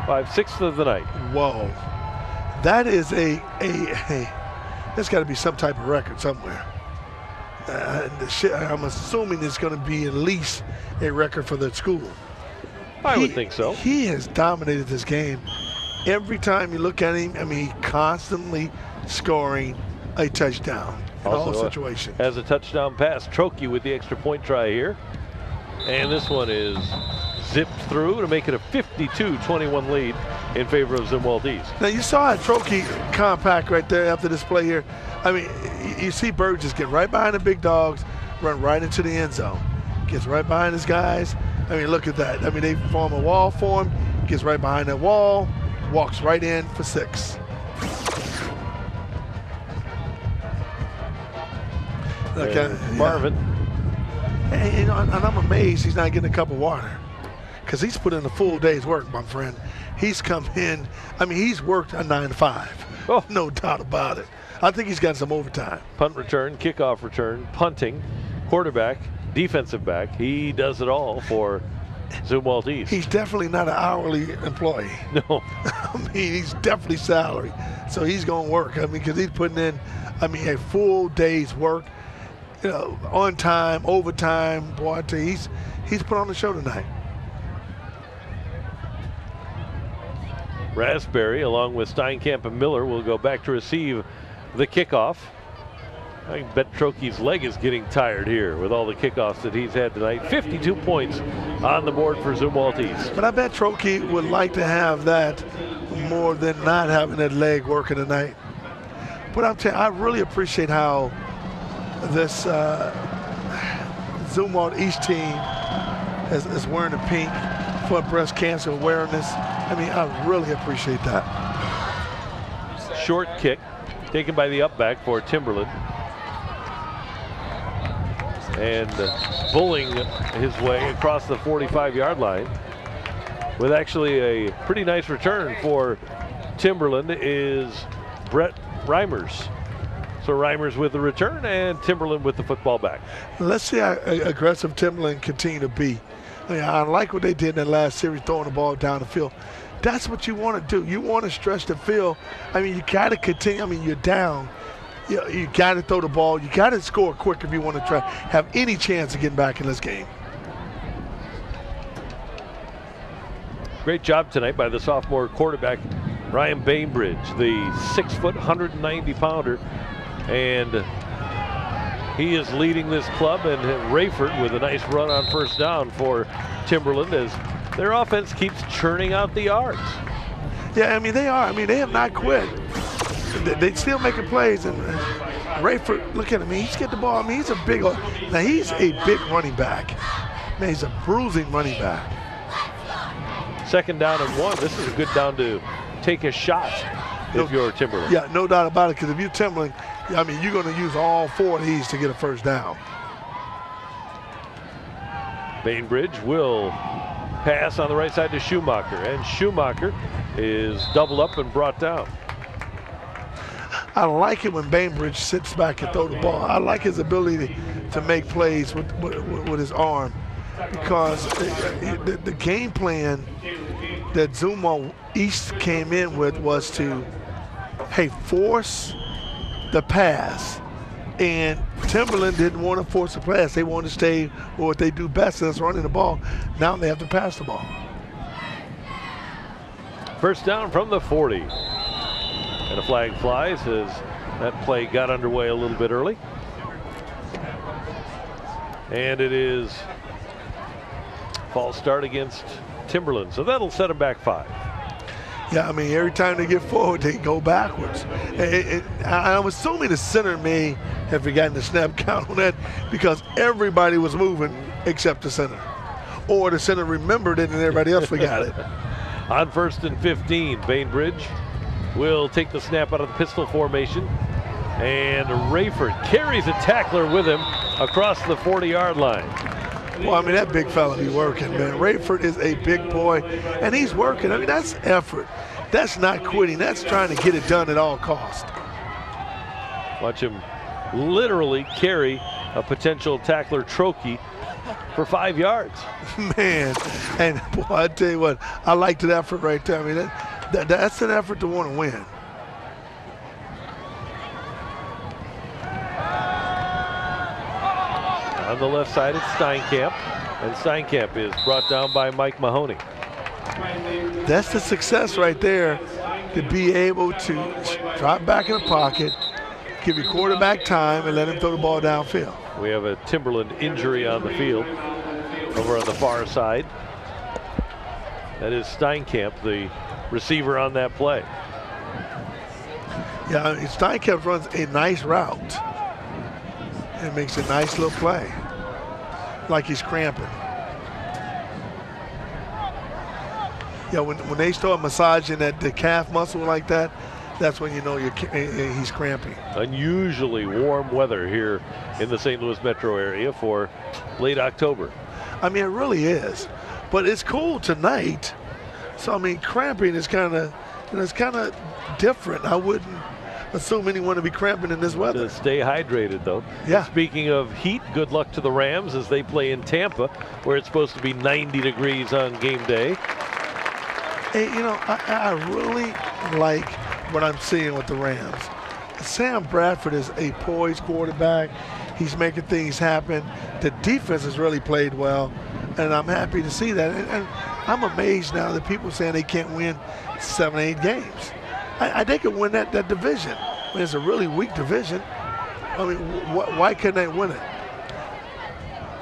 5, 6th of the night. Whoa. That is there's got to be some type of record somewhere. I'm assuming it's going to be at least a record for the school. I would think so. He has dominated this game. Every time you look at him, I mean, he constantly scoring a touchdown in all situations. Has a touchdown pass. Trokey with the extra point try here. And this one is zipped through to make it a 52-21 lead in favor of Zumwalt East. Now you saw a Trokey compact right there after this play here. I mean, you see Bird just get right behind the big dogs, run right into the end zone. Gets right behind his guys. I mean, look at that. I mean, they form a wall for him, gets right behind that wall, walks right in for 6. Marvin. And, you know, and I'm amazed he's not getting a cup of water, because he's put in a full day's work, my friend. He's come in. I mean, he's worked a 9 to 5. Oh, no doubt about it. I think he's got some overtime. Punt return, kickoff return, punting, quarterback, defensive back. He does it all for Zumwalt East. He's definitely not an hourly employee. No. I mean, he's definitely salary. So he's going to work. I mean, because he's putting in, I mean, a full day's work. You know, on time, overtime. Boy, I tell you, he's put on the show tonight. Raspberry, along with Steinkamp and Miller, will go back to receive the kickoff. I bet Trokey's leg is getting tired here with all the kickoffs that he's had tonight. 52 points on the board for Zumwalt East. But I bet Trokey would like to have that more than not having that leg working tonight. But I'm telling you, I really appreciate how this Zumwalt East team is wearing the pink for breast cancer awareness. I mean, I really appreciate that. Short kick taken by the upback for Timberland. And bullying his way across the 45-yard line with actually a pretty nice return for Timberland is Brett Reimers. So Reimers with the return and Timberland with the football back. Let's see how aggressive Timberland continue to be. I mean, I like what they did in that last series, throwing the ball down the field. That's what you want to do. You want to stretch the field. I mean, you got to continue. I mean, you're down. You got to throw the ball. You got to score quick if you want to try have any chance of getting back in this game. Great job tonight by the sophomore quarterback, Ryan Bainbridge, the 6-foot, 190-pounder. And he is leading this club, and Rayford with a nice run on first down for Timberland as their offense keeps churning out the yards. Yeah, I mean, they are. I mean, they have not quit. They still making plays. And Rayford, look at him. He's getting the ball. I mean, he's a big, now he's a big running back. Man, he's a bruising running back. 2nd down and 1. This is a good down to take a shot if you're Timberland. Yeah, no doubt about it, because if you're Timberland, I mean, you're going to use all 4 of these to get a first down. Bainbridge will pass on the right side to Schumacher, and Schumacher is doubled up and brought down. I like it when Bainbridge sits back and throw the ball. I like his ability to make plays with his arm, because the game plan that Zumwalt East came in with was to, hey, force the pass. And Timberland didn't want to force the pass. They wanted to stay with what they do best, and that's running the ball. Now they have to pass the ball. First down from the 40. And a flag flies as that play got underway a little bit early. And it is false start against Timberland. So that'll set them back 5. Yeah, I mean, every time they get forward, they go backwards. I'm assuming the center may have forgotten the snap count on that because everybody was moving except the center. Or the center remembered it and everybody else forgot it. On 1st and 15, Bainbridge will take the snap out of the pistol formation. And Rayford carries a tackler with him across the 40-yard line. Well, I mean, that big fella be working, man. Rayford is a big boy, and he's working. I mean, that's effort. That's not quitting. That's trying to get it done at all costs. Watch him literally carry a potential tackler trophy for 5 yards. Man, and boy, I tell you what, I liked that effort right there. I mean, that's an effort to want to win. On the left side, it's Steinkamp, and Steinkamp is brought down by Mike Mahoney. That's the success right there, to be able to drop back in the pocket, give your quarterback time, and let him throw the ball downfield. We have a Timberland injury on the field over on the far side. That is Steinkamp, the receiver on that play. Yeah, Steinkamp runs a nice route. It makes a nice little play, like he's cramping. Yeah, when they start massaging the calf muscle like that, that's when you know he's cramping. Unusually warm weather here in the St. Louis metro area for late October. I mean, it really is, but it's cool tonight. So I mean, cramping is kind of, it's kind of different. I wouldn't assume anyone to be cramping in this weather. To stay hydrated, though. Yeah. Speaking of heat, good luck to the Rams as they play in Tampa, where it's supposed to be 90 degrees on game day. Hey, you know, I really like what I'm seeing with the Rams. Sam Bradford is a poised quarterback. He's making things happen. The defense has really played well, and I'm happy to see that. And I'm amazed now that people saying they can't win 7, 8 games. They could win that division. I mean, it's a really weak division. I mean, why couldn't they win it?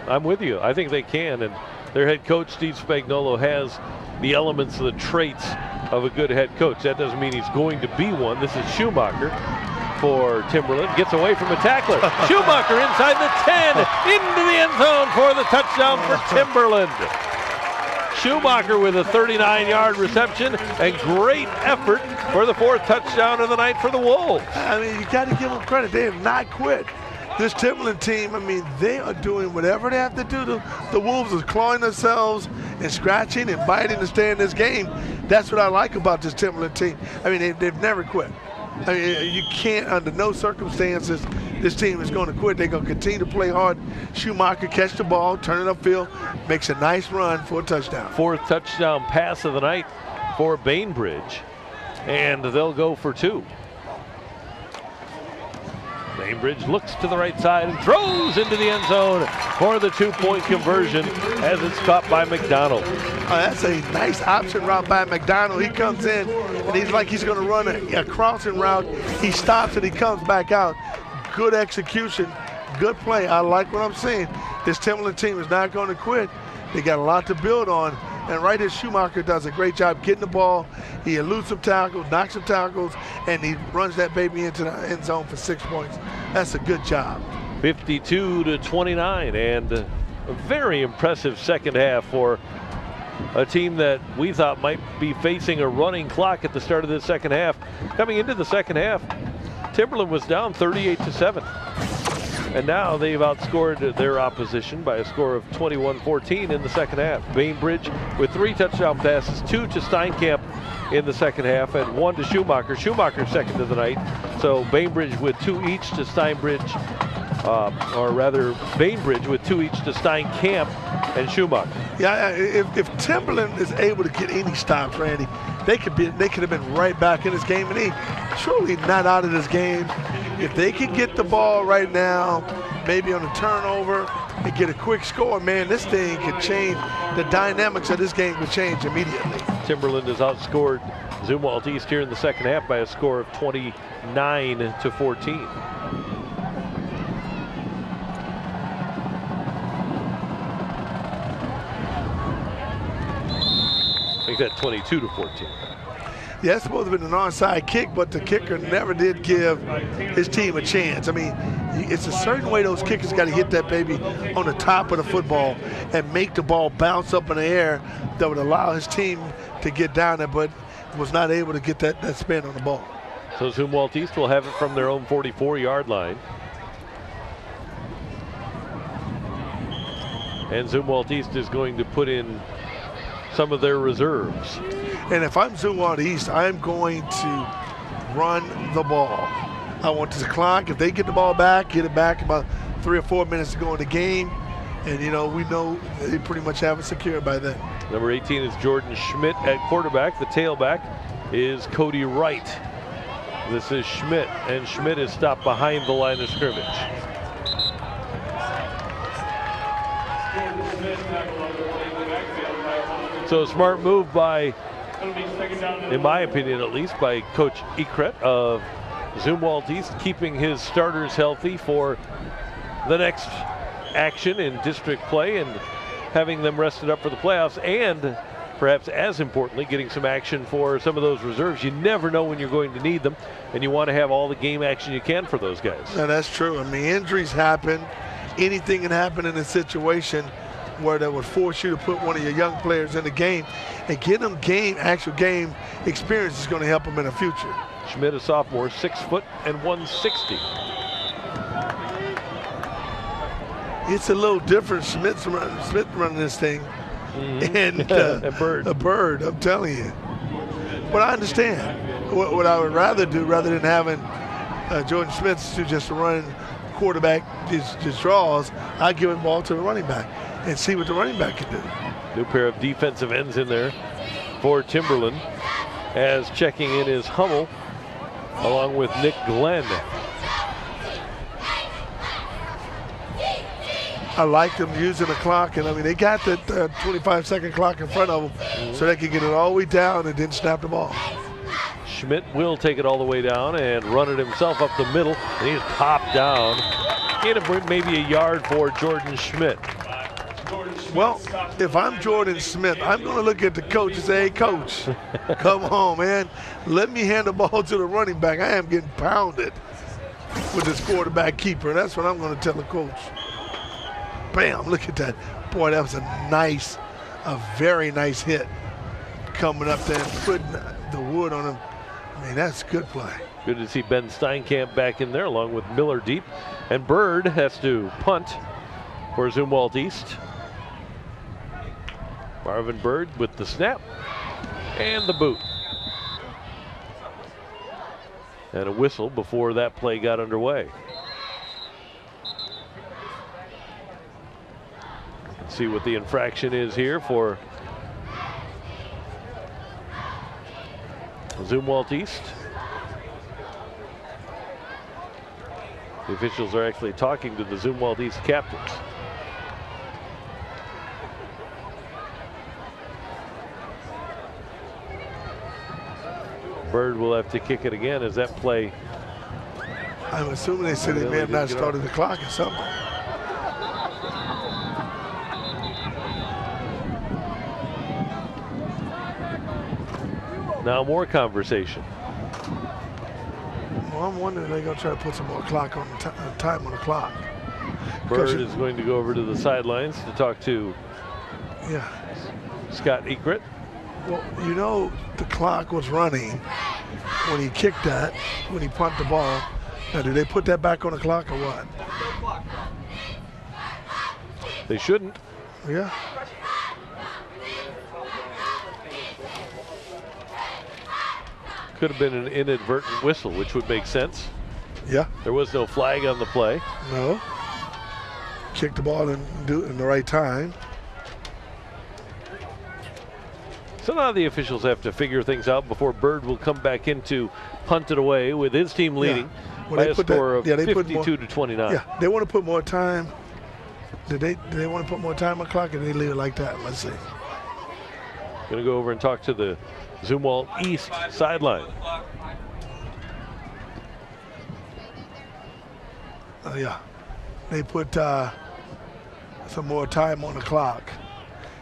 I'm with you. I think they can. And their head coach, Steve Spagnuolo, has the elements, the traits of a good head coach. That doesn't mean he's going to be one. This is Schumacher for Timberland. Gets away from a tackler. Schumacher inside the 10, into the end zone for the touchdown for Timberland. Schumacher with a 39-yard reception and great effort for the 4th touchdown of the night for the Wolves. I mean, you got to give them credit. They have not quit. This Timberland team, I mean, they are doing whatever they have to do. The Wolves are clawing themselves and scratching and biting to stay in this game. That's what I like about this Timberland team. I mean, they've never quit. I mean, you can't, under no circumstances, this team is going to quit. They're going to continue to play hard. Schumacher catch the ball, turn it upfield, makes a nice run for a touchdown. 4th touchdown pass of the night for Bainbridge, and they'll go for 2. Bainbridge looks to the right side and throws into the end zone for the 2-point conversion as it's caught by McDonald. That's a nice option route by McDonald. He comes in and he's like he's going to run a crossing route. He stops and he comes back out. Good execution, good play. I like what I'm seeing. This Timberland team is not going to quit. They got a lot to build on. And right here, Schumacher does a great job getting the ball. He eludes some tackles, knocks some tackles, and he runs that baby into the end zone for 6 points. That's a good job. 52-29, and a very impressive second half for a team that we thought might be facing a running clock at the start of the second half. Coming into the second half, Timberland was down 38-7. And now they've outscored their opposition by a score of 21-14 in the second half. Bainbridge with 3 touchdown passes, 2 to Steinkamp in the second half, and 1 to Schumacher. Schumacher second of the night. So Bainbridge with 2 each to Bainbridge with 2 each to Steinkamp and Schumacher. Yeah, if Timberland is able to get any stops, Randy, they could have been right back in this game, and they truly not out of this game. If they can get the ball right now, maybe on a turnover, and get a quick score, man, this thing could change. The dynamics of this game could change immediately. Timberland has outscored Zumwalt East here in the second half by a score of 29-14. I think that 22-14. Yeah, it's supposed to have been an onside kick, but the kicker never did give his team a chance. I mean, it's a certain way those kickers got to hit that baby on the top of the football and make the ball bounce up in the air that would allow his team to get down there, but was not able to get that spin on the ball. So Zumwalt East will have it from their own 44-yard line. And Zumwalt East is going to put in some of their reserves. And if I'm Zumwalt East, I'm going to run the ball. I want the clock. If they get the ball back, get it back about 3 or 4 minutes to go in the game. And, you know, we know they pretty much have it secured by then. Number 18 is Jordan Schmidt at quarterback. The tailback is Cody Wright. This is Schmidt, and Schmidt is stopped behind the line of scrimmage. So a smart move by, in my opinion at least, by Coach Ekret of Zumwalt East, keeping his starters healthy for the next action in district play and having them rested up for the playoffs, and perhaps as importantly, getting some action for some of those reserves. You never know when you're going to need them, and you want to have all the game action you can for those guys. Yeah, that's true. I mean, injuries happen. Anything can happen in a situation where that would force you to put one of your young players in the game, and get them actual game experience is going to help them in the future. Schmidt, a sophomore, 6 foot and 160. It's a little different. Smith running this thing, and a bird. I'm telling you. But I understand what I would rather do, rather than having Jordan Smith to just run quarterback just draws. I give the ball to the running back and see what the running back can do. New pair of defensive ends in there for Timberland, as checking in is Hummel along with Nick Glenn. I like them using the clock, and I mean, they got that 25-second clock in front of them, so they can get it all the way down and then snap the ball. Schmidt will take it all the way down and run it himself up the middle, and he's popped down. Get maybe a yard for Jordan Schmidt. Well, if I'm Jordan Smith, I'm going to look at the coach and say, hey, coach, come on, man. Let me hand the ball to the running back. I am getting pounded with this quarterback keeper. That's what I'm going to tell the coach. Bam, look at that. Boy, that was a very nice hit coming up there and putting the wood on him. I mean, that's good play. Good to see Ben Steinkamp back in there along with Miller deep. And Bird has to punt for Zumwalt East. Marvin Bird with the snap and the boot. And a whistle before that play got underway. Let's see what the infraction is here for Zumwalt East. The officials are actually talking to the Zumwalt East captains. Bird will have to kick it again as that play. I'm assuming they said they may have not started the clock or something. Now more conversation. Well, I'm wondering if they're going to try to put some more clock on time on the clock. Bird is going to go over to the sidelines to talk to Scott Ekret. Well, you know, the clock was running when he kicked that, when he punted the ball. Now, did they put that back on the clock or what? They shouldn't. Yeah. Could have been an inadvertent whistle, which would make sense. Yeah. There was no flag on the play. No. Kick the ball and do it in the right time. So now the officials have to figure things out before Bird will come back in to punt it away with his team leading by a score of 52-29. Yeah, they want to put more time. Do they want to put more time on the clock, or do they leave it like that? Let's see. Going to go over and talk to the Zumwalt East sideline. Yeah, they put some more time on the clock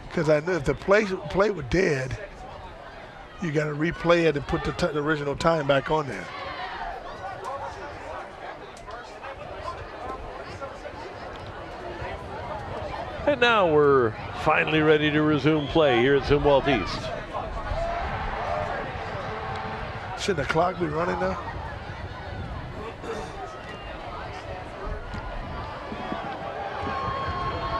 because I knew if the play was dead, you got to replay it and put the original time back on there. And now we're finally ready to resume play here at Zumwalt East. Shouldn't the clock be running now?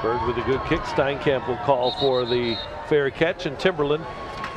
Bird with a good kick. Steinkamp will call for the fair catch, and Timberland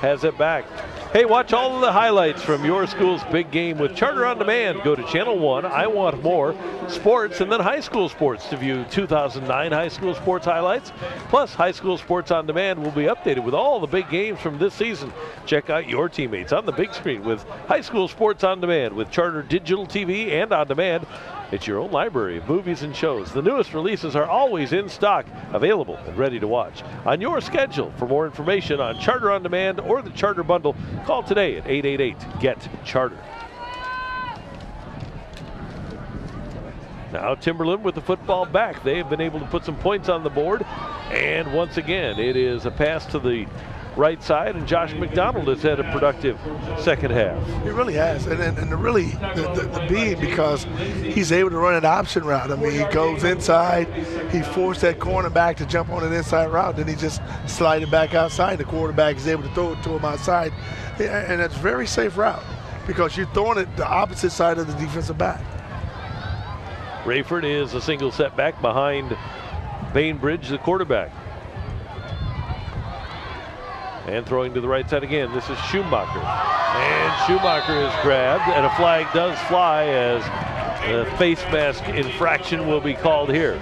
has it back. Hey, watch all of the highlights from your school's big game with Charter On Demand. Go to Channel 1, I Want More, Sports, and then High School Sports to view 2009 high school sports highlights. Plus, High School Sports On Demand will be updated with all the big games from this season. Check out your teammates on the big screen with High School Sports On Demand with Charter Digital TV and On Demand. It's your own library of movies and shows. The newest releases are always in stock, available and ready to watch. On your schedule. For more information on Charter On Demand or the Charter Bundle, call today at 888-GET-CHARTER. Now Timberland with the football back. They've been able to put some points on the board. And once again, it is a pass to the right side, and Josh McDonald has had a productive second half. He really has, and the being because he's able to run an option route. I mean, he goes inside, he forced that cornerback to jump on an inside route, then he just slide it back outside. The quarterback is able to throw it to him outside, and that's a very safe route because you're throwing it the opposite side of the defensive back. Rayford is a single setback behind Bainbridge, the quarterback. And throwing to the right side again, this is Schumacher. And Schumacher is grabbed, and a flag does fly as the face mask infraction will be called here.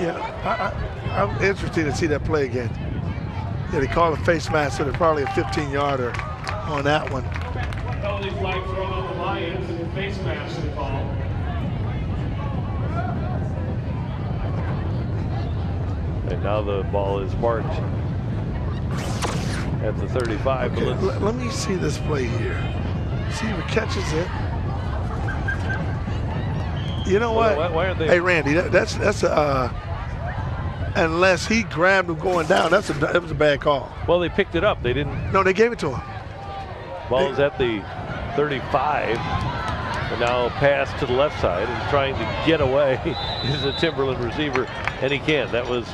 Yeah, I'm interested to see that play again. Yeah, they call it face mask, so they're probably a 15-yarder on that one. Penalty flag thrown on the Lions and face mask call. And now the ball is marked at the 35. Okay, let me see this play here. Receiver catches it. You know what? Why aren't they? Hey, Randy, that's unless he grabbed him going down, that was a bad call. Well, they picked it up. They didn't. No, they gave it to him. Ball is at the 35. And now pass to the left side and trying to get away is a Timberland receiver, and he can't. That was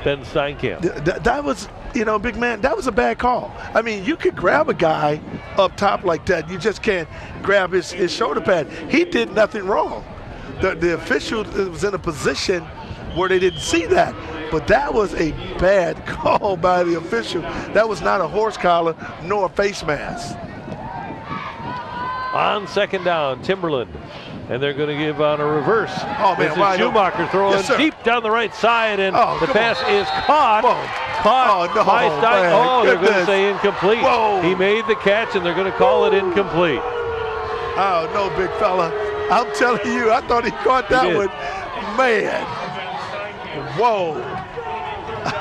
Ben Steinkamp. That was, big man, that was a bad call. I mean, you could grab a guy up top like that. You just can't grab his shoulder pad. He did nothing wrong. The official was in a position where they didn't see that. But that was a bad call by the official. That was not a horse collar nor a face mask. On second down, Timberland. And they're going to give on a reverse. Oh, man, this is Schumacher throwing deep down the right side, and the pass is caught. Caught by Stein. Oh, they're going to say incomplete. Whoa. He made the catch, and they're going to call it incomplete. Oh, no, big fella. I'm telling you, I thought he caught that one. Man. Whoa.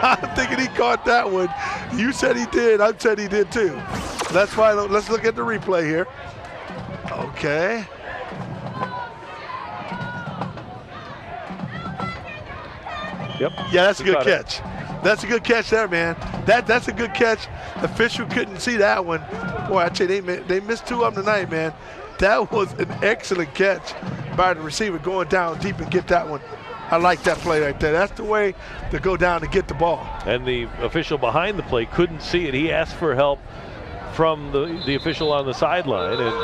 I'm thinking he caught that one. You said he did. I said he did, too. That's why. Let's look at the replay here. Okay. Yep. Yeah, that's a good catch. That's a good catch there, man. That's a good catch. The official couldn't see that one. Boy, I tell you, they missed two of them tonight, man. That was an excellent catch by the receiver going down deep and get that one. I like that play right there. That's the way to go down and get the ball. And the official behind the play couldn't see it. He asked for help from the official on the sideline. And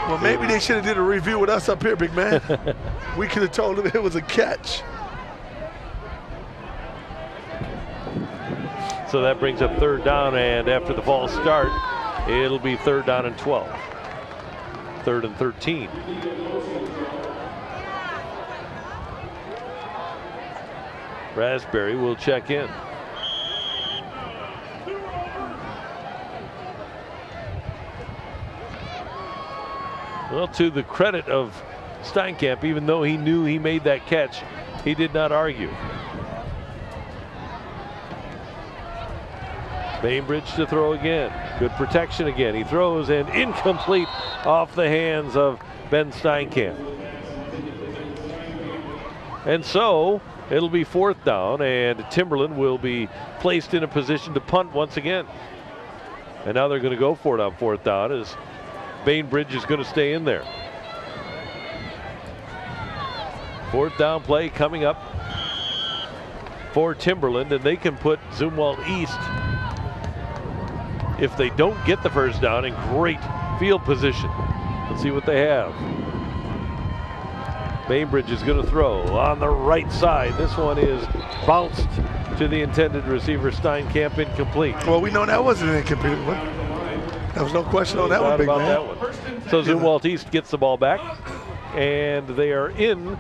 well, maybe they should have did a review with us up here, big man. We could have told him it was a catch. So that brings up third down, and after the false start, it'll be third down and 12. Third and 13. Raspberry will check in. Well, to the credit of Steinkamp, even though he knew he made that catch, he did not argue. Bainbridge to throw again. Good protection again. He throws and incomplete off the hands of Ben Steinkamp. And so it'll be 4th down, and Timberland will be placed in a position to punt once again. And now they're going to go for it on 4th down as Bainbridge is going to stay in there. 4th down play coming up for Timberland, and they can put Zumwalt East, if they don't get the 1st down, in great field position. Let's see what they have. Bainbridge is going to throw on the right side. This one is bounced to the intended receiver, Steinkamp, incomplete. Well, we know that wasn't an incomplete one. There was no question on that one, big man. That one. So Zumwalt East gets the ball back, and they are in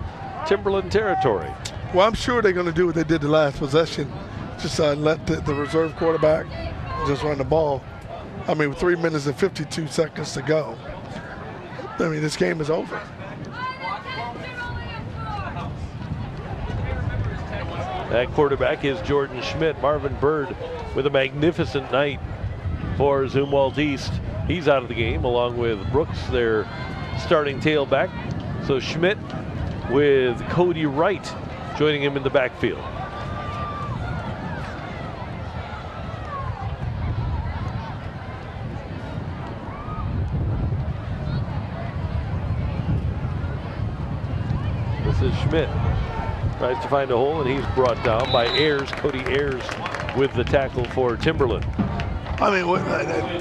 Timberland territory. Well, I'm sure they're going to do what they did the last possession. Just let the reserve quarterback just run the ball. I mean, with 3 minutes and 52 seconds to go. I mean, this game is over. That quarterback is Jordan Schmidt. Marvin Bird with a magnificent night for Zumwalt East. He's out of the game along with Brooks, their starting tailback. So Schmidt with Cody Wright joining him in the backfield. This is Schmidt. Tries to find a hole, and he's brought down by Ayers. Cody Ayers with the tackle for Timberland. I mean,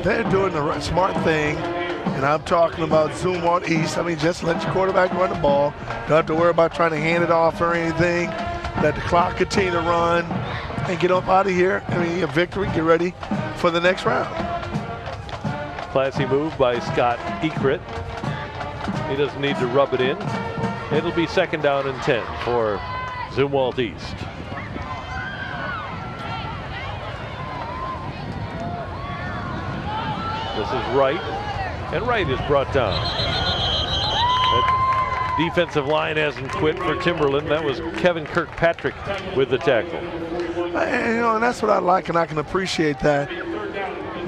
they're doing the smart thing, and I'm talking about Zumwalt East. I mean, just let your quarterback run the ball. Don't have to worry about trying to hand it off or anything. Let the clock continue to run and get up out of here. I mean, a victory, get ready for the next round. Classy move by Scott Ekrit. He doesn't need to rub it in. It'll be 2nd down and 10 for Zumwalt East. This is Wright, and Wright is brought down. That defensive line hasn't quit for Timberland. That was Kevin Kirkpatrick with the tackle. And that's what I like, and I can appreciate that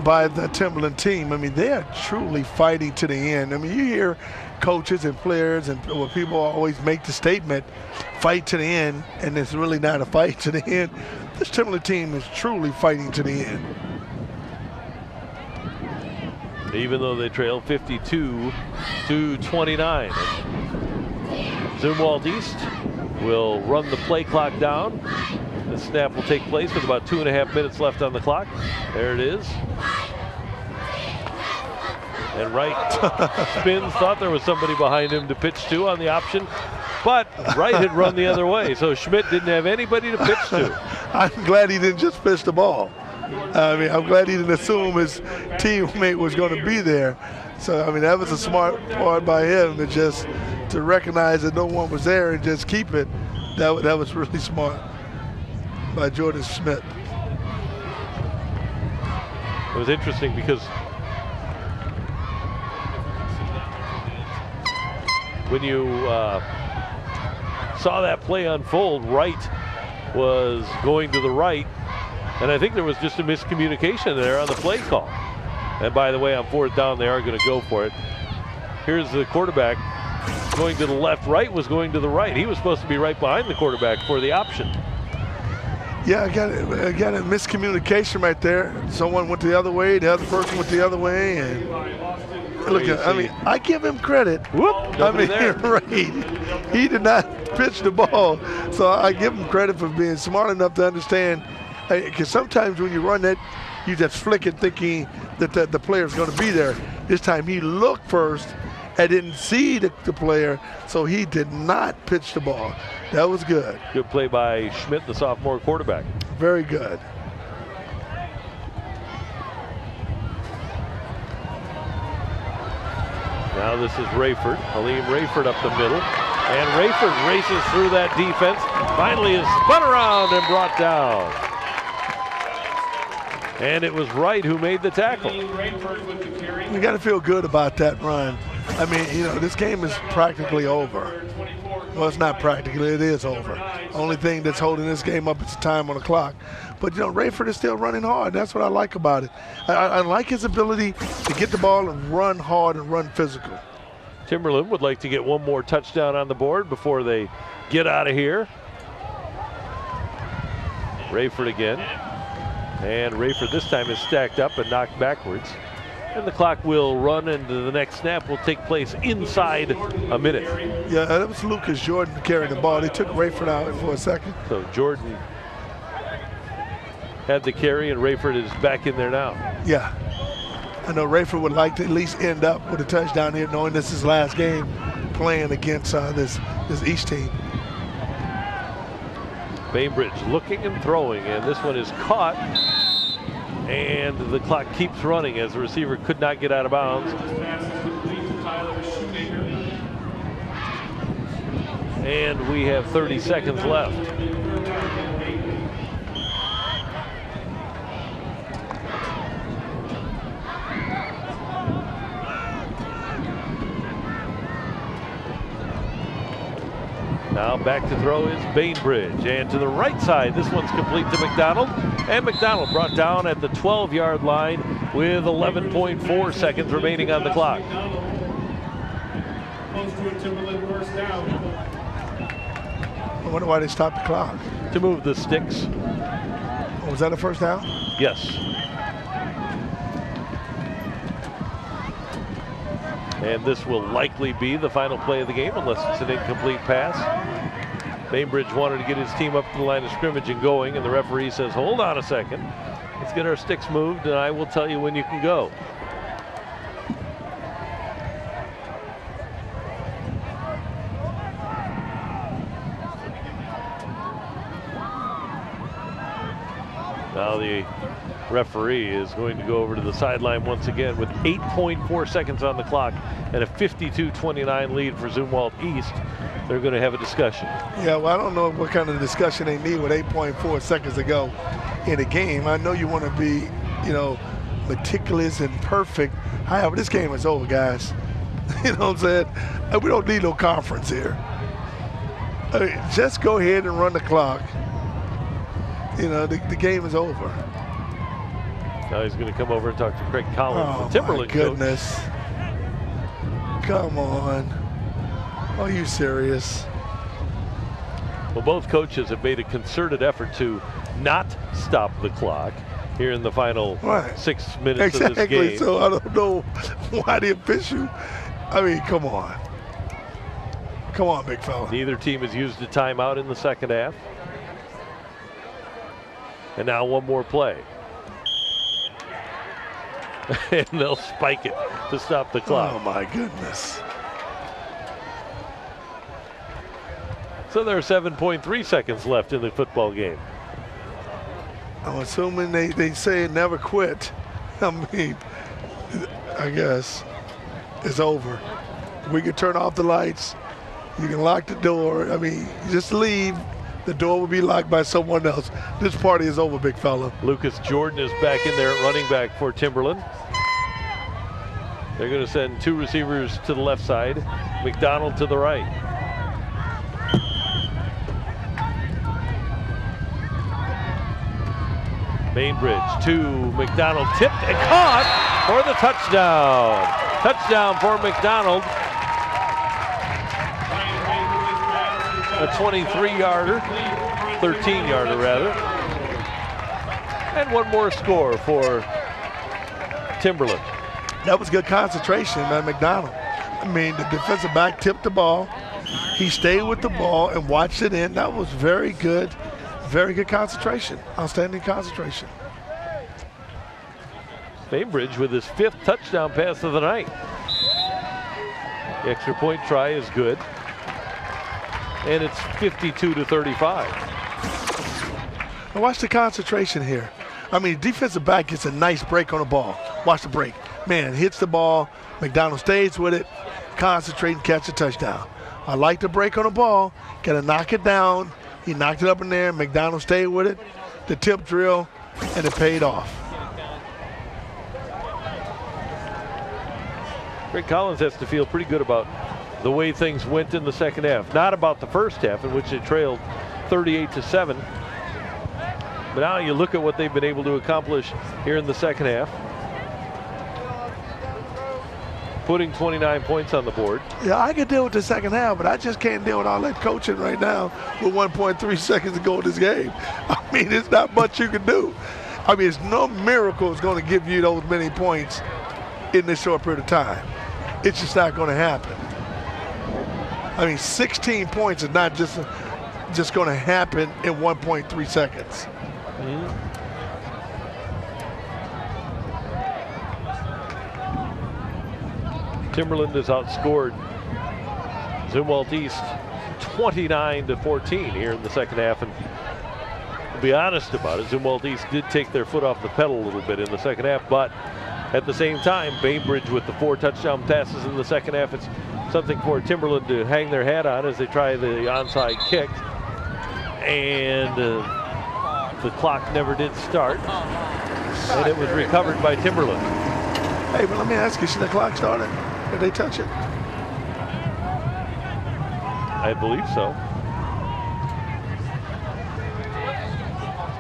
by the Timberland team. I mean, they are truly fighting to the end. I mean, you hear coaches and players and people always make the statement, fight to the end, and it's really not a fight to the end. This Timberland team is truly fighting to the end. Even though they trail 52-29. Zumwalt East will run the play clock down. The snap will take place with about 2.5 minutes left on the clock. There it is. And Wright spins, thought there was somebody behind him to pitch to on the option, but Wright had run the other way, so Schmidt didn't have anybody to pitch to. I'm glad he didn't just pitch the ball. I mean, I'm glad he didn't assume his teammate was going to be there. So, I mean, that was a smart part by him to recognize that no one was there and just keep it. That was really smart by Jordan Schmidt. It was interesting because when you saw that play unfold, Wright was going to the right, and I think there was just a miscommunication there on the play call. And by the way, on 4th down, they are going to go for it. Here's the quarterback going to the left. Wright was going to the right. He was supposed to be right behind the quarterback for the option. Yeah, I got a miscommunication right there. Someone went the other way, the other person went the other way, and look, I mean, I give him credit. Whoop! I mean, right? He did not pitch the ball, so I give him credit for being smart enough to understand. Because sometimes when you run that, you just flick it thinking that the player's going to be there. This time he looked first and didn't see the player, so he did not pitch the ball. That was good. Good play by Schmidt, the sophomore quarterback. Very good. Now this is Rayford, Aleem Rayford up the middle. And Rayford races through that defense. Finally is spun around and brought down. And it was Wright who made the tackle. You got to feel good about that run. I mean, you know, this game is practically over. Well, it's not practical. It is over. Only thing that's holding this game up is the time on the clock. But, Rayford is still running hard. That's what I like about it. I like his ability to get the ball and run hard and run physical. Timberland would like to get one more touchdown on the board before they get out of here. Rayford again. And Rayford this time is stacked up and knocked backwards. And the clock will run, and the next snap will take place inside a minute. Yeah, that was Lucas Jordan carrying the ball. They took Rayford out for a second. So Jordan had the carry, and Rayford is back in there now. Yeah. I know Rayford would like to at least end up with a touchdown here, knowing this is his last game playing against this East team. Bainbridge looking and throwing, and this one is caught. And the clock keeps running as the receiver could not get out of bounds. And we have 30 seconds left. Now back to throw is Bainbridge, and to the right side, this one's complete to McDonald, and McDonald brought down at the 12-yard line with 11.4 seconds remaining on the clock. Close to a Timberland first down. I wonder why they stopped the clock. To move the sticks. Oh, was that a first down? Yes. And this will likely be the final play of the game unless it's an incomplete pass. Bainbridge wanted to get his team up to the line of scrimmage and going, and the referee says, hold on a second. Let's get our sticks moved, and I will tell you when you can go. Now the referee is going to go over to the sideline once again with 8.4 seconds on the clock and a 52-29 lead for Zumwalt East. They're going to have a discussion. Yeah, well, I don't know what kind of discussion they need with 8.4 seconds to go in a game. I know you want to be, meticulous and perfect. However, this game is over, guys. You know what I'm saying? We don't need no conference here. I mean, just go ahead and run the clock. The game is over. Now he's going to come over and talk to Craig Collins, the Timberland coach. Oh, my goodness. Come on. Are you serious? Well, both coaches have made a concerted effort to not stop the clock here in the final 6 minutes of this game. So I don't know why the official, come on. Come on, big fella. Neither team has used a timeout in the second half. And now one more play. And they'll spike it to stop the clock. Oh, my goodness. So there are 7.3 seconds left in the football game. I'm assuming they say never quit. I guess it's over. We can turn off the lights. You can lock the door. Just leave. The door will be locked by someone else. This party is over, big fella. Lucas Jordan is back in there at running back for Timberland. They're going to send two receivers to the left side, McDonald to the right. Bainbridge to McDonald, tipped and caught for the touchdown. Touchdown for McDonald. A 23-yarder, 13-yarder rather. And one more score for Timberland. That was good concentration by McDonald. The defensive back tipped the ball. He stayed with the ball and watched it in. That was very good concentration. Outstanding concentration. Bainbridge with his 5th touchdown pass of the night. The extra point try is good. And it's 52-35. Now watch the concentration here. Defensive back gets a nice break on the ball. Watch the break. Man, hits the ball. McDonald stays with it. Concentrate and catch a touchdown. I like the break on the ball. Got to knock it down. He knocked it up in there. McDonald stayed with it. The tip drill, and it paid off. Craig Collins has to feel pretty good about the way things went in the second half. Not about the first half, in which they trailed 38-7. But now you look at what they've been able to accomplish here in the second half. Putting 29 points on the board. Yeah, I can deal with the second half, but I just can't deal with all that coaching right now with 1.3 seconds to go in this game. I mean, it's not much you can do. I mean, it's no miracle it's going to give you those many points in this short period of time. It's just not going to happen. I mean, 16 points is not just going to happen in 1.3 seconds. Mm-hmm. Timberland has outscored Zumwalt East 29-14 here in the second half, and to be honest about it, Zumwalt East did take their foot off the pedal a little bit in the second half, but at the same time, Bainbridge with the 4 touchdown passes in the second half. It's something for Timberland to hang their hat on as they try the onside kick, and the clock never did start, and it was recovered by Timberland. Hey, but let me ask you, should the clock started? Did they touch it? I believe so.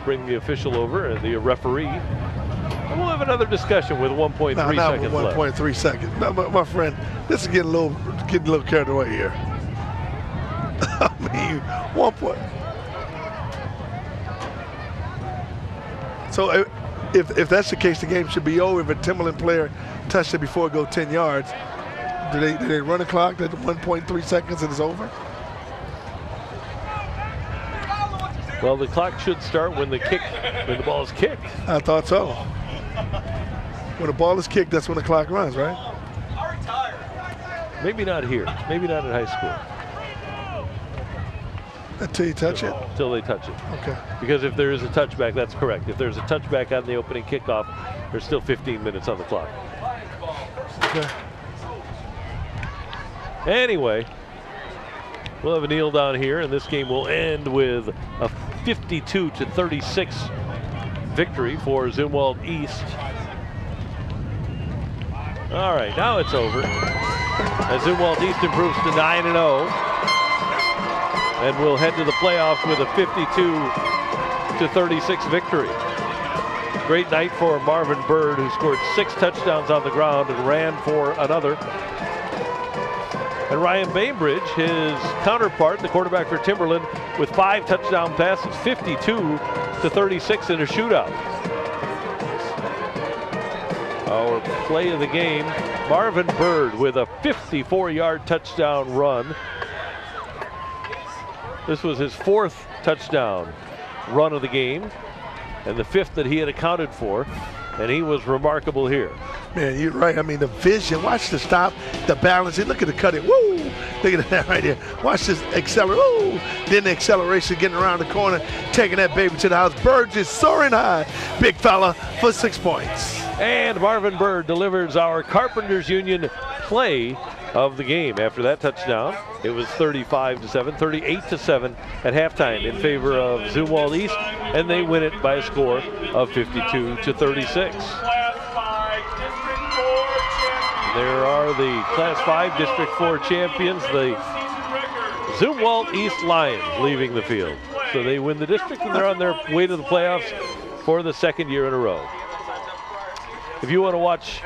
Bring the official over and the referee. And we'll have another discussion with 1.3 seconds left. 1.3 seconds. No, my friend, this is getting a little carried away here. I mean, 1 point. So if that's the case, the game should be over if a Timberland player touched it before it go 10 yards. Do they run a clock at 1.3 seconds and it's over? Well, the clock should start when the ball is kicked. I thought so. When the ball is kicked, that's when the clock runs, right? Maybe not here. Maybe not at high school. Until you touch it? Until they touch it. Okay. Because if there is a touchback, that's correct. If there's a touchback on the opening kickoff, there's still 15 minutes on the clock. Okay. Anyway, we'll have a kneel down here, and this game will end with a 52-36 victory for Zumwalt East. All right, now it's over. As Zumwalt East improves to 9-0, and we'll head to the playoffs with a 52-36 victory. Great night for Marvin Bird, who scored 6 touchdowns on the ground and ran for another. And Ryan Bainbridge, his counterpart, the quarterback for Timberland, with 5 touchdown passes, 52-36 in a shootout. Our play of the game, Marvin Bird with a 54-yard touchdown run. This was his 4th touchdown run of the game, and the 5th that he had accounted for, and he was remarkable here. Man, you're right. I mean, the vision. Watch the stop, the balance. Look at the cutting. Woo! Look at that right there. Watch this accelerate. Woo! Then the acceleration, getting around the corner, taking that baby to the house. Bird just soaring high. Big fella for 6 points. And Marvin Bird delivers our Carpenters Union play of the game. After that touchdown, it was 35-7, 38-7 at halftime in favor of Zumwalt East, and they win it by a score of 52-36. There are the Class 5 District 4 champions, the Zumwalt East Lions, leaving the field. So they win the district, and they're on their way to the playoffs for the 2nd year in a row. If you want to watch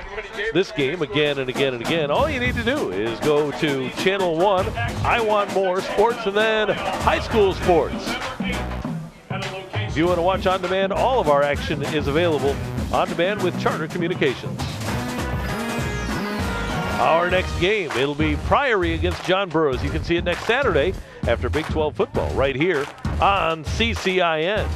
this game again and again and again, all you need to do is go to Channel 1, I Want More Sports, and then High School Sports. If you want to watch on demand, all of our action is available on demand with Charter Communications. Our next game, it'll be Priory against John Burroughs. You can see it next Saturday after Big 12 football right here on CCIN.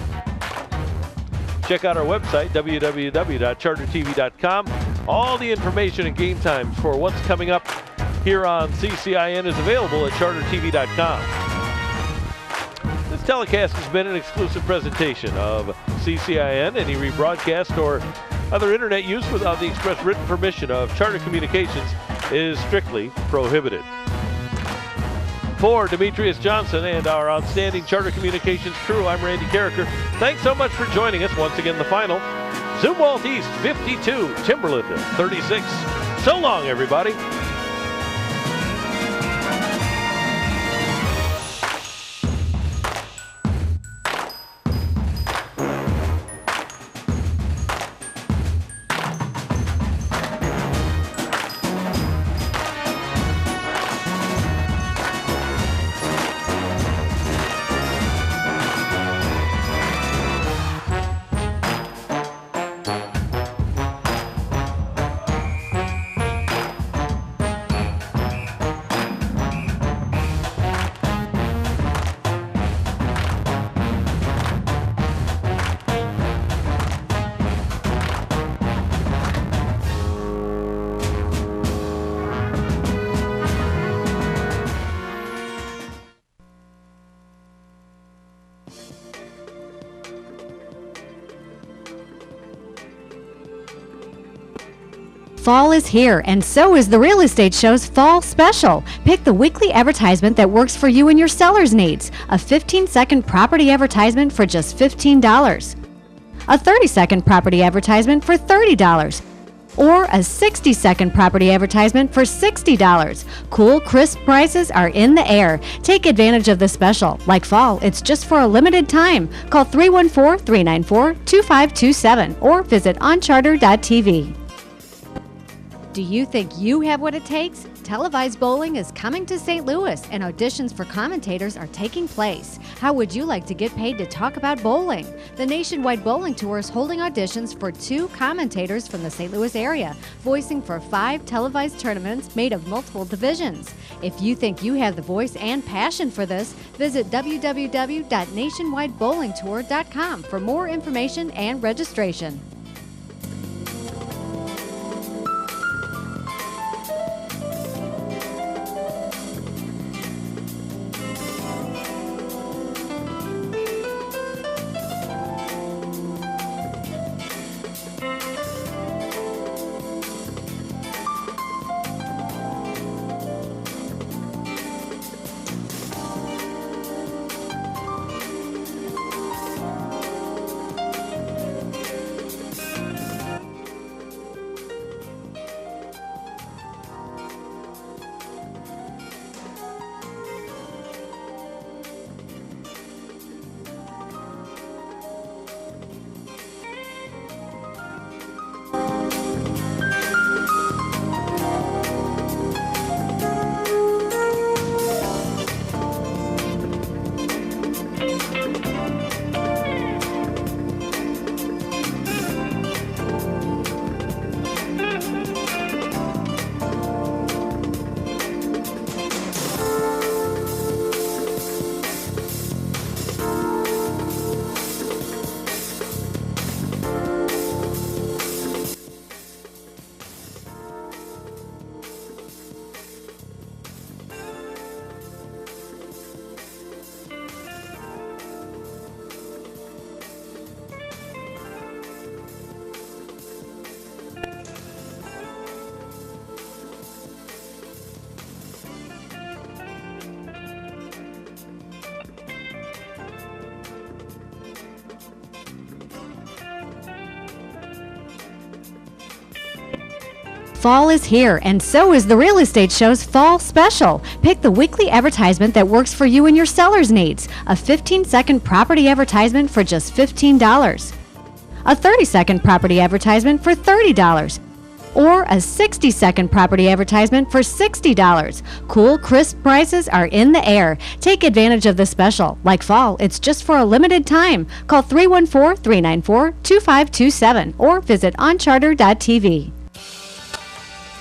Check out our website, www.chartertv.com. All the information and game times for what's coming up here on CCIN is available at chartertv.com. This telecast has been an exclusive presentation of CCIN. Any rebroadcast or other internet use without the express written permission of Charter Communications is strictly prohibited. For Demetrius Johnson and our outstanding Charter Communications crew, I'm Randy Carricker. Thanks so much for joining us. Once again, the final, Zumwalt East 52, Timberland 36. So long, everybody. Fall is here, and so is the Real Estate Show's Fall Special. Pick the weekly advertisement that works for you and your seller's needs. A 15-second property advertisement for just $15. A 30-second property advertisement for $30. Or a 60-second property advertisement for $60. Cool, crisp prices are in the air. Take advantage of the special. Like fall, it's just for a limited time. Call 314-394-2527 or visit oncharter.tv. Do you think you have what it takes? Televised bowling is coming to St. Louis, and auditions for commentators are taking place. How would you like to get paid to talk about bowling? The Nationwide Bowling Tour is holding auditions for 2 commentators from the St. Louis area, voicing for 5 televised tournaments made of multiple divisions. If you think you have the voice and passion for this, visit www.nationwidebowlingtour.com for more information and registration. Fall is here, and so is the Real Estate Show's Fall Special. Pick the weekly advertisement that works for you and your seller's needs. A 15-second property advertisement for just $15. A 30-second property advertisement for $30. Or a 60-second property advertisement for $60. Cool, crisp prices are in the air. Take advantage of the special. Like fall, it's just for a limited time. Call 314-394-2527 or visit oncharter.tv.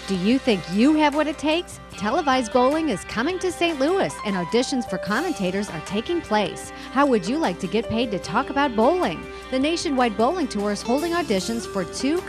Do you think you have what it takes? Televised bowling is coming to St. Louis, and auditions for commentators are taking place. How would you like to get paid to talk about bowling? The Nationwide Bowling Tour is holding auditions for 2